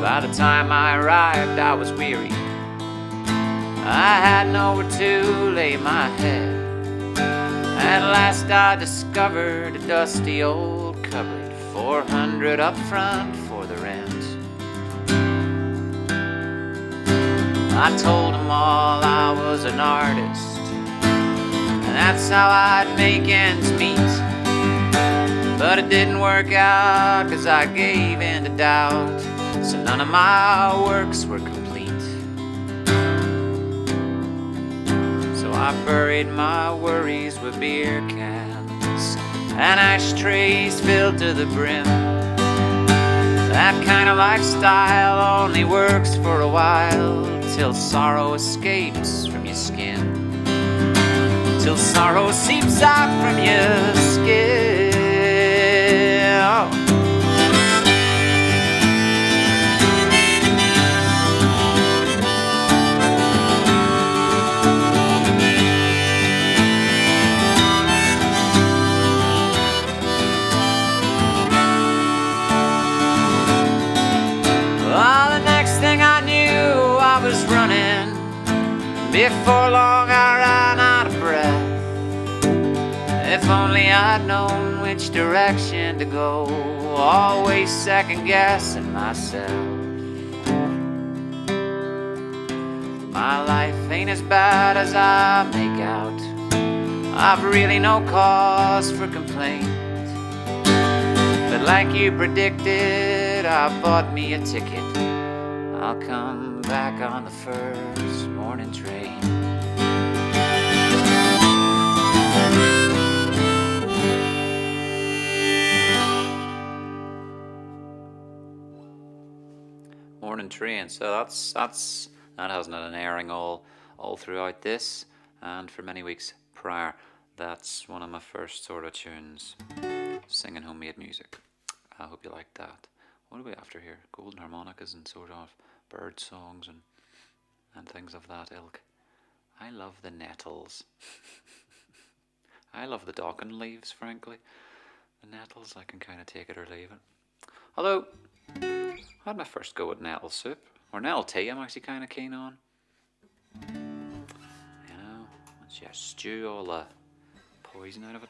By the time I arrived, I was weary. I had nowhere to lay my head. At last I discovered a dusty old cupboard, 400 up front for the rent. I told them all I was an artist, and that's how I'd make ends meet. But it didn't work out, 'cause I gave in to doubt. So none of my works were complete. So I buried my worries with beer cans and ashtrays filled to the brim. That kind of lifestyle only works for a while, till sorrow escapes from your skin. Till sorrow seeps out from your skin. Oh. Well, the next thing I knew, I was running. Before long, I ran out of breath. If only I'd known which direction to go, always second-guessing myself. My life ain't as bad as I make out. I've really no cause for complaint. But like you predicted, I bought me a ticket. I'll come back on the first morning train. Morning train. So that hasn't had an airing all throughout this, and for many weeks prior. That's one of my first sort of tunes, singing homemade music. I hope you like that. What are we after here? Golden harmonicas and sort of bird songs and things of that ilk. I love the nettles. I love the docking leaves, frankly. The nettles, I can kind of take it or leave it. Although, I had my first go at nettle soup, or nettle tea I'm actually kind of keen on. You know, once you stew all the poison out of it.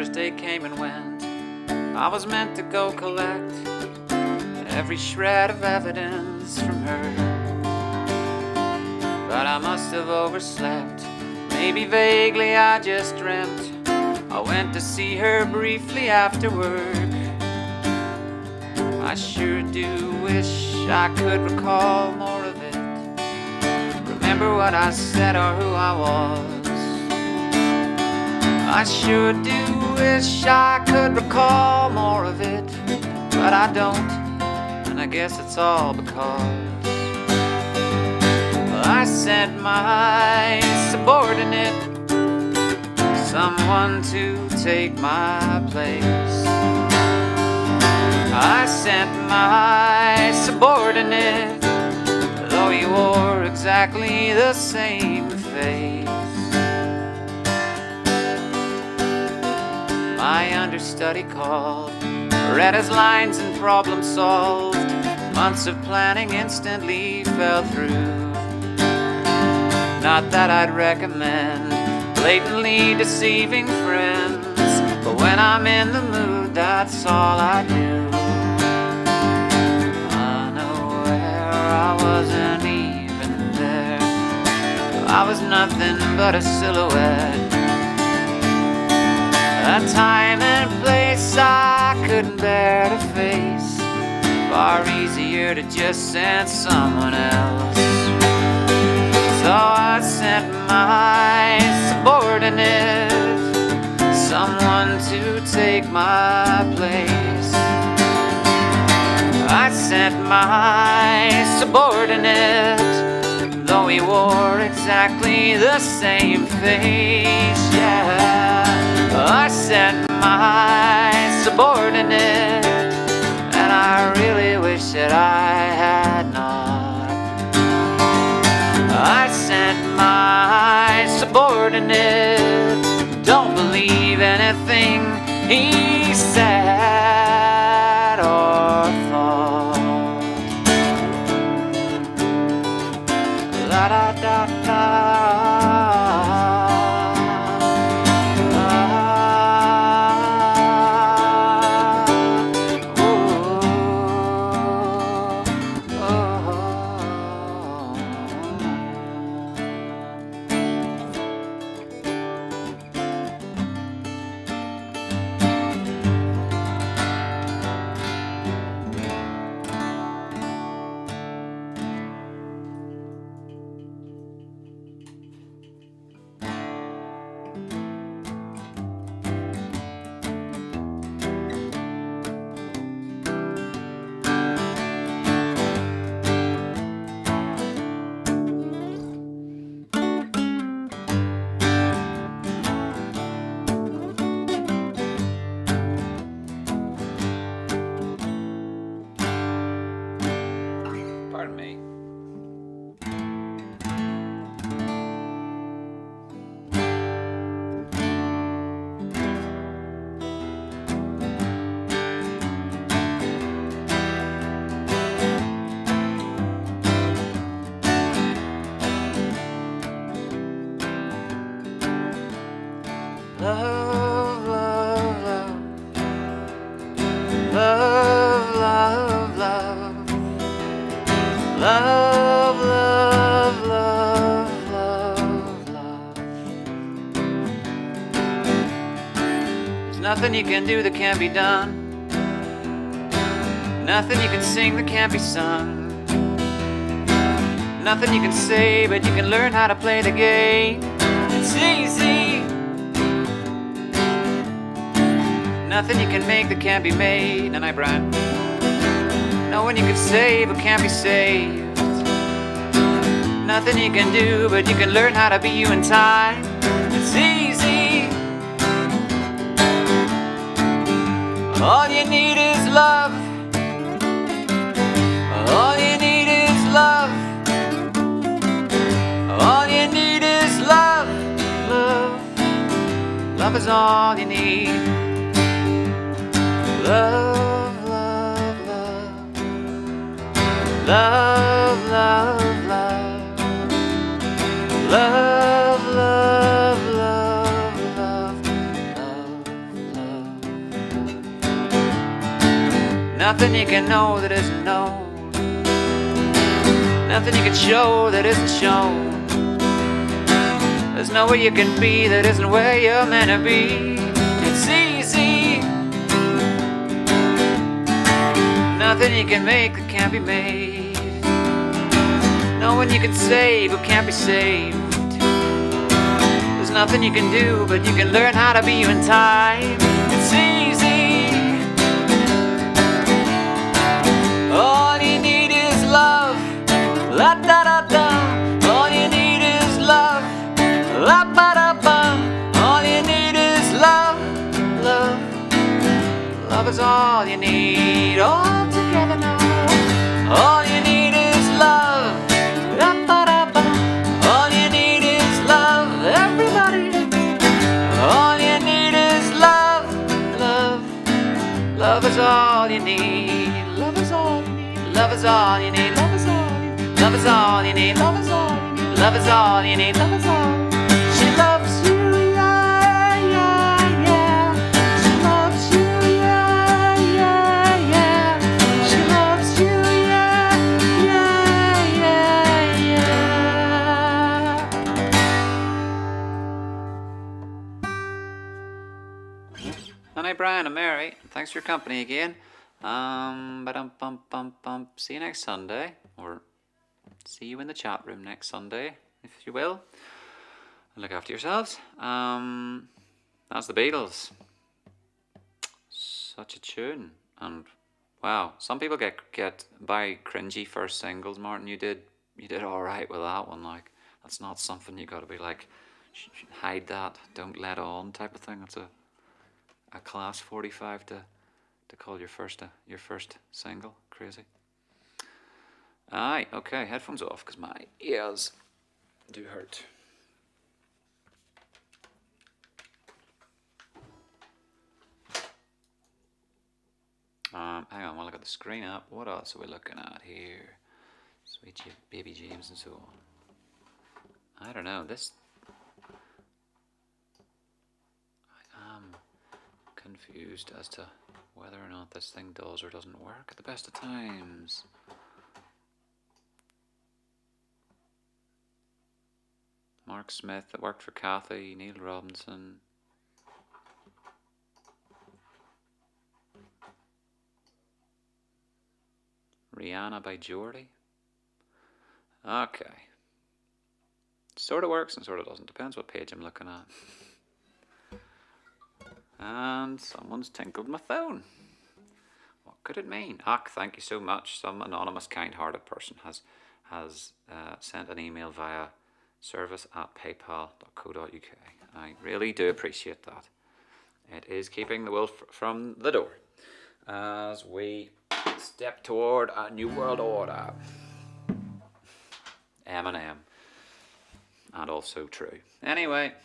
Thursday came and went. I was meant to go collect every shred of evidence from her, but I must have overslept. Maybe vaguely I just dreamt. I went to see her briefly after work. I sure do wish I could recall more of it, remember what I said or who I was. I sure do wish I could recall more of it, but I don't, and I guess it's all because I sent my subordinate, someone to take my place. I sent my subordinate, though he wore exactly the same face. My understudy called, read his lines and problem solved. Months of planning instantly fell through. Not that I'd recommend blatantly deceiving friends, but when I'm in the mood, that's all I do. Unaware I wasn't even there, I was nothing but a silhouette. A time and place I couldn't bear to face, far easier to just send someone else. So I sent my subordinate, someone to take my place. I sent my subordinate, though he wore exactly the same face, yeah. I sent my subordinate, and I really wish that I had not. I sent my subordinate, don't believe anything he said or thought. La da da da. Pardon me. Love, love, love. Love, love, love. Love, love, love, love, love. There's nothing you can do that can't be done. Nothing you can sing that can't be sung. Nothing you can say, but you can learn how to play the game. It's easy. Nothing you can make that can't be made. Night night, Brian. No one you can save but can't be saved. Nothing you can do, but you can learn how to be you in time. It's easy. All you need is love. All you need is love. All you need is love. Love. Love is all you need. Love, love, love. Love, love, love. Love, love, love, love, love, love. Nothing you can know that isn't known. Nothing you can show that isn't shown. There's nowhere you can be that isn't where you're meant to be. It's easy. Nothing you can make that can't be made. No one you can save who can't be saved. There's nothing you can do, but you can learn how to be you in time. It's easy. All you need is love. La da da da. All you need is love. La ba da ba. All you need is love. Love. Love is all you need. All together now. All you need is love. La ba da ba. All you need is love. Everybody. All you need is love. Love. Love is all you need. Love is all you need. Love is all you need. Love is all you need. Love is all you need. Love is all you need. Love is all you need. Love is all. She loves you, yeah, yeah, yeah. She loves you, yeah, yeah, yeah. She loves you, yeah, yeah, yeah, yeah. Hi, Brian and Mary. Thanks for your company again. See you next Sunday, or see you in the chat room next Sunday, if you will. Look after yourselves. That's the Beatles. Such a tune, and wow, some people get by cringy first singles. Martin, you did all right with that one. Like, that's not something you got to be like, hide that, don't let on type of thing. It's a class 45 to call your first single. Crazy. Aye, okay, headphones off because my ears do hurt. Hang on, we'll look at the screen up. What else are we looking at here? Sweet Baby James and so on. I don't know, this... I am confused as to whether or not this thing does or doesn't work at the best of times. Mark Smith, that worked for Kathy, Neil Robinson. Rihanna by Jordy. Okay. Sort of works and sort of doesn't. Depends what page I'm looking at. And someone's tinkled my phone. What could it mean? Thank you so much. Some anonymous, kind-hearted person has sent an email via service@paypal.co.uk. I really do appreciate that. It is keeping the wolf from the door as we step toward a new world order. Eminem. And also true. Anyway.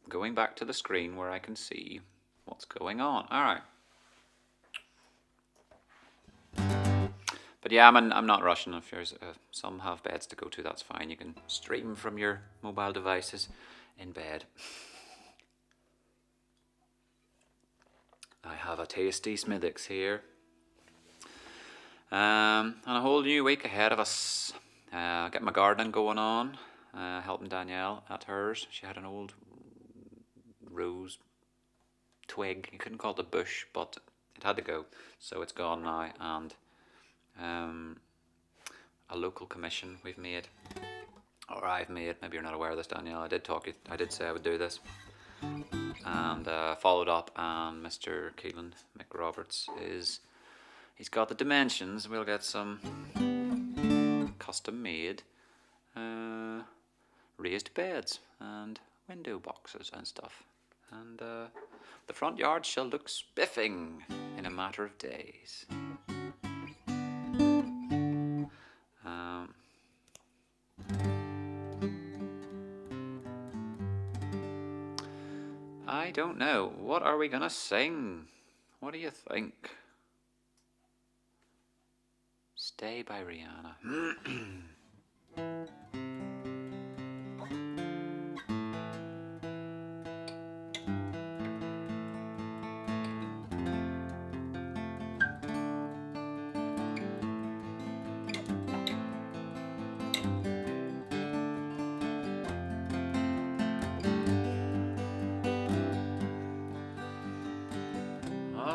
Going back to the screen where I can see what's going on. Alright. But yeah, I'm not rushing. If there's some have beds to go to, that's fine. You can stream from your mobile devices in bed. I have a tasty Smithix here. And a whole new week ahead of us. Getting my gardening going on. Helping Danielle at hers. She had an old rose twig. You couldn't call it a bush, but it had to go. So it's gone now. And a local commission we've made, or I've made. Maybe you're not aware of this, Danielle. I did say I would do this, and followed up. And Mr. Keelan McRoberts he's got the dimensions. We'll get some custom made raised beds and window boxes and stuff, and the front yard shall look spiffing in a matter of days. I don't know. What are we gonna sing? What do you think? Stay by Rihanna.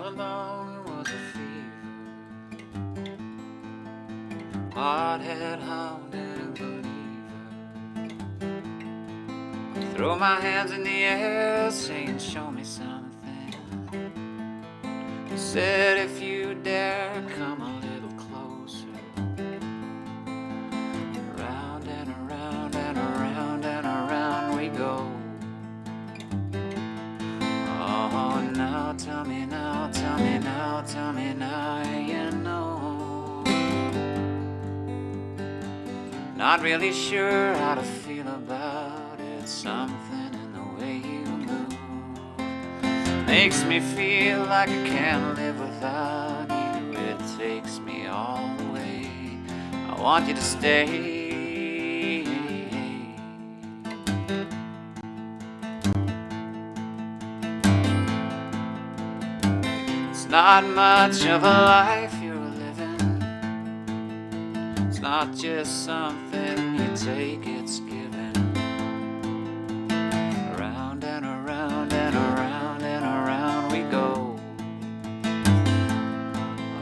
all along it was a fever. Hard-head hounded believer. Throw my hands in the air, saying, show me something. He said, if you dare, come a little closer. Around and around and around and around we go. Oh, now tell me now, tell me now, tell me now, you know. Not really sure how to feel about it. Something in the way you move makes me feel like I can't live without you. It takes me all the way. I want you to stay. It's not much of a life you're living. It's not just something you take, it's given. Around and around and around and around we go.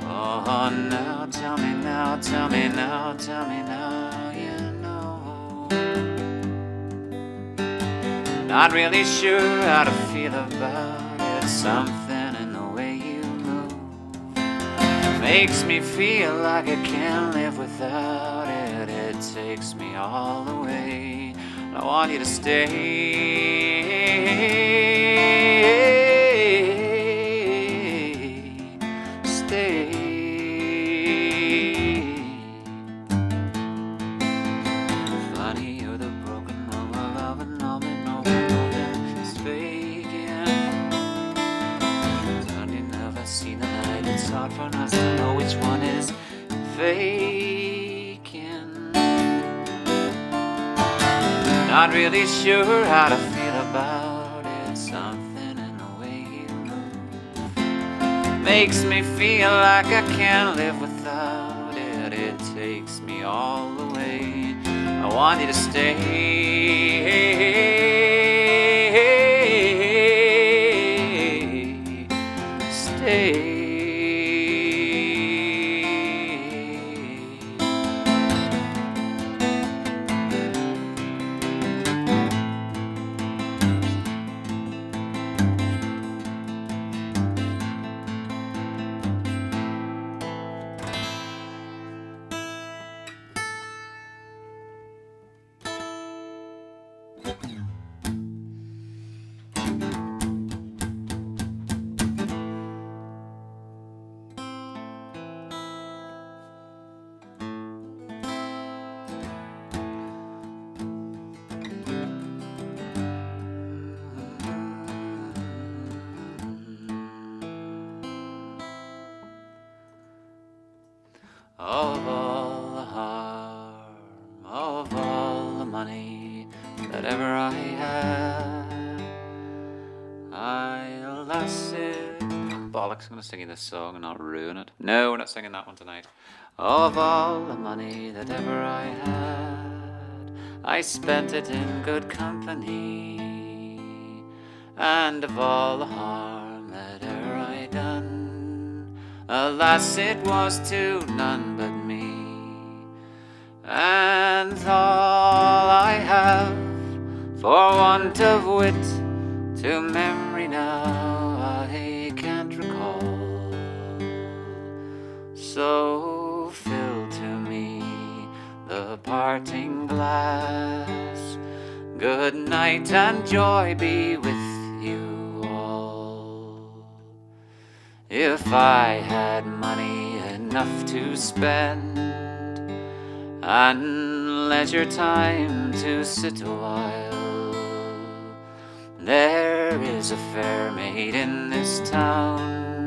Oh, now tell me now, tell me now, tell me now, you know. Not really sure how to feel about it. Something in the way you move makes me feel like I can't live without it. It takes me all the way. I want you to stay. Stay. Funny, you're the broken one. My love and all that nothing is faking. Funny, never seen the light. It's hard for us to know which one is faking. Not really sure how to feel about it. Something in the way you move makes me feel like I can't live without it. It takes me all the way. I want you to stay. Stay. Of all the harm, of all the money that ever I had, I lost it. Bollocks, I'm gonna sing you this song and not ruin it. No, we're not singing that one tonight. Of all the money that ever I had, I spent it in good company. And of all the harm that ever I done, alas, it was to none but me. And all I have, for want of wit, to memory now I can't recall. So fill to me the parting glass. Good night and joy be with you all. If I had money enough to spend, and leisure time to sit a while, there is a fair maid in this town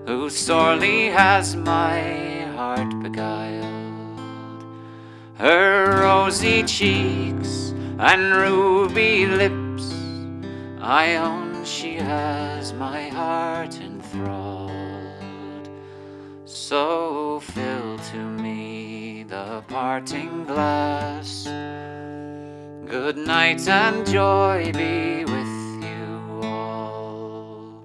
who sorely has my heart beguiled. Her rosy cheeks and ruby lips, I own she has my heart enthralled. So fill to me the parting glass. Good night and joy be with you all.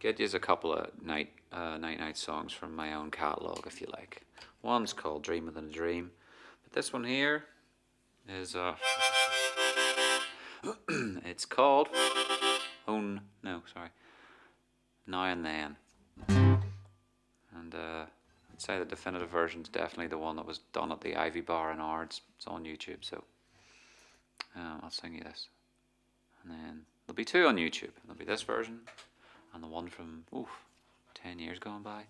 get you a couple of night songs from my own catalogue if you like. One's called Dream Within a Dream, but this one here is it's called Now and Then, and I'd say the definitive version is definitely the one that was done at the Ivy Bar in Ards. It's on YouTube, so I'll sing you this, and then there'll be two on YouTube. There'll be this version and the one from 10 years gone by.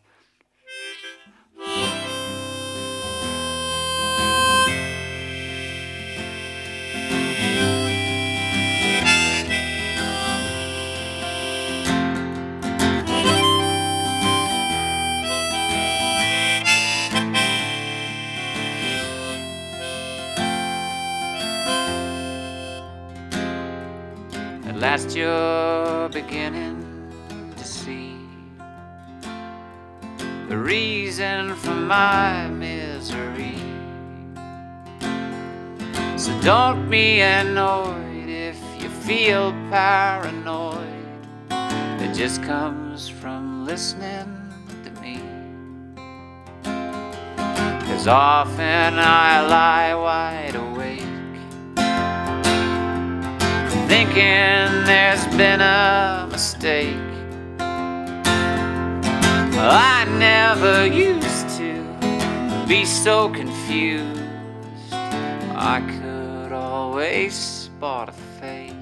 At last you're beginning to see the reason for my misery. So don't be annoyed if you feel paranoid. It just comes from listening to me. 'Cause often I lie wide awake, thinking there's been a mistake. I never used to be so confused. I could always spot a fake.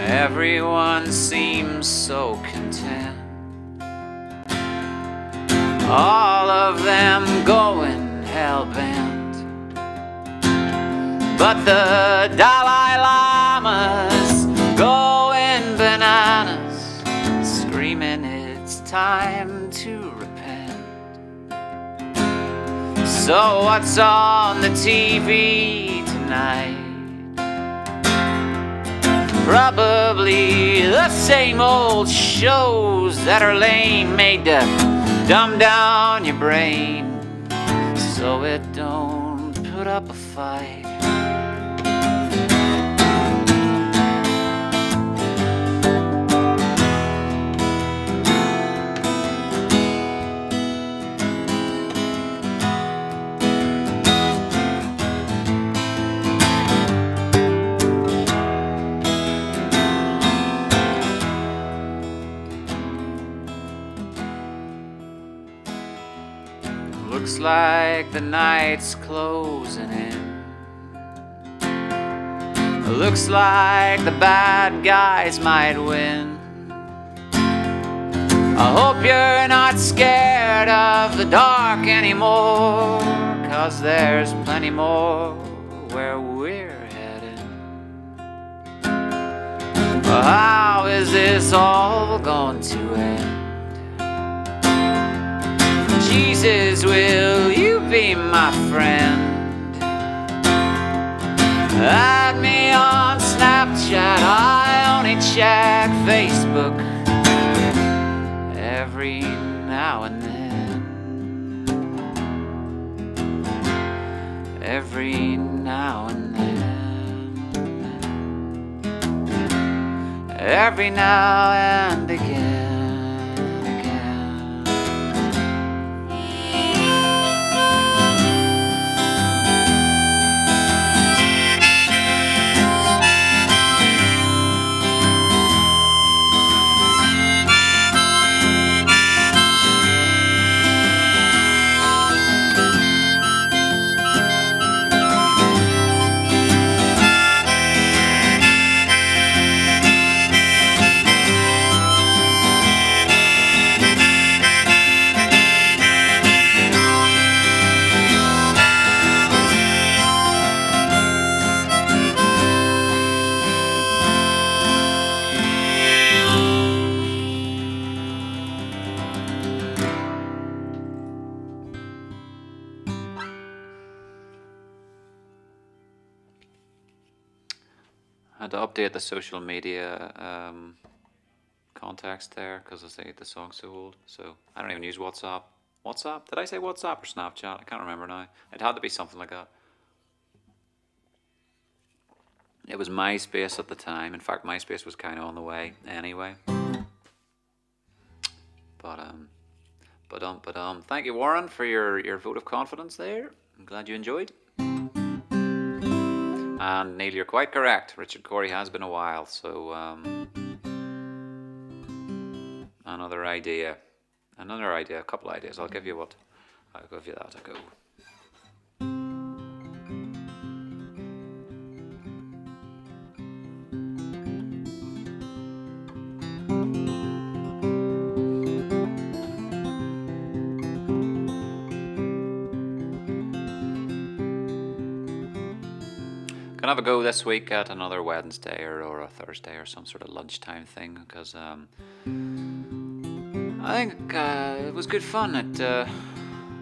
Everyone seems so content, all of them going hell-bent. But the Dalai Lama's going bananas, screaming it's time to repent. So what's on the TV tonight? Probably the same old shows that are lame, made to dumb down your brain so it don't put up a fight. Looks like the night's closing in. Looks like the bad guys might win. I hope you're not scared of the dark anymore, 'cause there's plenty more where we're heading. Well, how is this all going to end? Jesus, will you be my friend? Add me on Snapchat, I only check Facebook every now and then. Every now and then. Every now and again. to update the social media context there because I say the song's so old. So I don't even use WhatsApp. WhatsApp? Did I say WhatsApp or Snapchat? I can't remember now. It had to be something like that. It was MySpace at the time. In fact, MySpace was kind of on the way anyway. But thank you, Warren, for your vote of confidence there. I'm glad you enjoyed. And Neil, you're quite correct. Richard Corey has been a while, so another idea, a couple ideas. I'll give you that. A go. Gonna have a go this week at another Wednesday or a Thursday or some sort of lunchtime thing because I think it was good fun.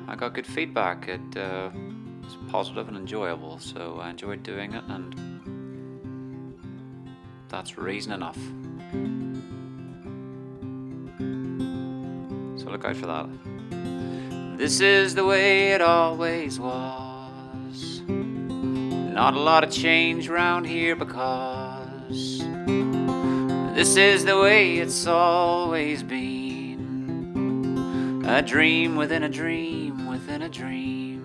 I got good feedback. It was positive and enjoyable, so I enjoyed doing it, and that's reason enough. So look out for that. This is the way it always was. Not a lot of change round here because this is the way it's always been. A dream within a dream within a dream.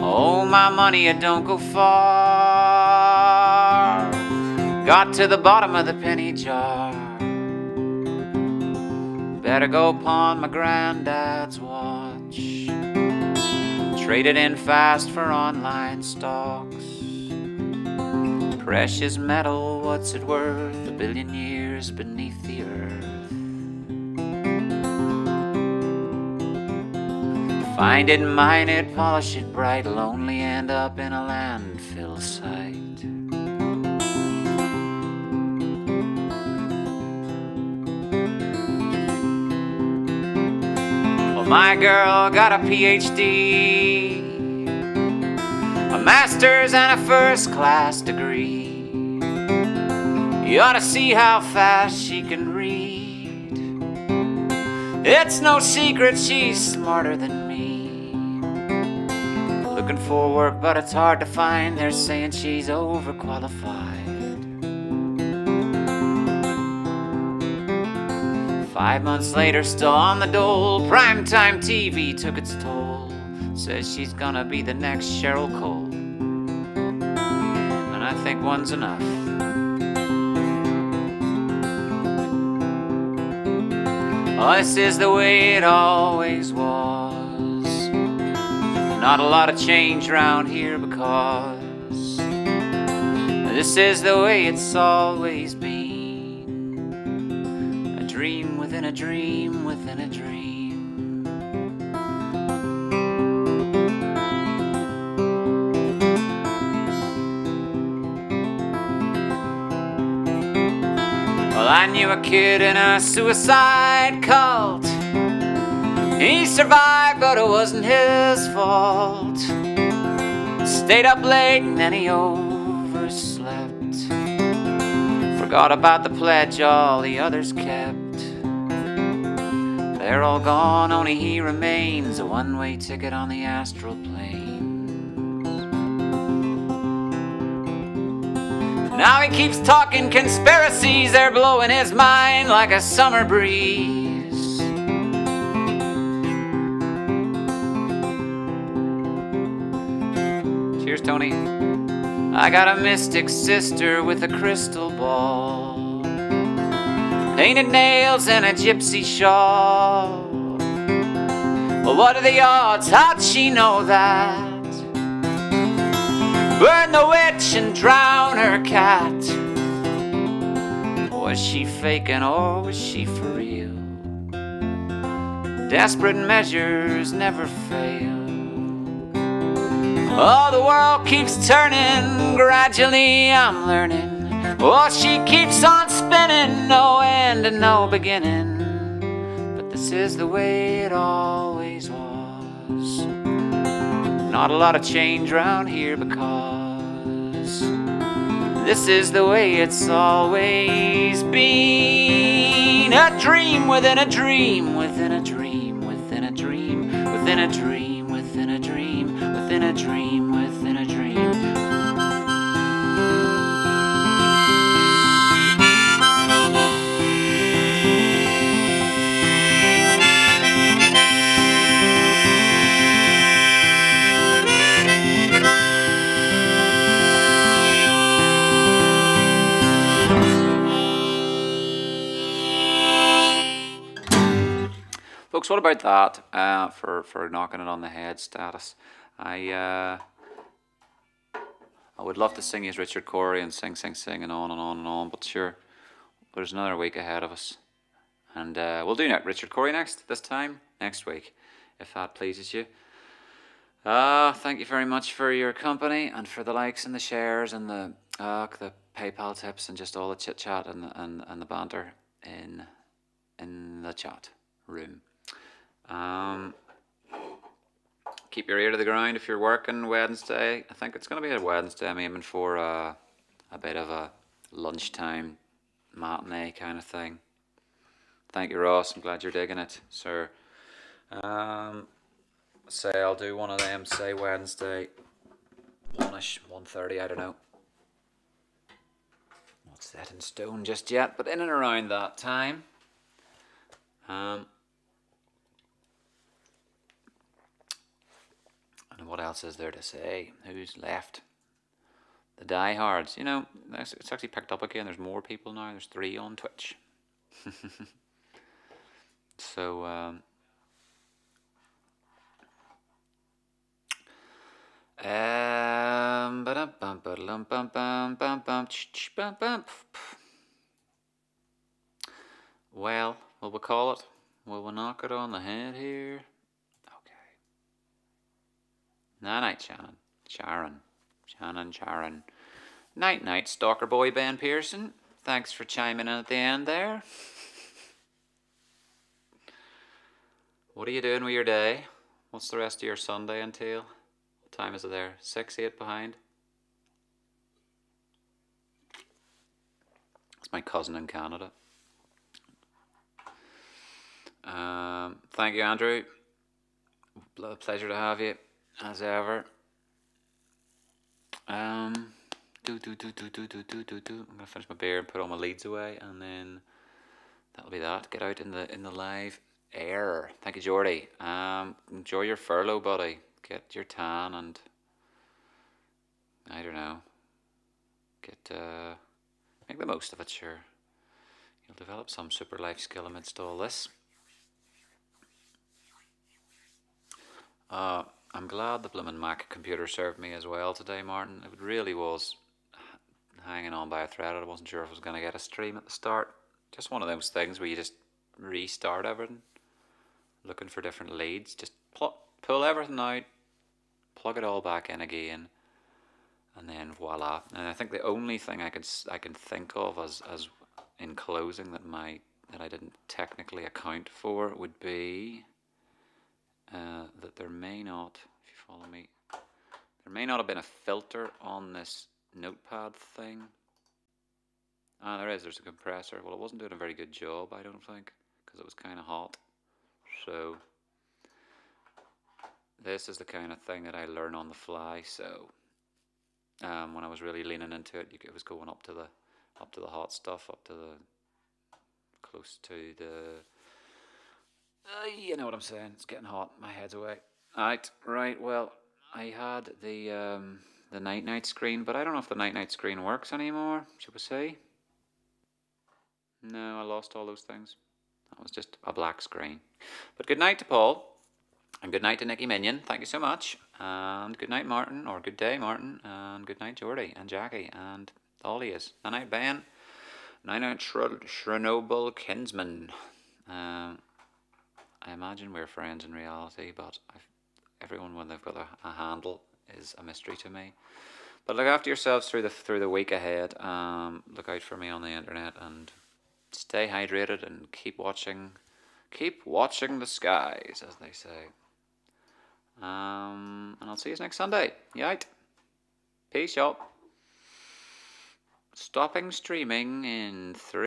Oh, my money, it don't go far. Got to the bottom of the penny jar. Better go pawn my granddad's watch. Trade it in fast for online stocks. Precious metal, what's it worth? 1 billion years beneath the earth. Find it, mine it, polish it bright. It'll only end up in a landfill site. My girl got a PhD, a master's and a first-class degree. You ought to see how fast she can read. It's no secret she's smarter than me. Looking for work, but it's hard to find. They're saying she's overqualified. 5 months later, still on the dole. Primetime TV took its toll. Says she's gonna be the next Cheryl Cole. And I think one's enough. Oh, this is the way it always was. Not a lot of change round here because this is the way it's always been. Dream within a dream within a dream. Well, I knew a kid in a suicide cult. He survived, but it wasn't his fault. Stayed up late and then he overslept. Forgot about the pledge all the others kept. They're all gone, only he remains, a one-way ticket on the astral plane. Now he keeps talking conspiracies, they're blowing his mind like a summer breeze. Cheers, Tony. I got a mystic sister with a crystal ball. Painted nails and a gypsy shawl. Well, what are the odds? How'd she know that? Burn the witch and drown her cat. Was she faking or was she for real? Desperate measures never fail. Oh, the world keeps turning. Gradually I'm learning. Oh, she keeps on spinning, no end and no beginning. But this is the way it always was. Not a lot of change round here because This is the way it's always been. A dream within a dream, within a dream, within a dream, within a dream, within a dream, within a dream, within a dream. Folks, what about that for knocking it on the head status? I would love to sing as Richard Corey and sing and on and on and on, but sure, there's another week ahead of us. And we'll do Richard Corey next week, if that pleases you. Thank you very much for your company and for the likes and the shares and the PayPal tips and just all the chit chat and the banter in the chat room. Keep your ear to the ground if you're working Wednesday. I think it's going to be a Wednesday. I'm aiming for a bit of a lunchtime matinee kind of thing. Thank you, Ross. I'm glad you're digging it, sir. Say I'll do one of them, say Wednesday, 1ish, 1:30, I don't know. Not set in stone just yet, but in and around that time. And what else is there to say? Who's left? The diehards. You know, it's actually picked up again. There's more people now. There's 3 on Twitch. So, well, will we call it? Will we knock it on the head here? Okay. Night, Sharon. Night, stalker boy Ben Pearson. Thanks for chiming in at the end there. What are you doing with your day? What's the rest of your Sunday entail? What time is it there? 6, 8 behind? That's my cousin in Canada. Thank you, Andrew. Pleasure to have you, as ever. I'm gonna finish my beer and put all my leads away, and then that'll be that. Get out in the live air. Thank you, Jordy. Enjoy your furlough, buddy. Get your tan and I don't know. Make the most of it. Sure, you'll develop some super life skill amidst all this. I'm glad the bloomin' Mac computer served me as well today, Martin. It really was hanging on by a thread. I wasn't sure if I was going to get a stream at the start. Just one of those things where you just restart everything, looking for different leads. Just pull everything out, plug it all back in again, and then voila. And I think the only thing I can think of as in closing that I didn't technically account for would be that there may not, if you follow me, there may not have been a filter on this notepad thing. There's a compressor. Well, it wasn't doing a very good job, I don't think, because it was kind of hot. So this is the kind of thing that I learn on the fly. So when I was really leaning into it, it was going up to the hot stuff, up to the close to the. You know what I'm saying? It's getting hot. My head's away. Right. Well, I had the night screen, but I don't know if the night screen works anymore. Should we see? No, I lost all those things. That was just a black screen. But good night to Paul, and good night to Nicky Minion. Thank you so much. And good night, Martin, or good day, Martin, and good night, Jordy and Jackie, and all he is. Night, Ben. Night, Chernobyl Kinsman. I imagine we're friends in reality, but everyone, when they've got a handle, is a mystery to me. But look after yourselves through the week ahead. Look out for me on the internet and stay hydrated and keep watching the skies, as they say. And I'll see you next Sunday. Right? Peace, y'all. Stopping streaming in 3.